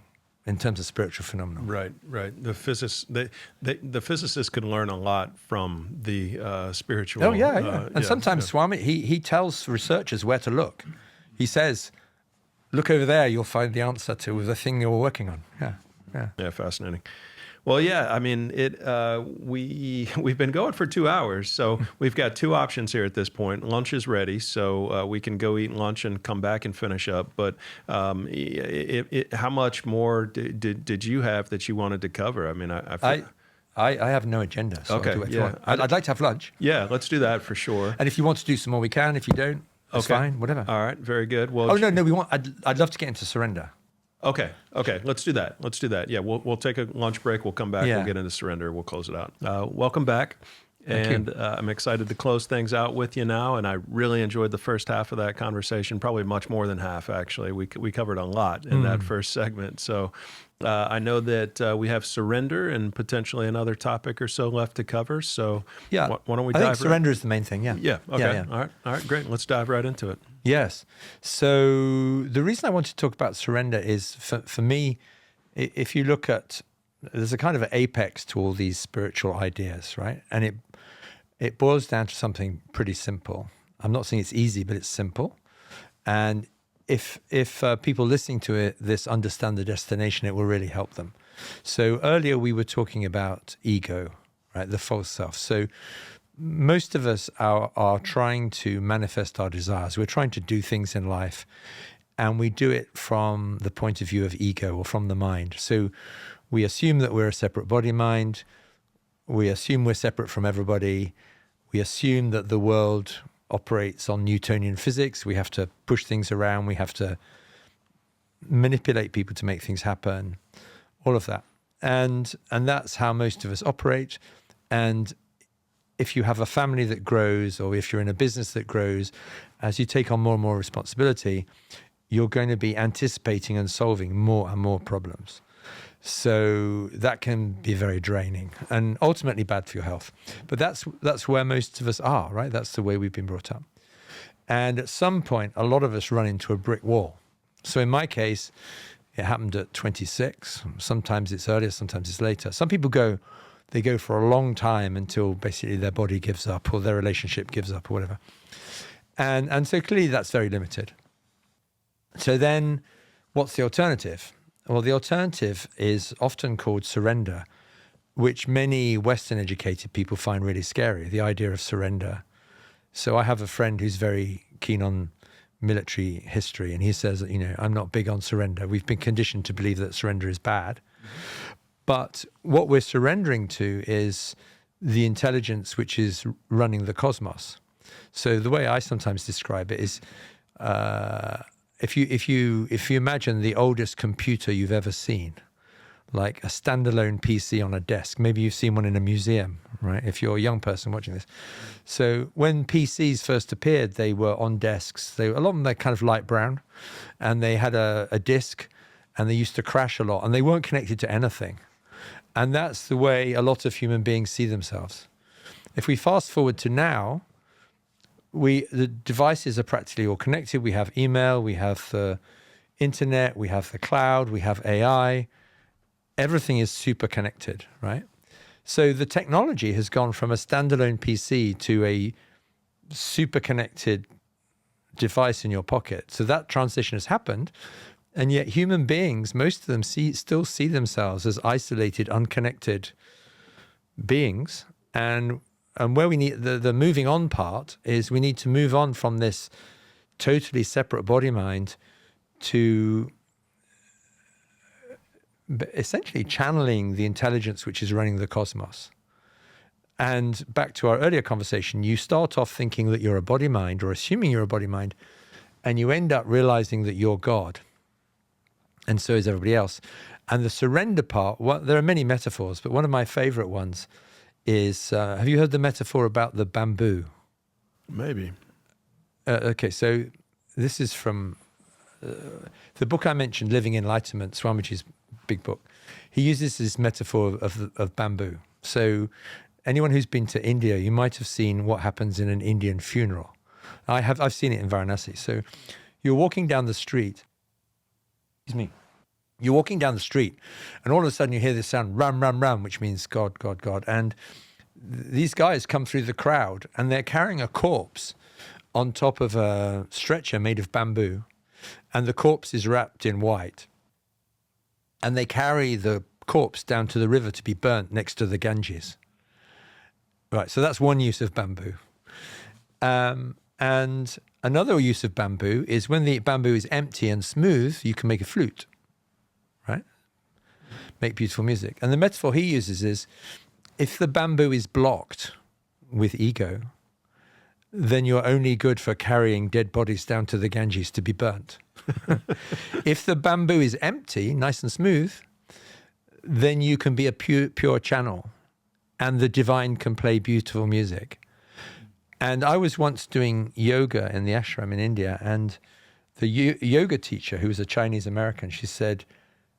in terms of spiritual phenomena. Right. The physicists can learn a lot from the spiritual. Oh yeah. And sometimes Swami, he tells researchers where to look. He says, look over there, you'll find the answer to the thing you're working on. Yeah, fascinating. Well, yeah, I mean, we've been going for 2 hours, so we've got two options here at this point. Lunch is ready, so we can go eat lunch and come back and finish up. But how much more did you have that you wanted to cover? I mean, I have no agenda. So okay, I'd like to have lunch. Yeah, let's do that for sure. And if you want to do some more, we can. If you don't, that's fine. Whatever. All right, very good. Well, no. I'd love to get into surrender. Okay. Let's do that. Yeah, we'll take a lunch break. We'll come back. We'll get into surrender. We'll close it out. Welcome back. And I'm excited to close things out with you now. And I really enjoyed the first half of that conversation, probably much more than half, actually. We covered a lot in that first segment. So I know that we have surrender and potentially another topic or so left to cover. So why don't we dive I think surrender is the main thing, Yeah, okay. All right, great. Let's dive right into it. Yes. So the reason I want to talk about surrender is, for me, if you look at, there's a kind of an apex to all these spiritual ideas, right? And it boils down to something pretty simple. I'm not saying it's easy, but it's simple. And if people listening to this understand the destination, it will really help them. So earlier we were talking about ego, right? The false self. So most of us are trying to manifest our desires. We're trying to do things in life, and we do it from the point of view of ego or from the mind. So we assume that we're a separate body-mind. We assume we're separate from everybody. We assume that the world operates on Newtonian physics. We have to push things around. We have to manipulate people to make things happen, all of that. And that's how most of us operate. And if you have a family that grows, or if you're in a business that grows, as you take on more and more responsibility, you're going to be anticipating and solving more and more problems. So that can be very draining and ultimately bad for your health. But that's where most of us are, right? That's the way we've been brought up. And at some point, a lot of us run into a brick wall. So in my case, it happened at 26. Sometimes it's earlier, sometimes it's later. Some people go for a long time until basically their body gives up or their relationship gives up or whatever. And so clearly that's very limited. So then what's the alternative? Well, the alternative is often called surrender, which many Western educated people find really scary, the idea of surrender. So I have a friend who's very keen on military history, and he says, I'm not big on surrender. We've been conditioned to believe that surrender is bad. But what we're surrendering to is the intelligence which is running the cosmos. So the way I sometimes describe it is, if you imagine the oldest computer you've ever seen, like a standalone PC on a desk, maybe you've seen one in a museum, right? If you're a young person watching this. So when PCs first appeared, they were on desks. A lot of them, they're kind of light brown, and they had a disk, and they used to crash a lot, and they weren't connected to anything. And that's the way a lot of human beings see themselves. If we fast forward to now, the devices are practically all connected. We have email, we have the internet, we have the cloud, we have AI. Everything is super connected, right? So the technology has gone from a standalone PC to a super connected device in your pocket. So that transition has happened. And yet human beings, most of them still see themselves as isolated, unconnected beings. And where we need the moving on part is we need to move on from this totally separate body mind to essentially channeling the intelligence which is running the cosmos. And back to our earlier conversation, you start off thinking that you're a body mind or assuming you're a body mind, and you end up realizing that you're God. And so is everybody else. And the surrender part, there are many metaphors, but one of my favorite ones is, have you heard the metaphor about the bamboo? Maybe. Okay, so this is from the book I mentioned, Living Enlightenment, Swamiji's big book. He uses this metaphor of bamboo. So anyone who's been to India, you might have seen what happens in an Indian funeral. I've seen it in Varanasi. So you're walking down the street. Excuse me. You're walking down the street, and all of a sudden you hear this sound, ram, ram, ram, which means God, God, God. And these guys come through the crowd, and they're carrying a corpse on top of a stretcher made of bamboo, and the corpse is wrapped in white. And they carry the corpse down to the river to be burnt next to the Ganges. Right, so that's one use of bamboo. And another use of bamboo is when the bamboo is empty and smooth, you can make a flute. Right? Make beautiful music. And the metaphor he uses is, if the bamboo is blocked with ego, then you're only good for carrying dead bodies down to the Ganges to be burnt. If the bamboo is empty, nice and smooth, then you can be a pure channel, and the divine can play beautiful music. And I was once doing yoga in the ashram in India, and the yoga teacher, who was a Chinese American, she said,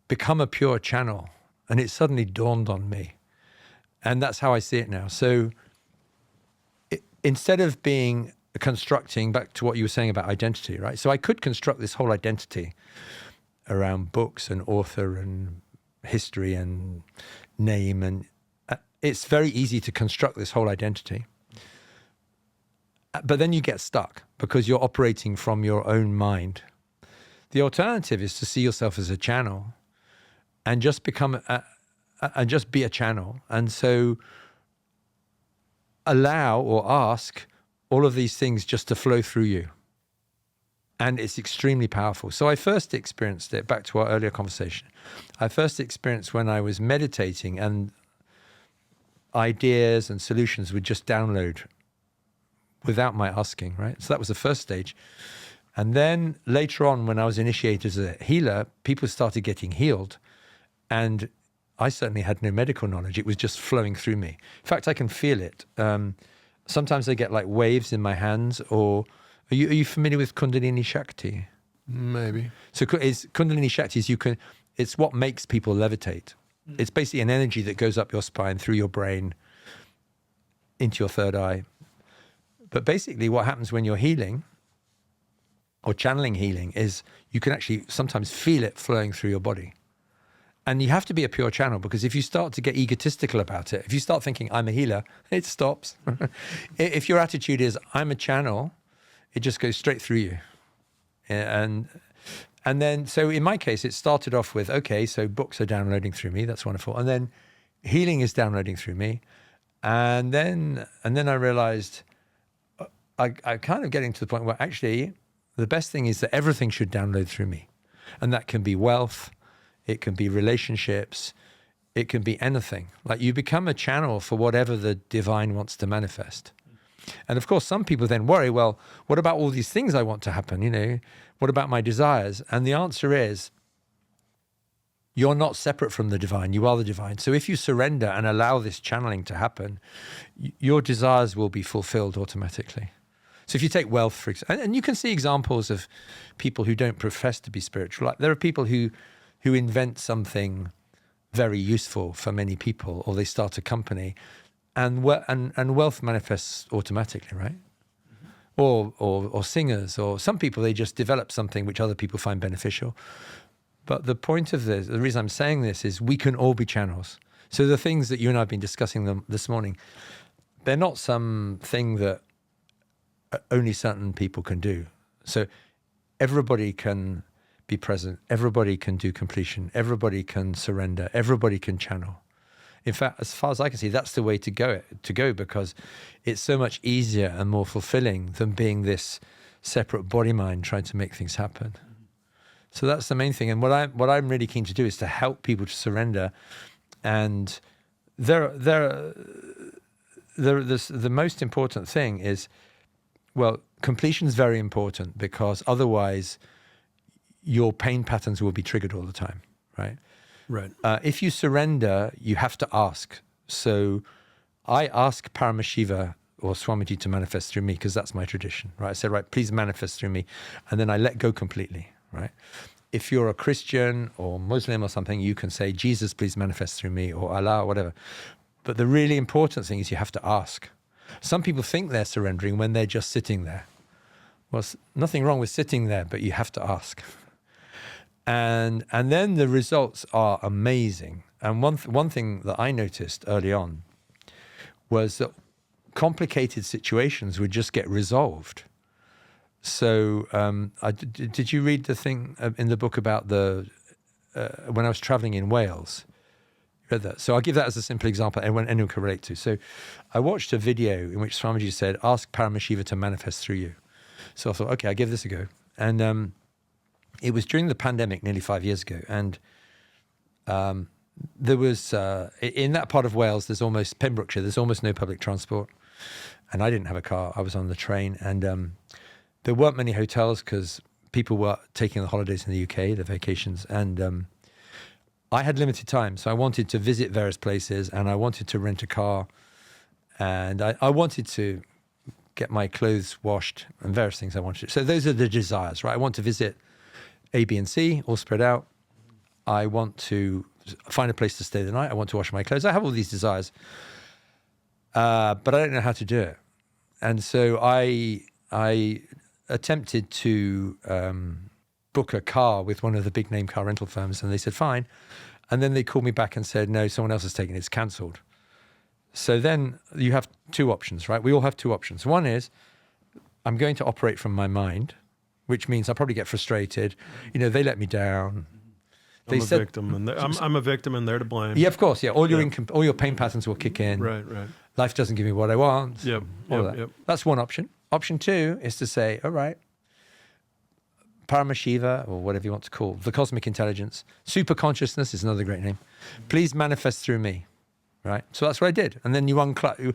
become a pure channel. And it suddenly dawned on me. And that's how I see it now. So instead of being constructing, back to what you were saying about identity, right? So I could construct this whole identity around books and author and history and name. And it's very easy to construct this whole identity. But then you get stuck because you're operating from your own mind. The alternative is to see yourself as a channel and just become and just be a channel. And so allow or ask all of these things just to flow through you. And it's extremely powerful. So I first experienced it, back to our earlier conversation. I first experienced when I was meditating, and ideas and solutions would just download without my asking, right? So that was the first stage. And then later on, when I was initiated as a healer, people started getting healed. And I certainly had no medical knowledge. It was just flowing through me. In fact, I can feel it. Sometimes I get like waves in my hands. Or are you familiar with Kundalini Shakti? Maybe. So Kundalini Shakti is it's what makes people levitate. It's basically an energy that goes up your spine, through your brain, into your third eye. But basically what happens when you're healing or channeling healing is you can actually sometimes feel it flowing through your body. And you have to be a pure channel, because if you start to get egotistical about it, if you start thinking, I'm a healer, it stops. If your attitude is, I'm a channel, it just goes straight through you. And then, so in my case, it started off with, okay, so books are downloading through me. That's wonderful. And then healing is downloading through me. And then I realized I kind of getting to the point where actually the best thing is that everything should download through me. And that can be wealth. It can be relationships. It can be anything. Like, you become a channel for whatever the divine wants to manifest. And of course, some people then worry, well, what about all these things I want to happen? You know, what about my desires? And the answer is, you're not separate from the divine. You are the divine. So if you surrender and allow this channeling to happen, your desires will be fulfilled automatically. So if you take wealth, for example, and you can see examples of people who don't profess to be spiritual. Like, there are people who invent something very useful for many people, or they start a company, and wealth manifests automatically, right? Or singers, or some people, they just develop something which other people find beneficial. But the point of this, the reason I'm saying this, is we can all be channels. So the things that you and I have been discussing this morning, they're not something that only certain people can do. So everybody can be present. Everybody can do completion. Everybody can surrender. Everybody can channel. In fact, as far as I can see, that's the way to go, because it's so much easier and more fulfilling than being this separate body mind trying to make things happen. So that's the main thing. And what I'm really keen to do is to help people to surrender. And the most important thing is, well, completion is very important, because otherwise your pain patterns will be triggered all the time, right? Right. If you surrender, you have to ask. So I ask Paramashiva or Swamiji to manifest through me, because that's my tradition, right? I said, right, please manifest through me. And then I let go completely, right? If you're a Christian or Muslim or something, you can say, Jesus, please manifest through me, or Allah, or whatever. But the really important thing is you have to ask. Some people think they're surrendering when they're just sitting there. Well, nothing wrong with sitting there, but you have to ask. And then the results are amazing. And one thing that I noticed early on was that complicated situations would just get resolved. So did you read the thing in the book about when I was traveling in Wales? You read that? So I'll give that as a simple example anyone can relate to. So I watched a video in which Swamiji said, ask Paramashiva to manifest through you. So I thought, okay, I'll give this a go. And it was during the pandemic nearly 5 years ago. And there was, in that part of Wales, Pembrokeshire, there's almost no public transport. And I didn't have a car. I was on the train. And there weren't many hotels because people were taking the holidays in the UK, the vacations. And I had limited time. So I wanted to visit various places and I wanted to rent a car. And I wanted to get my clothes washed and various things I wanted to. So those are the desires, right? I want to visit A, B, and C, all spread out. I want to find a place to stay the night. I want to wash my clothes. I have all these desires, but I don't know how to do it. And so I attempted to book a car with one of the big name car rental firms, and they said, fine. And then they called me back and said, no, someone else has taken it. It's cancelled. So then you have two options, right? We all have two options. One is I'm going to operate from my mind, which means I'll probably get frustrated. You know, they let me down. I'm a victim, and I'm a victim, and they're to blame. Yeah, of course. Yeah, all your pain patterns will kick in. Right. Life doesn't give me what I want. Yep. That's one option. Option two is to say, all right, Paramashiva, or whatever you want to call the cosmic intelligence, super consciousness is another great name. Please manifest through me. Right, so that's what I did, and then you unclutch.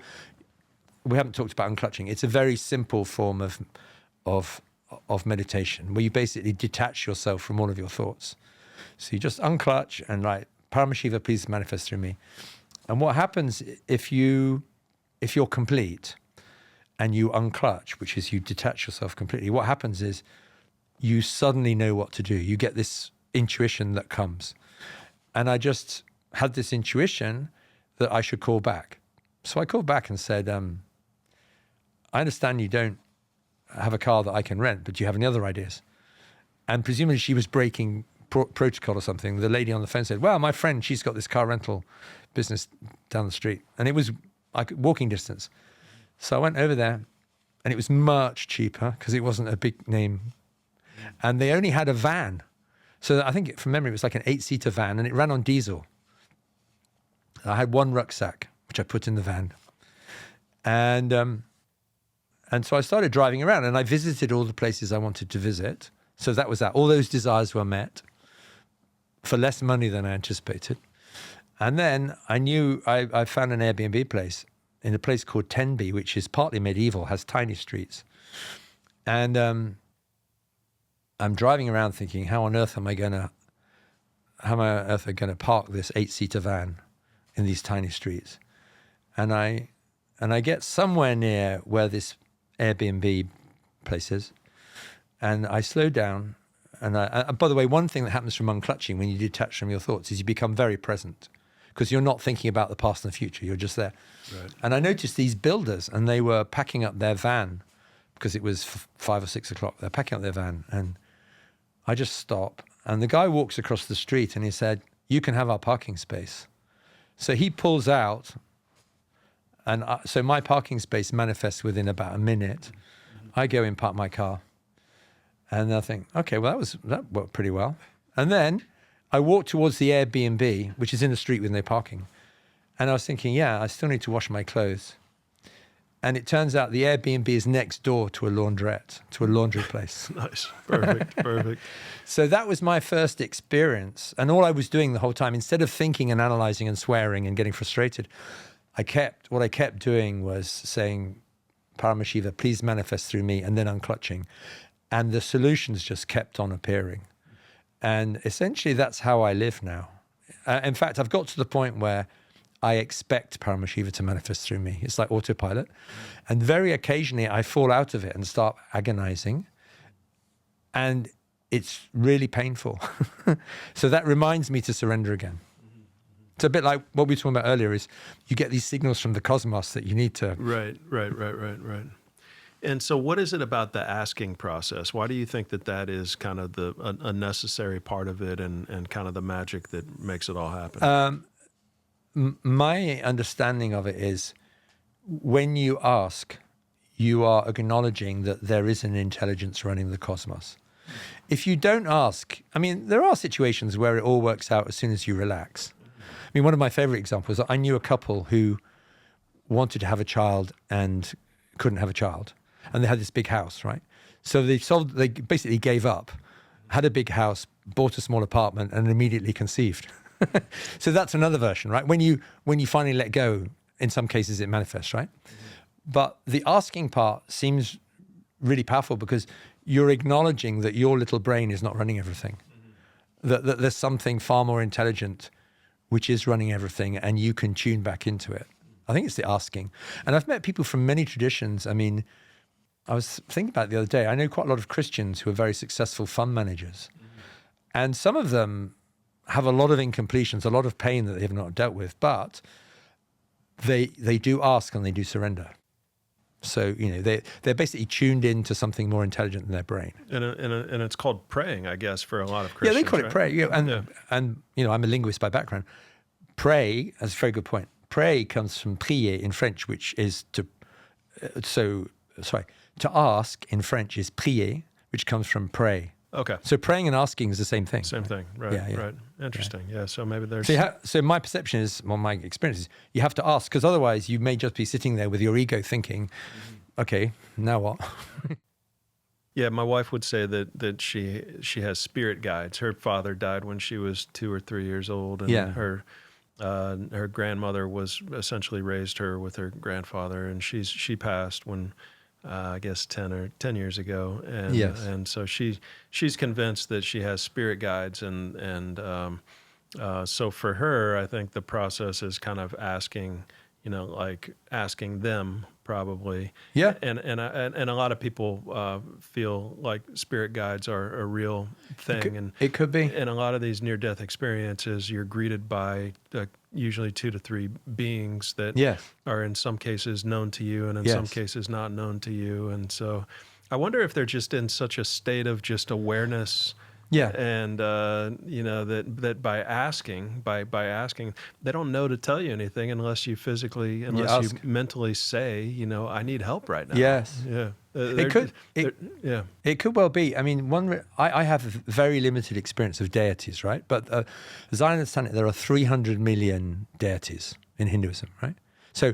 We haven't talked about unclutching. It's a very simple form of meditation where you basically detach yourself from all of your thoughts. So you just unclutch and like, Paramashiva, please manifest through me. And what happens if you're complete and you unclutch, which is you detach yourself completely? What happens is you suddenly know what to do. You get this intuition that comes, and I just had this intuition that I should call back. So I called back and said, I understand you don't have a car that I can rent, but do you have any other ideas? And presumably she was breaking protocol or something. The lady on the phone said, well, my friend, she's got this car rental business down the street. And it was like walking distance. So I went over there, and it was much cheaper because it wasn't a big name. And they only had a van. So I think from memory, it was like an 8-seater van, and it ran on diesel. I had one rucksack, which I put in the van. And so I started driving around, and I visited all the places I wanted to visit. So that was that. All those desires were met for less money than I anticipated. And then I knew I found an Airbnb place in a place called Tenby, which is partly medieval, has tiny streets. And I'm driving around thinking, how on earth am I going to park this 8-seater van in these tiny streets? And I get somewhere near where this Airbnb place is, and I slow down. And by the way, one thing that happens from unclutching when you detach from your thoughts is you become very present, because you're not thinking about the past and the future. You're just there. Right. And I noticed these builders, and they were packing up their van because it was 5 or 6 o'clock. They're packing up their van, and I just stop. And the guy walks across the street, and he said, you can have our parking space. So he pulls out, and so my parking space manifests within about a minute. I go in, park my car, and I think, okay, well, that worked pretty well. And then I walk towards the Airbnb, which is in the street with no parking. And I was thinking, yeah, I still need to wash my clothes. And it turns out the Airbnb is next door to a laundrette, to a laundry place. Nice. Perfect. So that was my first experience. And all I was doing the whole time, instead of thinking and analyzing and swearing and getting frustrated, what I kept doing was saying, Paramashiva, please manifest through me, and then unclutching. And the solutions just kept on appearing. And essentially that's how I live now. In fact, I've got to the point where I expect Paramashiva to manifest through me. It's like autopilot. And very occasionally I fall out of it and start agonizing. And it's really painful. So that reminds me to surrender again. It's a bit like what we were talking about earlier, is you get these signals from the cosmos that you need to... Right. And so what is it about the asking process? Why do you think that is kind of a necessary part of it and kind of the magic that makes it all happen? My understanding of it is when you ask, you are acknowledging that there is an intelligence running the cosmos. If you don't ask, I mean, there are situations where it all works out as soon as you relax. I mean, one of my favorite examples, I knew a couple who wanted to have a child and couldn't have a child. And they had this big house, right? So they basically gave up, had a big house, bought a small apartment, and immediately conceived. So that's another version, right? When you finally let go, in some cases it manifests, right? But the asking part seems really powerful because you're acknowledging that your little brain is not running everything. That there's something far more intelligent which is running everything, and you can tune back into it. I think it's the asking. And I've met people from many traditions. I mean, I was thinking about it the other day. I know quite a lot of Christians who are very successful fund managers. And some of them have a lot of incompletions, a lot of pain that they have not dealt with, but they do ask and they do surrender. So, you know, they're basically tuned into something more intelligent than their brain. And it's called praying, I guess, for a lot of Christians. Yeah, they call it right? pray. Yeah, and you know, I'm a linguist by background. Pray, that's a very good point. Pray comes from prier in French, which is to ask in French is prier, which comes from pray. Okay. So praying and asking is the same thing. Same thing, right? Yeah. Right. Interesting. Yeah. So maybe there's. So my perception is, well, my experience is, you have to ask, because otherwise you may just be sitting there with your ego thinking, okay, now what? Yeah, my wife would say that she has spirit guides. Her father died when she was 2 or 3 years old, and her grandmother was essentially raised her with her grandfather, and she passed when. I guess 10 years ago, and so she's convinced that she has spirit guides, and so for her, I think the process is kind of asking, you know, like asking them probably, and a lot of people feel like spirit guides are a real thing, it could be. In a lot of these near-death experiences, you're greeted by usually 2 to 3 beings that are in some cases known to you and in some cases not known to you. And so I wonder if they're just in such a state of just awareness. And, you know, that by asking, they don't know to tell you anything unless you mentally say, you know, I need help right now. Yes. Yeah. It could well be. I mean, I have very limited experience of deities, right? But as I understand it, there are 300 million deities in Hinduism, right? So,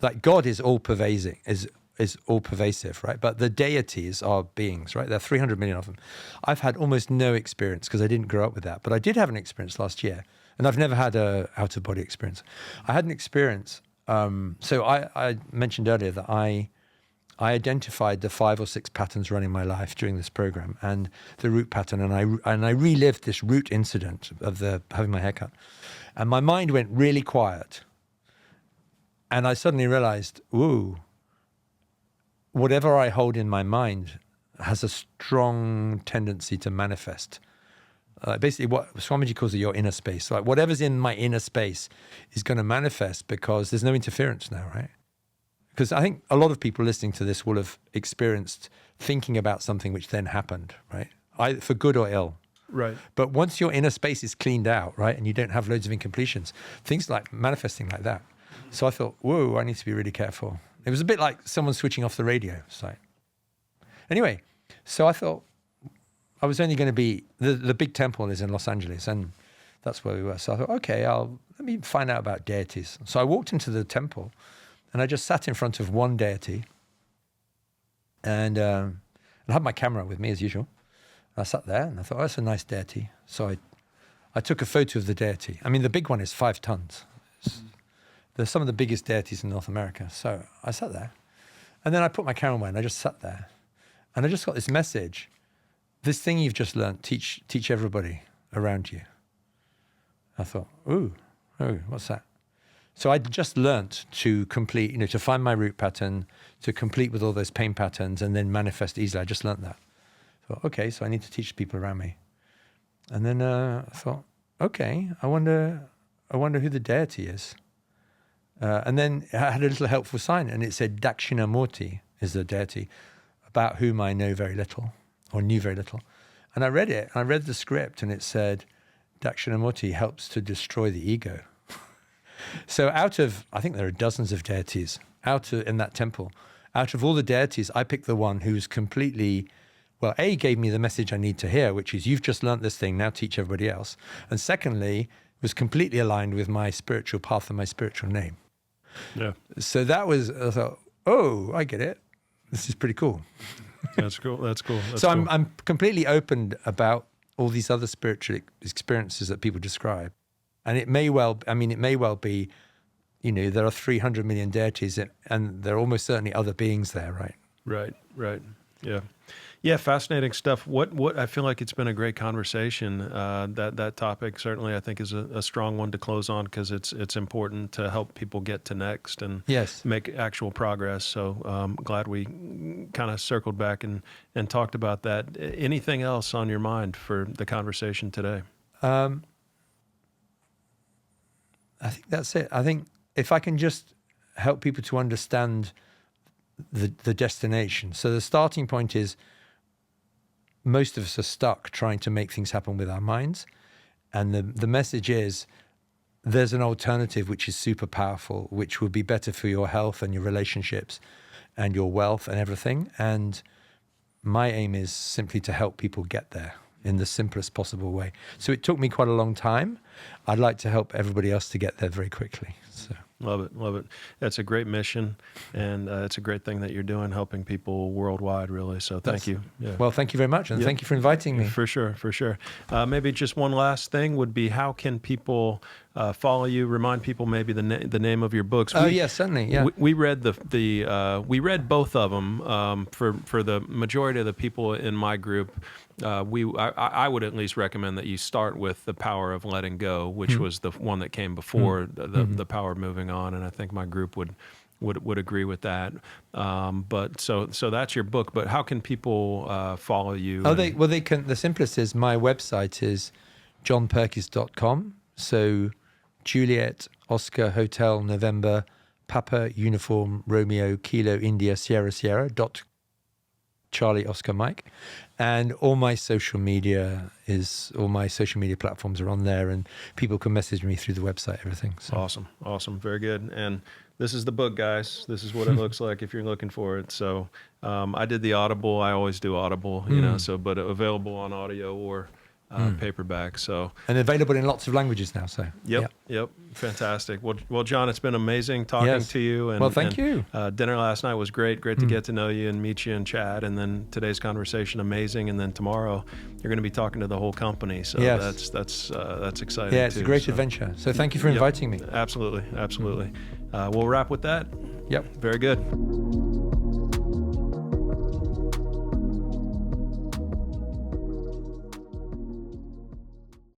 like, God is all pervasive, is all pervasive, right? But the deities are beings, right? There are 300 million of them. I've had almost no experience because I didn't grow up with that. But I did have an experience last year, and I've never had a out-of-body experience. I had an experience. So I mentioned earlier that I identified the 5 or 6 patterns running my life during this program, and the root pattern, and I relived this root incident of having my hair cut, and my mind went really quiet, and I suddenly realized, ooh, whatever I hold in my mind has a strong tendency to manifest. Basically, what Swamiji calls it your inner space. Like, whatever's in my inner space is going to manifest because there's no interference now, right? Because I think a lot of people listening to this will have experienced thinking about something which then happened, right? For good or ill. Right. But once your inner space is cleaned out, right, and you don't have loads of incompletions, things like manifesting like that. So I thought, whoa, I need to be really careful. It was a bit like someone switching off the radio. So anyway, so I thought I was only going to be, the big temple is in Los Angeles, and that's where we were. So I thought, okay, let me find out about deities. So I walked into the temple, and I just sat in front of one deity, and I had my camera with me as usual. I sat there, and I thought, oh, that's a nice deity. So I took a photo of the deity. I mean, the big one is 5 tons. They're some of the biggest deities in North America. So I sat there, and then I put my camera away, and I just sat there, and I just got this message: this thing you've just learned, teach everybody around you. I thought, oh, what's that? So I just learnt to complete, to find my root pattern, to complete with all those pain patterns, and then manifest easily. I just learnt that. I thought, okay, so I need to teach people around me. And then I thought, okay, I wonder who the deity is. And then I had a little helpful sign, and it said Dakshinamurti is a deity about whom I know very little or knew very little. And I read it. I read the script, and it said, Dakshinamurti helps to destroy the ego. So I think there are dozens of deities in that temple. Out of all the deities, I picked the one who's completely, well, A, gave me the message I need to hear, which is, you've just learnt this thing, now teach everybody else. And secondly, was completely aligned with my spiritual path and my spiritual name. Yeah. So I thought, oh, I get it. This is pretty cool. That's cool. That's cool. So I'm completely open about all these other spiritual experiences that people describe. And it may well be, there are 300 million deities, and there are almost certainly other beings there, right? Right. Yeah. Yeah, fascinating stuff. What I feel like it's been a great conversation. That topic certainly I think is a strong one to close on, because it's important to help people get to next and make actual progress. So glad we kind of circled back and talked about that. Anything else on your mind for the conversation today? I think that's it. I think if I can just help people to understand the destination. So the starting point is, most of us are stuck trying to make things happen with our minds. And the message is, there's an alternative which is super powerful, which will be better for your health and your relationships and your wealth and everything. And my aim is simply to help people get there in the simplest possible way. So it took me quite a long time. I'd like to help everybody else to get there very quickly. So. Love it. That's a great mission, and it's a great thing that you're doing, helping people worldwide, really. So thank you. Yeah. Well, thank you very much, and thank you for inviting me. For sure. Maybe just one last thing would be, how can people follow you? Remind people maybe the name of your books. Yes, certainly. Yeah. We read we read both of them. For the majority of the people in my group, I would at least recommend that you start with The Power of Letting Go, which was the one that came before the Power of Moving On, and I think my group would agree with that. But so that's your book. But how can people follow you? They can. The simplest is, my website is johnpurkiss.com. So Juliet, Oscar, Hotel, November, Papa, Uniform, Romeo, Kilo, India, Sierra, Sierra, Charlie, Oscar, Mike. And all my social media platforms are on there, and people can message me through the website, everything. So. Awesome. Very good. And this is the book, guys. This is what it looks like if you're looking for it. So I did the Audible. I always do Audible, but available on audio or paperback. So, and available in lots of languages now. So Yep. Fantastic. Well, John, it's been amazing talking to you. And, thank you. Dinner last night was great to get to know you and meet you and chat. And then today's conversation, amazing. And then tomorrow, you're going to be talking to the whole company. So that's exciting. Yeah, it's a great adventure. So thank you for inviting me. Absolutely. We'll wrap with that. Yep. Very good.